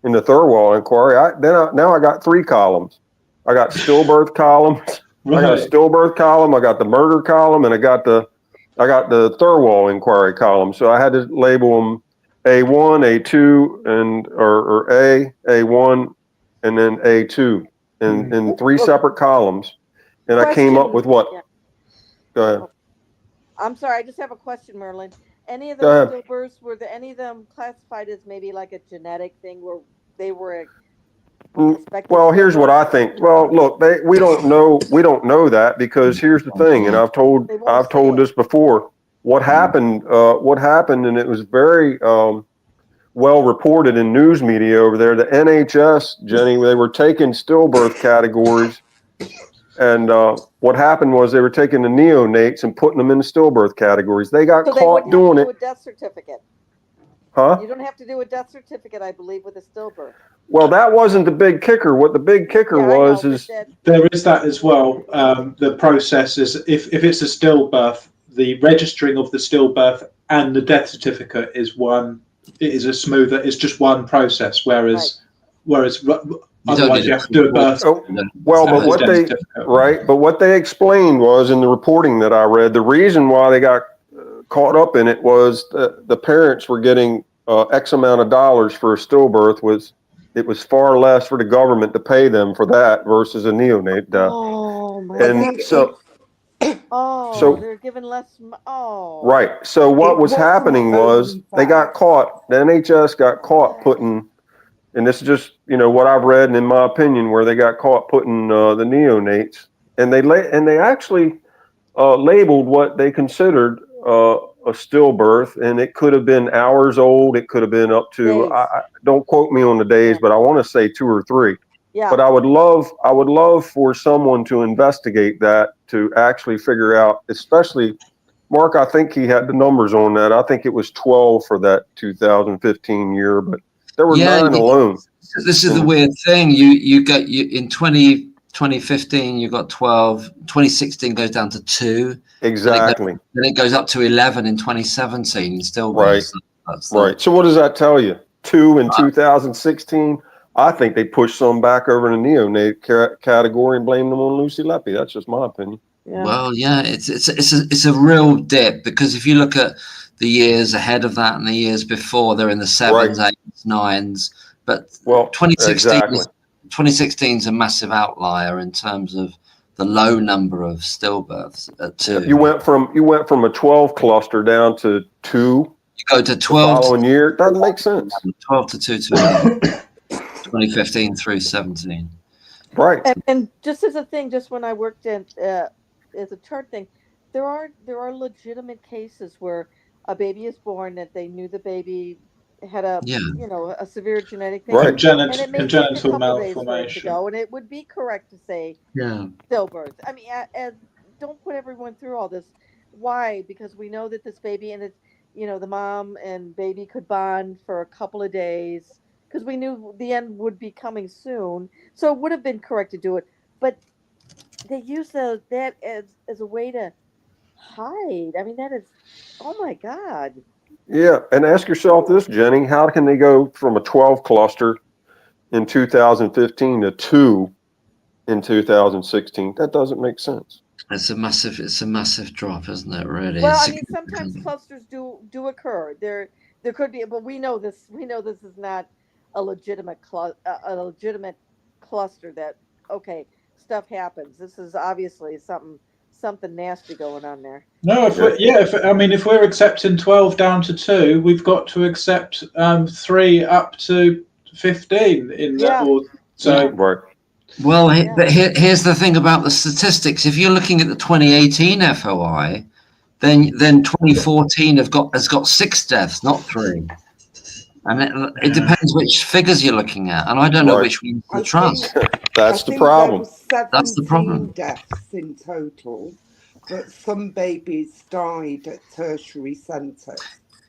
in the Thirlwall inquiry. Now I got 3 columns. I got stillbirth columns. Right. I got a stillbirth column. I got the murder column, and I got the Thirlwall inquiry column. So I had to label them A1, A2, or A1, and then A2 in 3 separate columns. And I came up with what? Yeah. Go ahead. I'm sorry, I just have a question, Merlin. Any of those stillbirths, were there any of them classified as maybe like a genetic thing where they were well, here's what I think. Well, look, we don't know that, because here's the thing, and I've told this before. What happened, and it was very well reported in news media over there. The NHS, Jenny, they were taking stillbirth categories, and what happened was they were taking the neonates and putting them in the stillbirth categories. They got caught doing it. A death certificate. Huh? You don't have to do a death certificate, I believe, with a stillbirth. Well, that wasn't the big kicker. What the big kicker was is there is that as well. The process is if it's a stillbirth, the registering of the stillbirth and the death certificate is one. It is a smoother. It's just one process. Whereas otherwise you have to do a birth. Well, but what they explained was in the reporting that I read, the reason why they got caught up in it was the parents were getting X amount of dollars for a stillbirth. It was far less for the government to pay them for that versus a neonate death. Oh my and God. So they're given less. Right. So what was happening was they got caught. The NHS got caught putting, and this is just what I've read and in my opinion, where they got caught putting the neonates and they actually labeled what they considered a stillbirth, and it could have been hours old. It could have been up to, I don't quote me on the days, but I want to say 2 or 3. Yeah. But I would love for someone to investigate that, to actually figure out, especially Mark, I think he had the numbers on that. I think it was 12 for that 2015 year, but there were 9 alone. This is the weird thing. You in 2015 you got 12. 2016 goes down to 2. Exactly. Then it goes up to 11 in 2017. Still right. Right. So what does that tell you? 2 in 2016. I think they pushed some back over in the neonate category and blamed them on Lucy Letby. That's just my opinion. Yeah. Well, yeah, it's a real dip, because if you look at the years ahead of that and the years before, they're in the 7s, 8s, 9s. But 2016 is a massive outlier in terms of the low number of stillbirths at 2. Yeah, you went from a 12 cluster down to 2. You go to 12 the following year. It doesn't make sense. 12 to 2 to 11. 2015 through 17. Right. And just as a thing, just when I worked in as a chart thing, there are legitimate cases where a baby is born that they knew the baby had a a severe genetic thing, right. Congenital malformation. To go, and it would be correct to say stillbirth. I mean, don't put everyone through all this. Why? Because we know that this baby and it's the mom and baby could bond for a couple of days, because we knew the end would be coming soon. So it would have been correct to do it, but they use that as a way to hide. I mean, that is, oh my God. Yeah, and ask yourself this, Jenny, how can they go from a 12 cluster in 2015 to 2 in 2016? That doesn't make sense. It's a massive drop, isn't it? Really. Well, I mean, sometimes clusters do occur. There could be, but we know this is not a legitimate cluster. That stuff happens. This is obviously something nasty going on there. No, if we're accepting 12 down to 2, we've got to accept 3 up to 15 in that order. So right. Well, but here's the thing about the statistics. If you're looking at the 2018 FOI, then 2014 has got 6 deaths, not 3. And it depends which figures you're looking at, and I don't know which one to trust. That's the problem. That's the problem. Deaths in total, but some babies died at tertiary centres.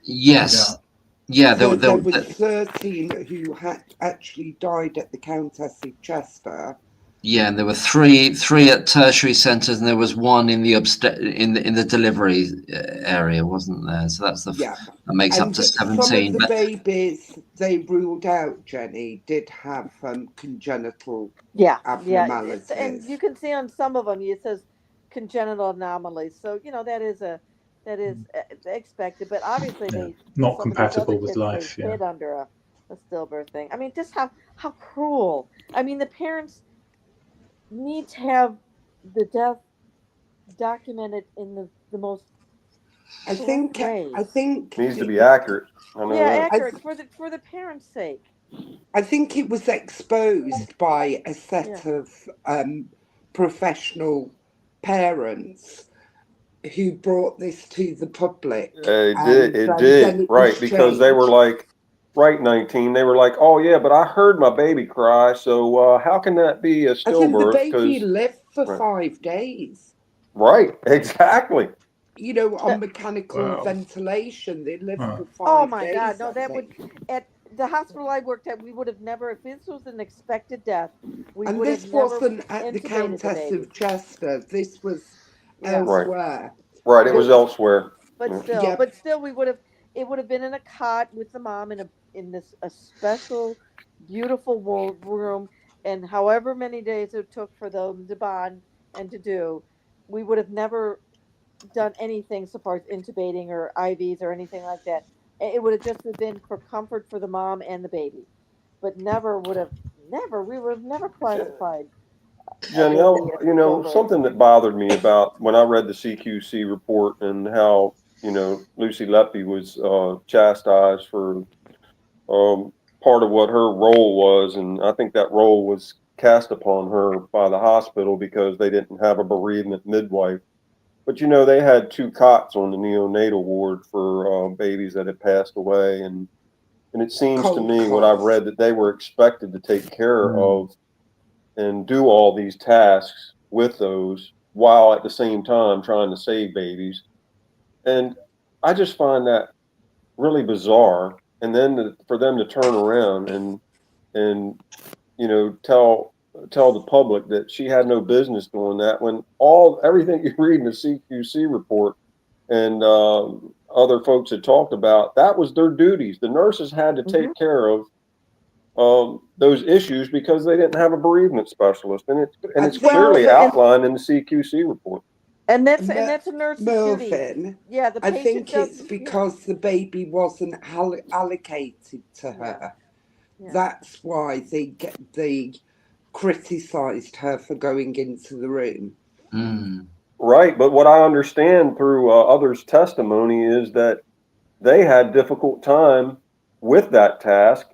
Yes. Yeah, there were 13 who had actually died at the Countess of Chester. Yeah, and there were three at tertiary centres, and there was 1 in the in the delivery area, wasn't there? So that's that makes up to 17. Some of the babies they ruled out, Jenny, did have congenital abnormalities. Yeah, and you can see on some of them it says congenital anomalies. So that is expected, but obviously they not compatible with life. Fit under a stillbirth thing. I mean, just how cruel. I mean, the parents need to have the death documented in the most. I think needs to be accurate. Accurate for the parents' sake. I think it was exposed by a set of professional parents who brought this to the public. It did, right? Because they were like, right, 19. They were like, oh yeah, but I heard my baby cry. So how can that be a stillbirth? I think the baby lived for 5 days. Right, exactly. On mechanical ventilation, they lived for 5 days. Oh my God, no, that would at the hospital I worked at, we would have never, if this was an expected death, this wasn't at the Countess of Chester. This was elsewhere. Right, it was elsewhere. But still, we would have. It would have been in a cot with the mom in a special, beautiful room, and however many days it took for them to bond and to do, we would have never done anything so far as intubating or IVs or anything like that. It would have just been for comfort for the mom and the baby, but we would have never classified. Jenny, something that bothered me about when I read the CQC report and how Lucy Letby was chastised for part of what her role was, and I think that role was cast upon her by the hospital because they didn't have a bereavement midwife. But, you know, they had 2 cots on the neonatal ward for babies that had passed away. And it seems to me, what I've read, that they were expected to take care of and do all these tasks with those while at the same time trying to save babies. And I just find that really bizarre. And then for them to turn around and you know, tell the public that she had no business doing that, when everything you read in the CQC report and other folks had talked about, that was their duties. The nurses had to take care of those issues because they didn't have a bereavement specialist, and it's clearly outlined in the CQC report. And that's a nurse's duty. Mervyn, Yeah, the I patient think it's because the baby wasn't allocated to her. Yeah. That's why they criticised her for going into the room. Right, but what I understand through others' testimony is that they had difficult time with that task,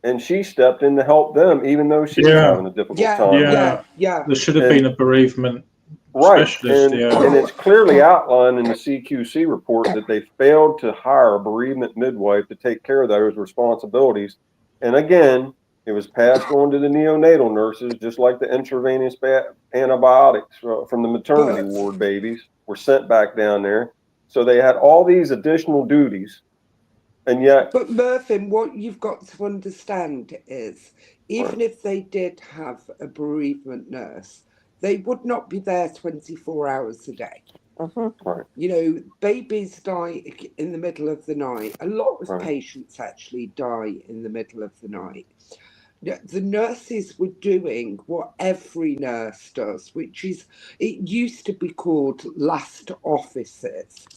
and she stepped in to help them, even though she was having a difficult time. Yeah. There should have been a bereavement specialist. And it's clearly outlined in the CQC report that they failed to hire a bereavement midwife to take care of those responsibilities. And again, it was passed on to the neonatal nurses, just like the intravenous antibiotics from the maternity ward babies were sent back down there. So they had all these additional duties. And yet, but Mervyn, what you've got to understand is, even if they did have a bereavement nurse, they would not be there 24 hours a day. You know, babies die in the middle of the night. A lot of patients actually die in the middle of the night. The nurses were doing what every nurse does, which is, it used to be called last offices.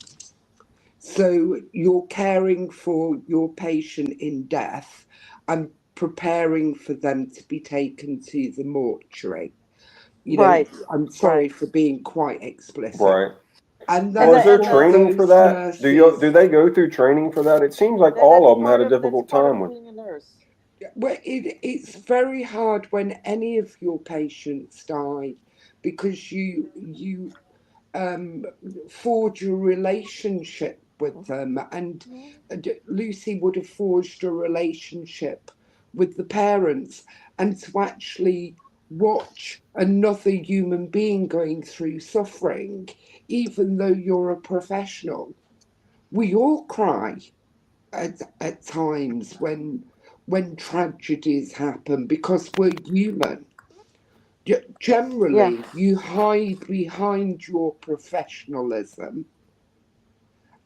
So you're caring for your patient in death and preparing for them to be taken to the mortuary. You know, I'm sorry for being quite explicit. And is there training for that? Do they go through training for that? It seems like all of them had a difficult time with being a nurse. Well, it's very hard when any of your patients die, because you forge a relationship with them, and Lucy would have forged a relationship with the parents, and to actually watch another human being going through suffering, even though you're a professional. We all cry at times when tragedies happen, because we're human. Generally, you hide behind your professionalism.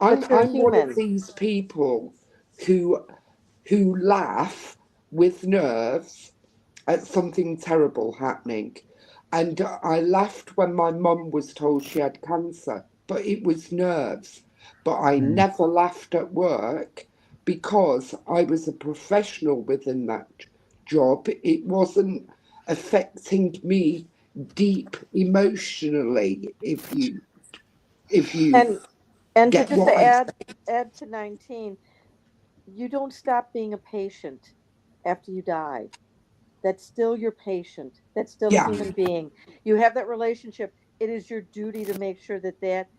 I'm one of these people who laugh with nerves at something terrible happening. And I laughed when my mum was told she had cancer, but it was nerves. But I never laughed at work, because I was a professional within that job. It wasn't affecting me deep emotionally, if you and get to just what add to 19, you don't stop being a patient after you die. That's still your patient. That's still a human being. You have that relationship. It is your duty to make sure that that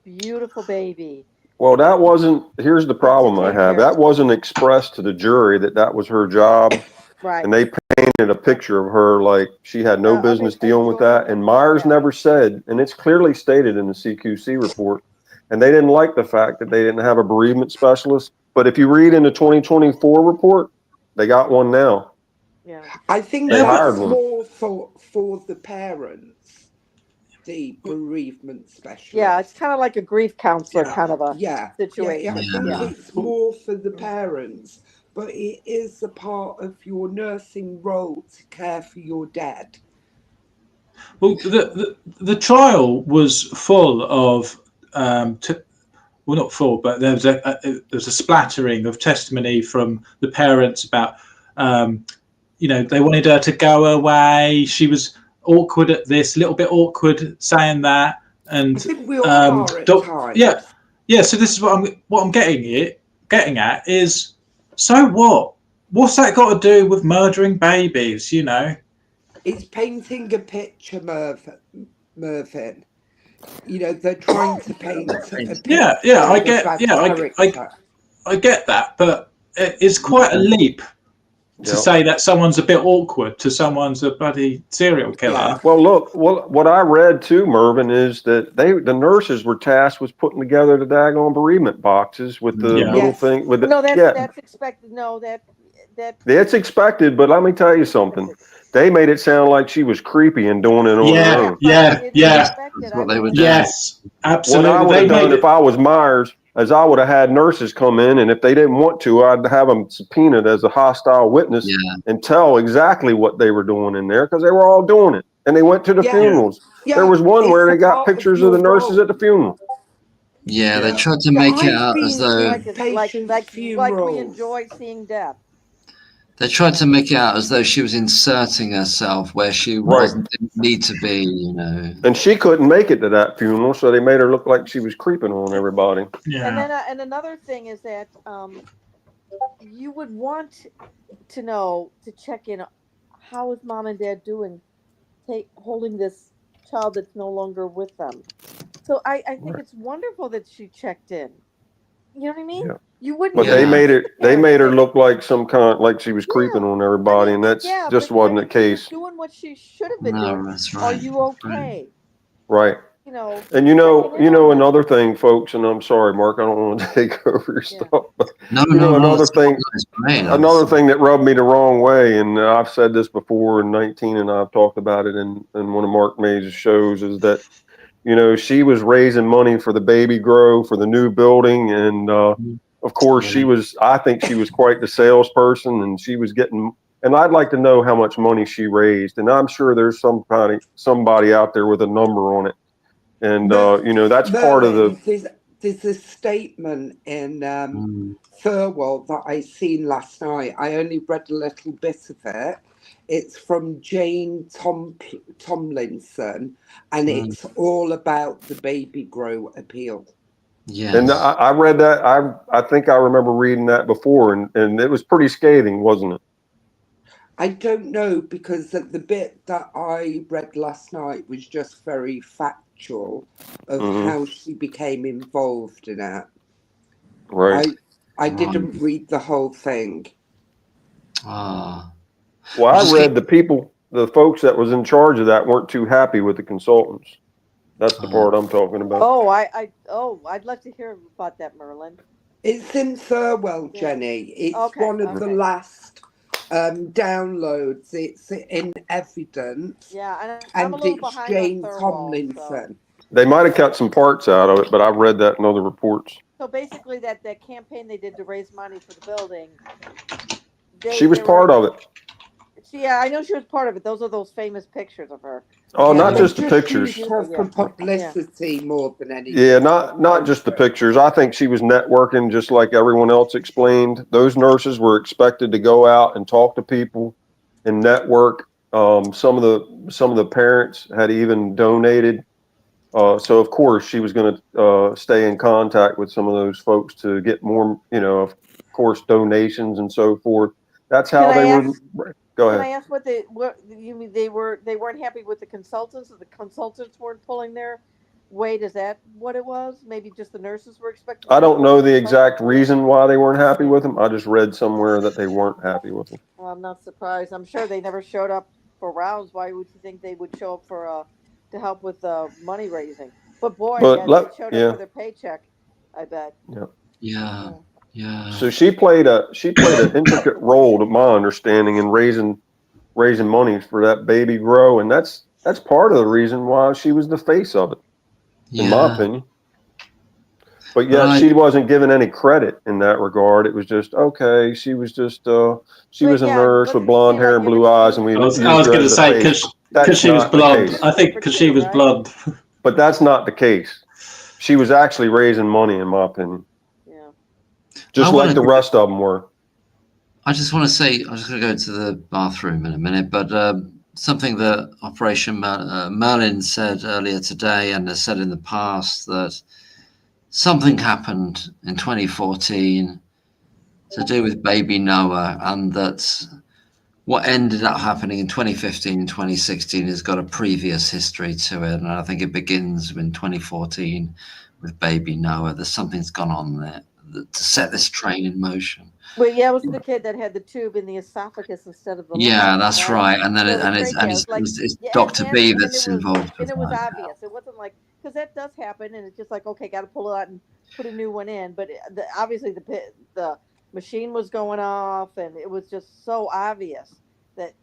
beautiful baby. Well, that wasn't, here's the problem I have. That wasn't expressed to the jury that was her job. Right. And they painted a picture of her like she had no business dealing with that. And Myers never said, and it's clearly stated in the CQC report, and they didn't like the fact that they didn't have a bereavement specialist. But if you read in the 2024 report, they got one now. Yeah. I think that's more for the parents, the bereavement specialist. Yeah, it's kind of like a grief counselor kind of a situation. I think it's more for the parents, but it is a part of your nursing role to care for your dead. Well, the trial was full of well, not full, but there was a splattering of testimony from the parents about you know, they wanted her to go away. She was awkward at this, a little bit awkward saying that, and I think we all are at times. Yeah. So this is what I'm getting at is, so what? What's that got to do with murdering babies? You know, It's painting a picture, Mervyn. You know, they're trying to paint a picture. Yeah, I get that, but it's quite a leap to say that someone's a bit awkward to someone's a bloody serial killer. Yeah. Well, look, what I read too, Mervyn, is that the nurses were tasked with putting together the daggone bereavement boxes with the little thing. With that's expected. No, that's expected. But let me tell you something. They made it sound like she was creepy and doing it on her own. Yeah. That's what they were doing. Yes, absolutely. What I would have done if I was Myers, as I would have had nurses come in, and if they didn't want to, I'd have them subpoenaed as a hostile witness and tell exactly what they were doing in there, because they were all doing it. And they went to the funerals. Yeah. There was one where they got pictures of the nurses at the funeral. Yeah, they tried to make it out as though like we enjoy seeing death. they tried to make it out as though she was inserting herself where she didn't need to be, you know. And she couldn't make it to that funeral, so they made her look like she was creeping on everybody. Yeah. And then and another thing is that you would want to know, to check in, how is mom and dad doing, holding this child that's no longer with them. So I think it's wonderful that she checked in. You know what I mean? Yeah. You wouldn't. But they made her look like some kind, like she was creeping on everybody, and that's just wasn't the case. Doing what she should have been doing. That's right. Are you okay? Right. You know. And you know another thing, folks, and I'm sorry, Mark, I don't want to take over your stuff. But another thing that rubbed me the wrong way, and I've said this before, and 19 and I've talked about it in one of Mark Mays' shows, is that, you know, she was raising money for the baby grow, for the new building, and of course I think she was quite the salesperson, and she was getting, and I'd like to know how much money she raised, and I'm sure there's somebody out there with a number on it. And, you know, that's part of the... There's a statement in Thirlwall that I seen last night. I only read a little bit of it. It's from Jane Tomlinson, and it's all about the baby grow appeal. Yeah. And I read that. I think I remember reading that before, and it was pretty scathing, wasn't it? I don't know, because the bit that I read last night was just very factual of how she became involved in it. Right. I didn't read the whole thing. Ah. Well, I read the folks that was in charge of that weren't too happy with the consultants. That's the part I'm talking about. I'd like to hear about that, Merlin. It's in Thirlwall, Jenny. It's one of the last downloads. It's in evidence. Yeah, and it's Jane Tomlinson. So. They might have cut some parts out of it, but I've read that in other reports. So basically, that campaign they did to raise money for the building. She was part of it. Yeah, I know she was part of it. Those are those famous pictures of her. Oh, not just the pictures. For publicity more than anything. Yeah, not just the pictures. I think she was networking, just like everyone else explained. Those nurses were expected to go out and talk to people and network. Some of the parents had even donated. So of course she was going to stay in contact with some of those folks to get more, you know, of course, donations and so forth. That's how were. Go ahead. Can I ask what you mean? They weren't happy with the consultants, or the consultants weren't pulling their weight? Is that what it was? Maybe just the nurses were expecting. I don't know the exact reason why they weren't happy with them. I just read somewhere that they weren't happy with them. Well, I'm not surprised. I'm sure they never showed up for rounds. Why would you think they would show up for to help with money raising? But boy, they showed up for their paycheck, I bet. Yeah. Yeah. So she played an intricate role, to my understanding, in raising money for that baby grow, and that's part of the reason why she was the face of it, in my opinion. But yeah, she wasn't given any credit in that regard. It was just okay. She was just she was a nurse with blonde hair and blue eyes, and I was going to say because she was blonde. I think because she was blonde. But that's not the case. She was actually raising money, in my opinion. Just like the rest of them were. I just want to say, I'm just going to go to the bathroom in a minute, but something that Operation Merlin said earlier today, and has said in the past, that something happened in 2014 to do with baby Noah, and that what ended up happening in 2015 and 2016 has got a previous history to it, and I think it begins in 2014 with baby Noah. There's something's gone on there to set this train in motion. Well, yeah, it was the kid that had the tube in the esophagus instead of the Yeah, lung, that's right. And then it's Dr. B that's involved with and it was that. obvious. It wasn't like, because that does happen, and it's just like, okay, got to pull it out and put a new one in. But obviously the machine was going off, and it was just so obvious that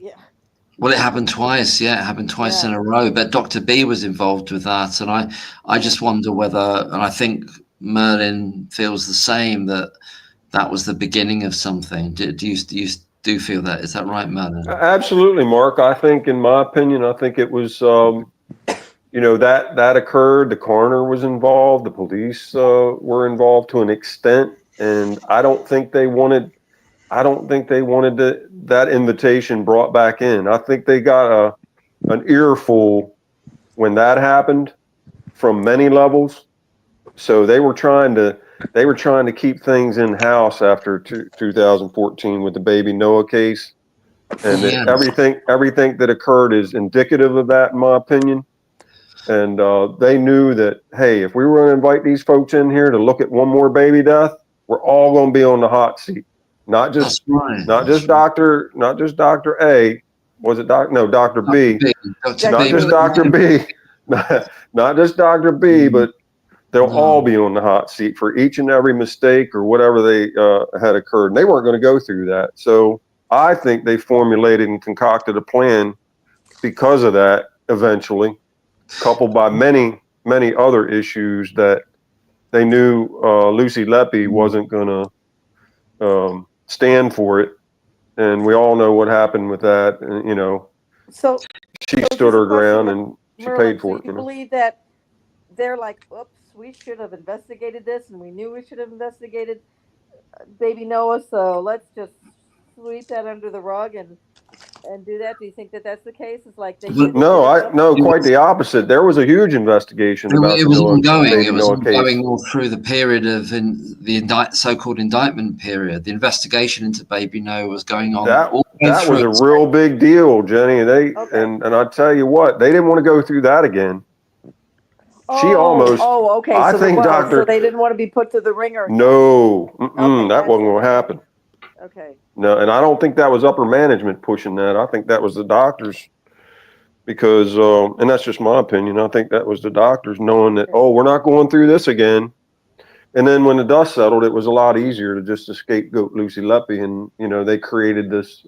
Well, it happened twice. Yeah, it happened twice in a row. But Dr. B was involved with that, and I just wonder whether, and I think Merlin feels the same, that was the beginning of something. Do you feel that? Is that right, Merlin? Absolutely, Mark. I think, in my opinion, I think it was, that occurred. The coroner was involved. The police were involved to an extent, and I don't think they wanted that invitation brought back in. I think they got an earful when that happened from many levels. So they were trying to keep things in house after 2014 with the baby Noah case, and everything that occurred is indicative of that, in my opinion. And they knew that, hey, if we were going to invite these folks in here to look at one more baby death, we're all going to be on the hot seat. Not just Dr. A. Was it Dr. B? Not just Dr. B. Not just Dr. B, but they'll all be on the hot seat for each and every mistake or whatever they had occurred. And they weren't going to go through that. So I think they formulated and concocted a plan because of that eventually, coupled by many, many other issues that they knew Lucy Letby wasn't going to stand for it. And we all know what happened with that. And, so she stood her ground and she Merlin, paid for it. You believe that they're like, oops, we should have investigated this, and we knew we should have investigated baby Noah, so let's just sweep that under the rug and do that? Do you think that that's the case? It's like they no, quite the opposite. There was a huge investigation about it was ongoing. It was ongoing all through the period of the so-called indictment period. The investigation into baby Noah was going on. That was a real big deal, Jenny. And I tell you what, they didn't want to go through that again. She almost. Oh, okay. I think so they didn't want to be put to the ringer. No, that wasn't going to happen. Okay. No, and I don't think that was upper management pushing that. I think that was the doctors, because, and that's just my opinion. I think that was the doctors knowing that, we're not going through this again. And then when the dust settled, it was a lot easier to just scapegoat Lucy Letby, and they created this,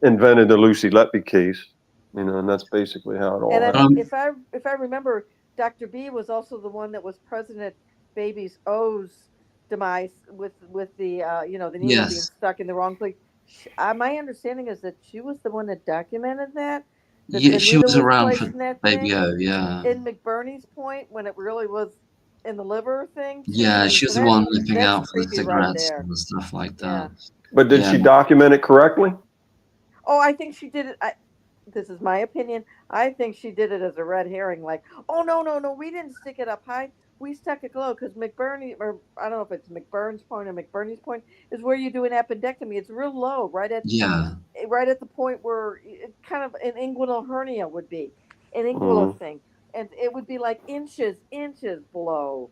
invented the Lucy Letby case, and that's basically how it all happened. If I remember, Dr. B was also the one that was present at baby O's demise with the the needle being stuck in the wrong place. My understanding is that she was the one that documented that. She was around for baby O. Yeah. In McBurney's point, when it really was in the liver thing. Yeah, she was the one nipping out for the cigarettes and stuff like that. But did she document it correctly? Oh, I think she did it. This is my opinion. I think she did it as a red herring. Like, oh no, we didn't stick it up high. We stuck it low because McBurney, or I don't know if it's McBurn's point or McBurney's point, is where you do an appendectomy. It's real low, right at the point where it kind of an inguinal hernia would be, an inguinal thing, and it would be like inches below.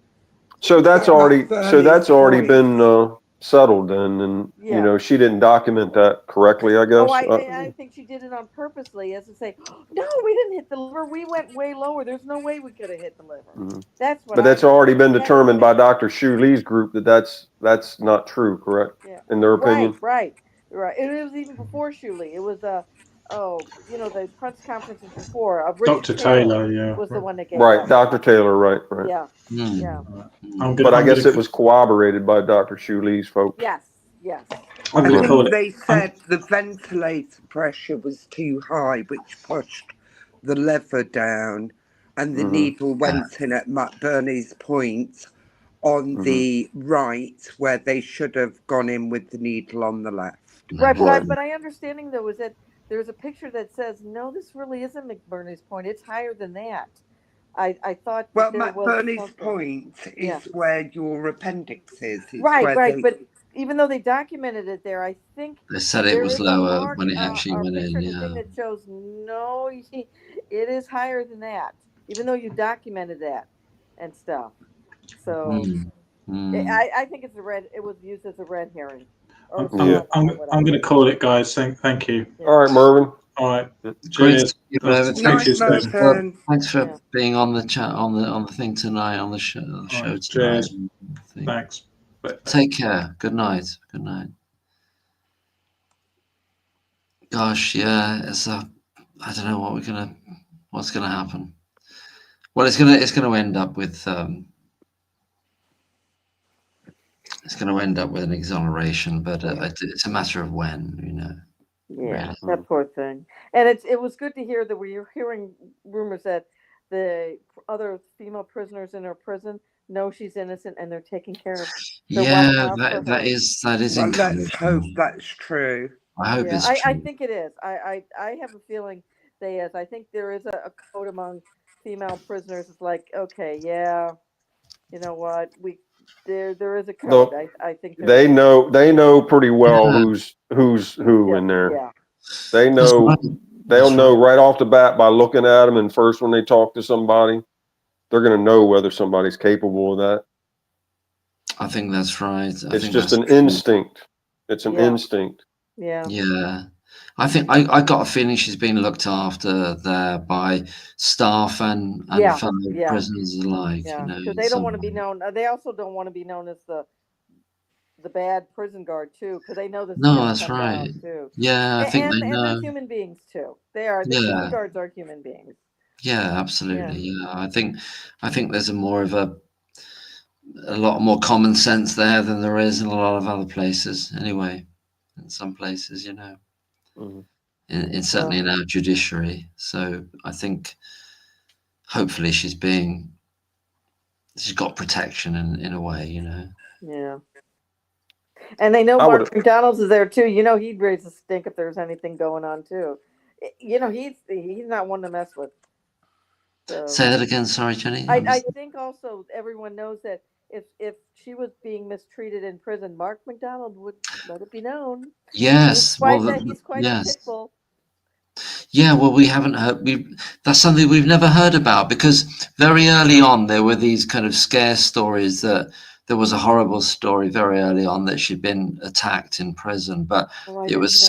So that's already been settled then, and she didn't document that correctly, I guess. I think she did it on purposely, as to say, no, we didn't hit the liver. We went way lower. There's no way we could have hit the liver. That's what. But that's already been determined by Dr. Shu Lee's group that's not true, correct? Yeah. In their opinion. Right. It was even before Shu Lee. It was the press conferences before. Dr. Taylor, was the one that gave. Right, Dr. Taylor, right. Yeah. But I guess it was corroborated by Dr. Shu Lee's folks. Yes. They said the ventilator pressure was too high, which pushed the lever down, and the needle went in at McBurney's point on the right, where they should have gone in with the needle on the left. Right, but my understanding though is that there's a picture that says, no, this really isn't McBurney's point. It's higher than that. I thought. Well, McBurney's point is where your appendix is. Right. But even though they documented it there, I think They said it there was is a lower mark when it actually or went in. picture and Yeah. thing that shows no, it is higher than that, even though you documented that and stuff. So I think it's it was used as a red herring. Or Yeah. I'm going to call it, guys. Thank you. Yeah. All right, Mervyn. All right. Great. Cheers. Mervyn. Speak to you soon. Mervyn. Thanks for being on the chat on the thing tonight, on the show Right, tonight. cheers. Thanks. Bye. Take care. Good night. Good night. Gosh, yeah, I don't know what's gonna happen. Well, it's gonna end up with it's gonna end up with an exoneration, but it's a matter of when, you know. Yeah, really. that poor thing. And it was good to hear that we were hearing rumors that the other female prisoners in her prison know she's innocent and they're taking care of. Yeah, that is Well, encouraging. let's hope that's true. I hope it's I true. think it is. I have a feeling they is. I think there is a code among female prisoners. It's like, okay, yeah, you know what, there is a code. Look, I think they know pretty well who's who in there. Yeah. They know. They'll know right off the bat by looking at them, and first when they talk to somebody, they're going to know whether somebody's capable of that. I think that's right. It's just an instinct. It's an instinct. Yeah. Yeah. I think I got a feeling she's been looked after there by staff and fellow prisoners alike. Yeah, because you know, they don't want to be known. They also don't want to be known as the bad prison guard too, because they know this. No, that's right. Too. Yeah, I think they know. And they're human beings too. They are. The prison guards are human beings. Yeah, absolutely. Yeah, I think there's a lot more common sense there than there is in a lot of other places. Anyway, in some places, you know. In certainly in our judiciary. So I think hopefully she's got protection in a way, you know. Yeah. And they know Mark McDonald's is there too. You know, he'd raise a stink if there's anything going on too. You know, he's not one to mess with. So, say that again, sorry, Jenny. I think also everyone knows that if she was being mistreated in prison, Mark McDonald would let it be known. Yes, he's quite a pit bull. Yeah, well, we haven't heard. That's something we've never heard about, because very early on there were these kind of scare stories that there was a horrible story very early on that she'd been attacked in prison, but it was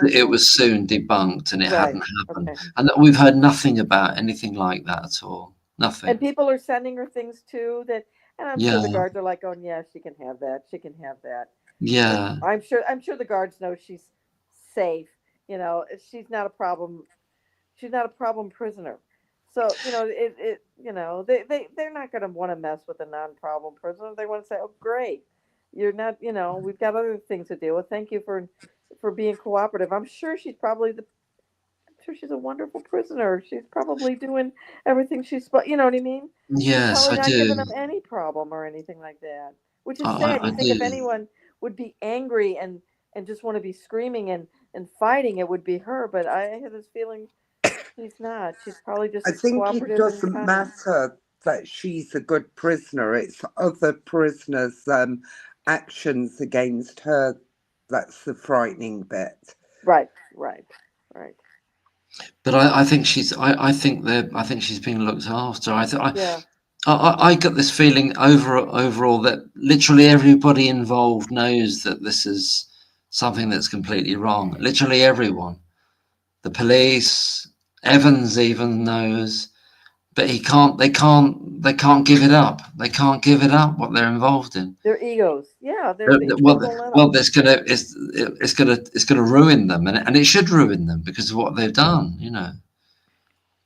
soon debunked and it hadn't happened, and we've heard nothing about anything like that at all. Nothing. And people are sending her things too that, and I'm sure the guards are like, "Oh yeah, she can have that. She can have that." Yeah, I'm sure the guards know she's safe. You know, she's not a problem. She's not a problem prisoner. So, you know, you know, they're not going to want to mess with a non-problem prisoner. They want to say, "Oh, great, you're not. You know, we've got other things to deal with. Thank you for being cooperative." I'm sure she's probably she's a wonderful prisoner. She's probably doing everything she's supposed. You know what I mean? Yes, she's probably I not do. giving them any problem or anything like that, which is sad. You think if anyone would be angry and just want to be screaming and fighting, it would be her. But I have this feeling she's not. She's probably just. I think it doesn't matter that she's a good prisoner. It's other prisoners' actions against her that's the frightening bit. Right. But I think she's. I think she's being looked after. I got this feeling overall that literally everybody involved knows that this is something that's completely wrong. Literally everyone. The police, Evans even knows, but they can't give it up. They can't give it up what they're involved in. Their egos. Yeah. It's gonna ruin them, and it should ruin them because of what they've done, you know.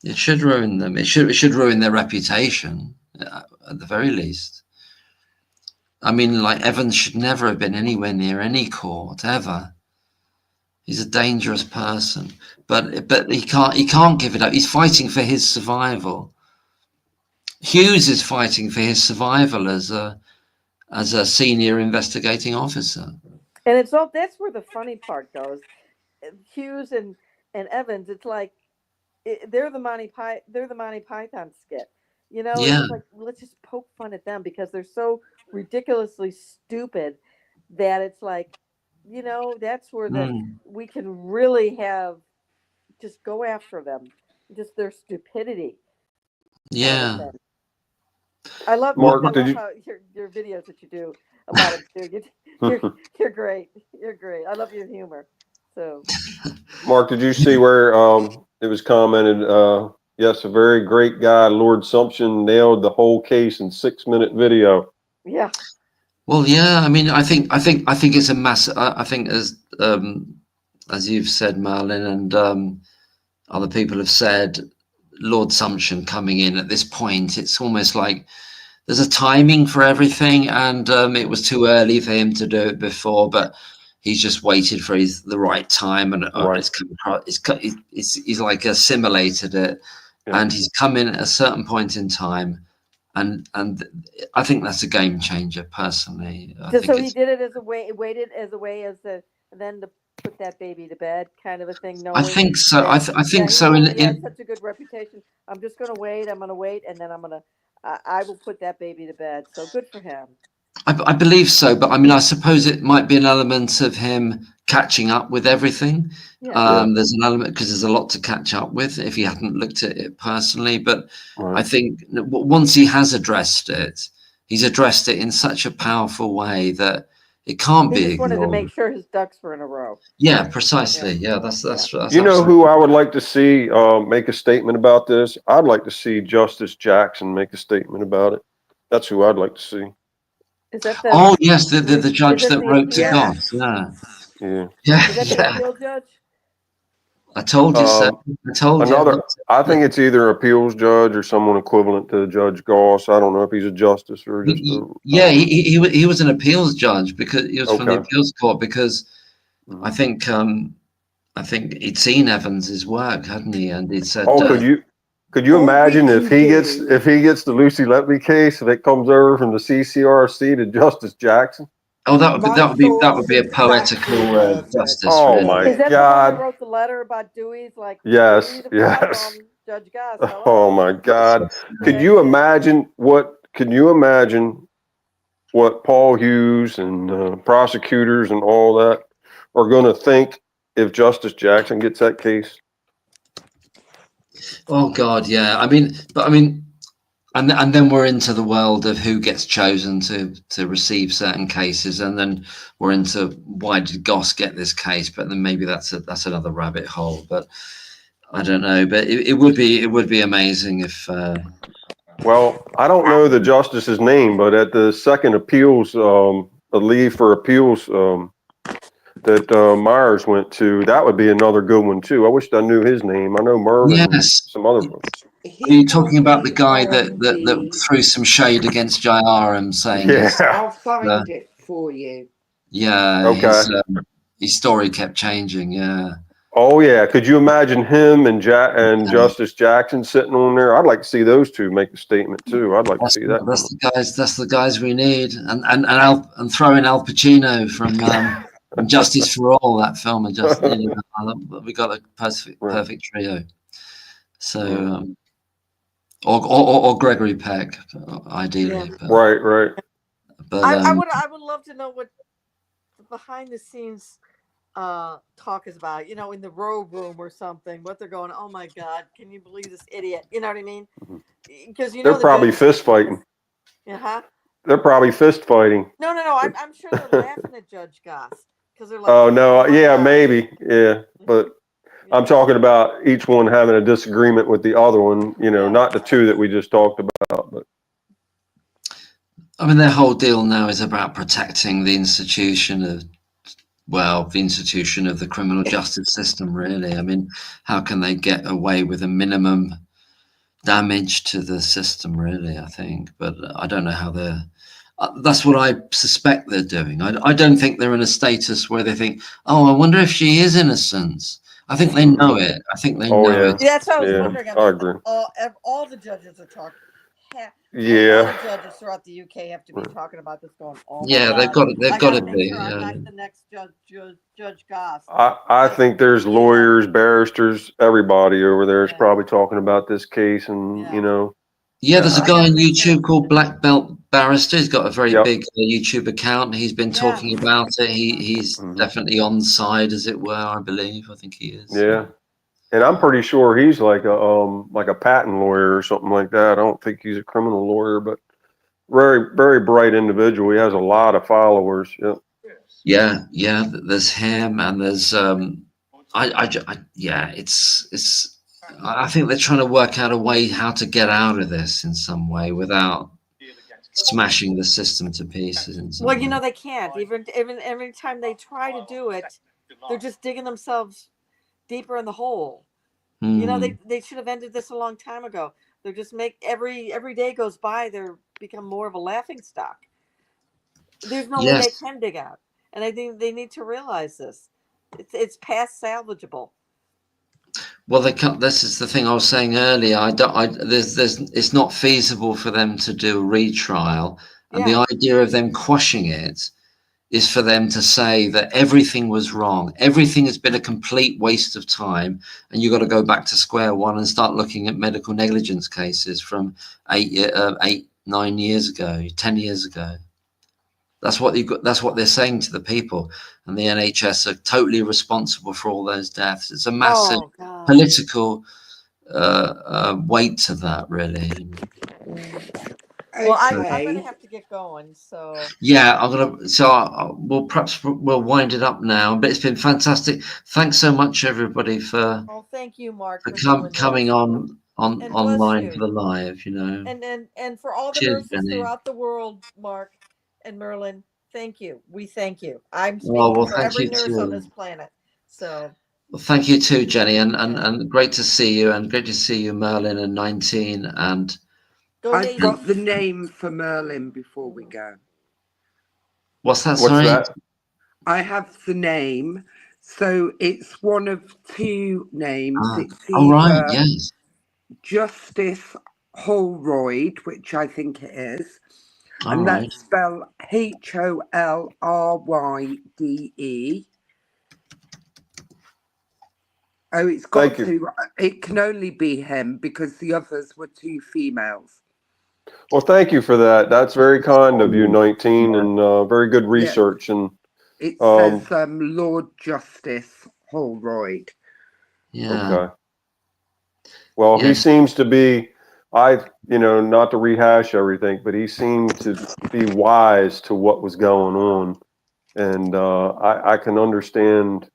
It should ruin them. It should ruin their reputation, at the very least. I mean, like, Evans should never have been anywhere near any court ever. He's a dangerous person, but he can't give it up. He's fighting for his survival. Hughes is fighting for his survival as a senior investigating officer. And that's where the funny part goes. Hughes and Evans, it's like they're the Monty Python skit. You know, it's like, let's just poke fun at them because they're so ridiculously stupid that it's like, that's where Mm. we can really just go after them, just their stupidity. Yeah. I love Mark, I did love you- how your videos that you do about it too. You're great. You're great. I love your humor. So Mark, did you see where it was commented? Yes, a very great guy, Lord Sumption, nailed the whole case in 6-minute video. yeah. Well, yeah. I mean, I think it's a mass. I think as you've said, Merlin, and other people have said, Lord Sumption coming in at this point, it's almost like there's a timing for everything, and it was too early for him to do it before, but he's just waited for the right time, and Right. it's come across. He's like assimilated it, Yeah. and he's come in at a certain point in time, and I think that's a game changer. Personally, So he did it as a way, waited as a way then to put that baby to bed, kind of a thing. Knowing I think so. that- I think he so. knew In he had such a good reputation. I'm just going to wait. I'm going to wait, and then I will put that baby to bed. So good for him. I believe so, but I mean, I suppose it might be an element of him catching up with everything. Yeah. There's an element because there's a lot to catch up with if he hadn't looked at it personally. But Right. I think once he has addressed it, he's addressed it in such a powerful way that it can't He be just wanted to ignored. make sure his ducks were in a row. Yeah, precisely. Yeah, that's You know absolutely- who I would like to see make a statement about this? I'd like to see Justice Jackson make a statement about it. That's who I'd like to see. Is that Oh yes, the judge is that the wrote to appeal? God. Yeah, Yeah. yeah, Is that the yeah. appeal judge? I told you so. I told Another, you. I think it's either appeals judge or someone equivalent to Judge Goss. I don't know if he's a justice or just a. Yeah, he was an appeals judge because he was from the Okay. appeals court because Mhm. I think he'd seen Evans's work, hadn't he? And he'd said, Oh, could you imagine if he gets the Lucy Letby case and it comes over from the CCRC to Justice Jackson? "Oh, that would be a poetical perfect. justice." Oh really. my Is that the one God! that wrote the letter about Dewey's Yes, Dewey the Frog yes. on Judge Goss? Oh Hello? my God! Could Yeah, you yeah. imagine what? Can you imagine what Paul Hughes and prosecutors and all that are going to think if Justice Jackson gets that case? Oh God, yeah. And then we're into the world of who gets chosen to receive certain cases, and then we're into why did Goss get this case? But then maybe that's another rabbit hole. But I don't know. But it would be amazing if. Well, I don't know the justice's name, but at the second appeals, the leave for appeals that Myers went to, that would be another good one too. I wish I knew his name. I know Mervyn and Yes. some other folks. Are you talking about the He guy will that be threw some shade against JRM saying I'll find it for you. Okay. His story kept changing. Yeah. Oh yeah. Could you imagine him and Justice Jackson sitting on there? I'd like to see those two make a statement too. I'd like to see that. That's the guys we need, and throw in Al Pacino from Justice for All, that film, and just we got a perfect trio. So or Gregory Peck, ideally. Yeah. But, Right. But I would love to know what the behind the scenes talk is about, in the robe room or something, what they're going, oh my God, can you believe this idiot? You know what I mean? Because They're probably fist fighting. Uh-huh. They're probably fist fighting. No. I'm sure they're laughing at Judge Goss because they're like, Oh no, my yeah, God. maybe, yeah, but I'm talking about each one having a disagreement with the other one. Not the two that we just talked about, but. I mean, their whole deal now is about protecting the institution of the criminal justice system, really. I mean, how can they get away with a minimum damage to the system, really, I think. But I don't know how that's what I suspect they're doing. I don't think they're in a status where they think, oh, I wonder if she is innocent. I think they know it. I think they know it. Yeah, that's what I was wondering. I agree. All the judges are talking. Yeah. All the judges throughout the UK have to be talking about this going, oh my God, they've got to be. Sure I'm not the next Judge Goss. I think there's lawyers, barristers, everybody over there is probably talking about this case, and Yeah, there's a I guy gotta on make sure. YouTube called Black Belt Barrister. He's got a very Yep. big YouTube account. He's been Yeah. talking about it. He's Mhm. definitely on side, as it were. I believe. I think he is. Yeah. And I'm pretty sure he's like a patent lawyer or something like that. I don't think he's a criminal lawyer, but very, very bright individual. He has a lot of followers. Yeah. Yeah. There's him, and there's yeah. It's. I think they're trying to work out a way how to get out of this in some way without smashing the system to pieces. In some Well, way. they can't. Even every time they try to do it, they're just digging themselves deeper in the hole. They should have ended this a long time ago. They're just every day goes by, they're become more of a laughing stock. There's no way they can dig out, and I think they need to realize this. It's past salvageable. Well, they can't. This is the thing I was saying earlier. It's not feasible for them to do a retrial, and the idea of them quashing it is for them to say that everything was wrong. Everything has been a complete waste of time, and you've got to go back to square one and start looking at medical negligence cases from 9 years ago, 10 years ago. That's what you've got. That's what they're saying to the people, and the NHS are totally responsible for all those deaths. It's a massive political weight to that, really. Well, I'm going to have to get going. So yeah, I'm gonna. So we'll wind it up now. But it's been fantastic. Thanks so much, everybody, for. Oh, thank you, Mark, for coming online for the live. And for all the nurses throughout the world, Mark and Merlin, thank you. We thank you. I'm speaking for every nurse on this planet. So. Well, thank you too, Jenny, and great to see you, and great to see you, Merlin, and 19, and. I've got the name for Merlin before we go. What's that? Sorry? What's that? I have the name, so it's one of two names. It's right, yes. Justice Holroyd, which I think it is, and that's spelled Holryde. Oh, it's got to. It can only be him because the others were two females. Well, thank you for that. That's very kind of you, 19, and very good research. And it says Lord Justice Holroyd. Yeah. Okay. Well, he seems to be. Not to rehash everything, but he seemed to be wise to what was going on, and I can understand,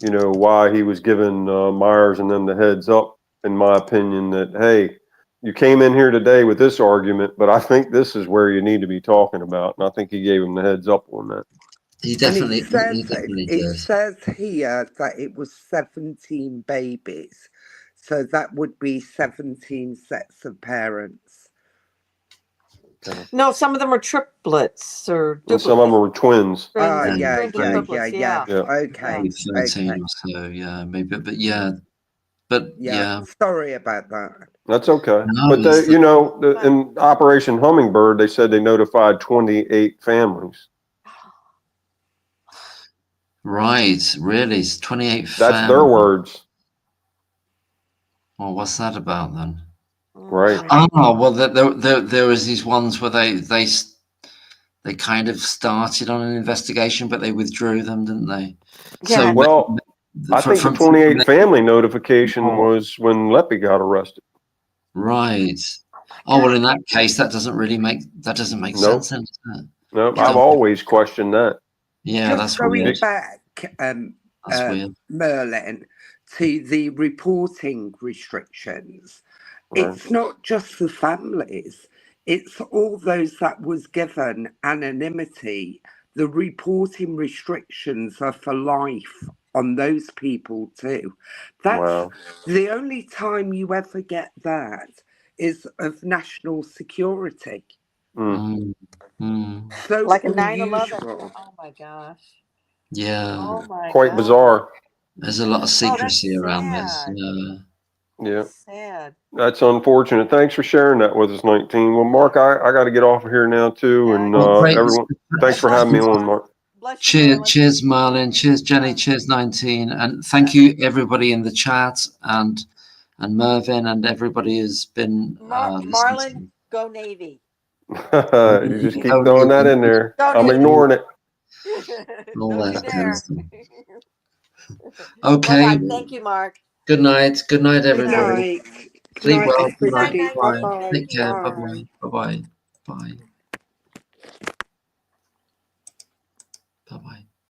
why he was giving Myers and them the heads up. In my opinion, that hey. You came in here today with this argument, but I think this is where you need to be talking about. And I think he gave him the heads up on that. He definitely did. It says here that it was 17 babies. So that would be 17 sets of parents. No, some of them are triplets or some of them were twins. Yeah. Okay. 13 or so, yeah, maybe, but yeah. Sorry about that. That's okay. No, but in Operation Hummingbird, they said they notified 28 families. Right, really? 28 families. That's their words. Well, what's that about then? Right. Oh, well, there was these ones where they kind of started on an investigation, but they withdrew them, didn't they? Yeah. So, I think the 28 family notification was when Letby got arrested. Right. Oh, well, in that case, that doesn't make sense. Then, does it? No, I've always questioned that. Yeah, that's weird. Back, that's weird. Merlin, to the reporting restrictions. Right. It's not just the families. It's all those that was given anonymity. The reporting restrictions are for life on those people too. That's the only time you ever get that is of national security. Mm. So like a 9/11. Oh my gosh. Yeah. Oh my Quite God. bizarre. There's a lot of secrecy around this. Yeah. Sad. That's unfortunate. Thanks for sharing that with us, 19. Well, Mark, I got to get off of here now too, and everyone, thanks for having me on, Mark. Cheers, Merlin. Cheers, Jenny. Cheers, 19. And thank you, everybody in the chat. And and Mervyn and everybody who's been Marlin, listening. go Navy. You just keep throwing that in there. I'm ignoring it. All Don't you that dare. kind of stuff. Okay. Bye-bye. Thank you, Mark. Good night. Good night, Good everybody. night. Sleep Night, well. Good night. everybody. Bye. Bye-bye. Take care. Bye. Bye-bye. Bye-bye. Bye.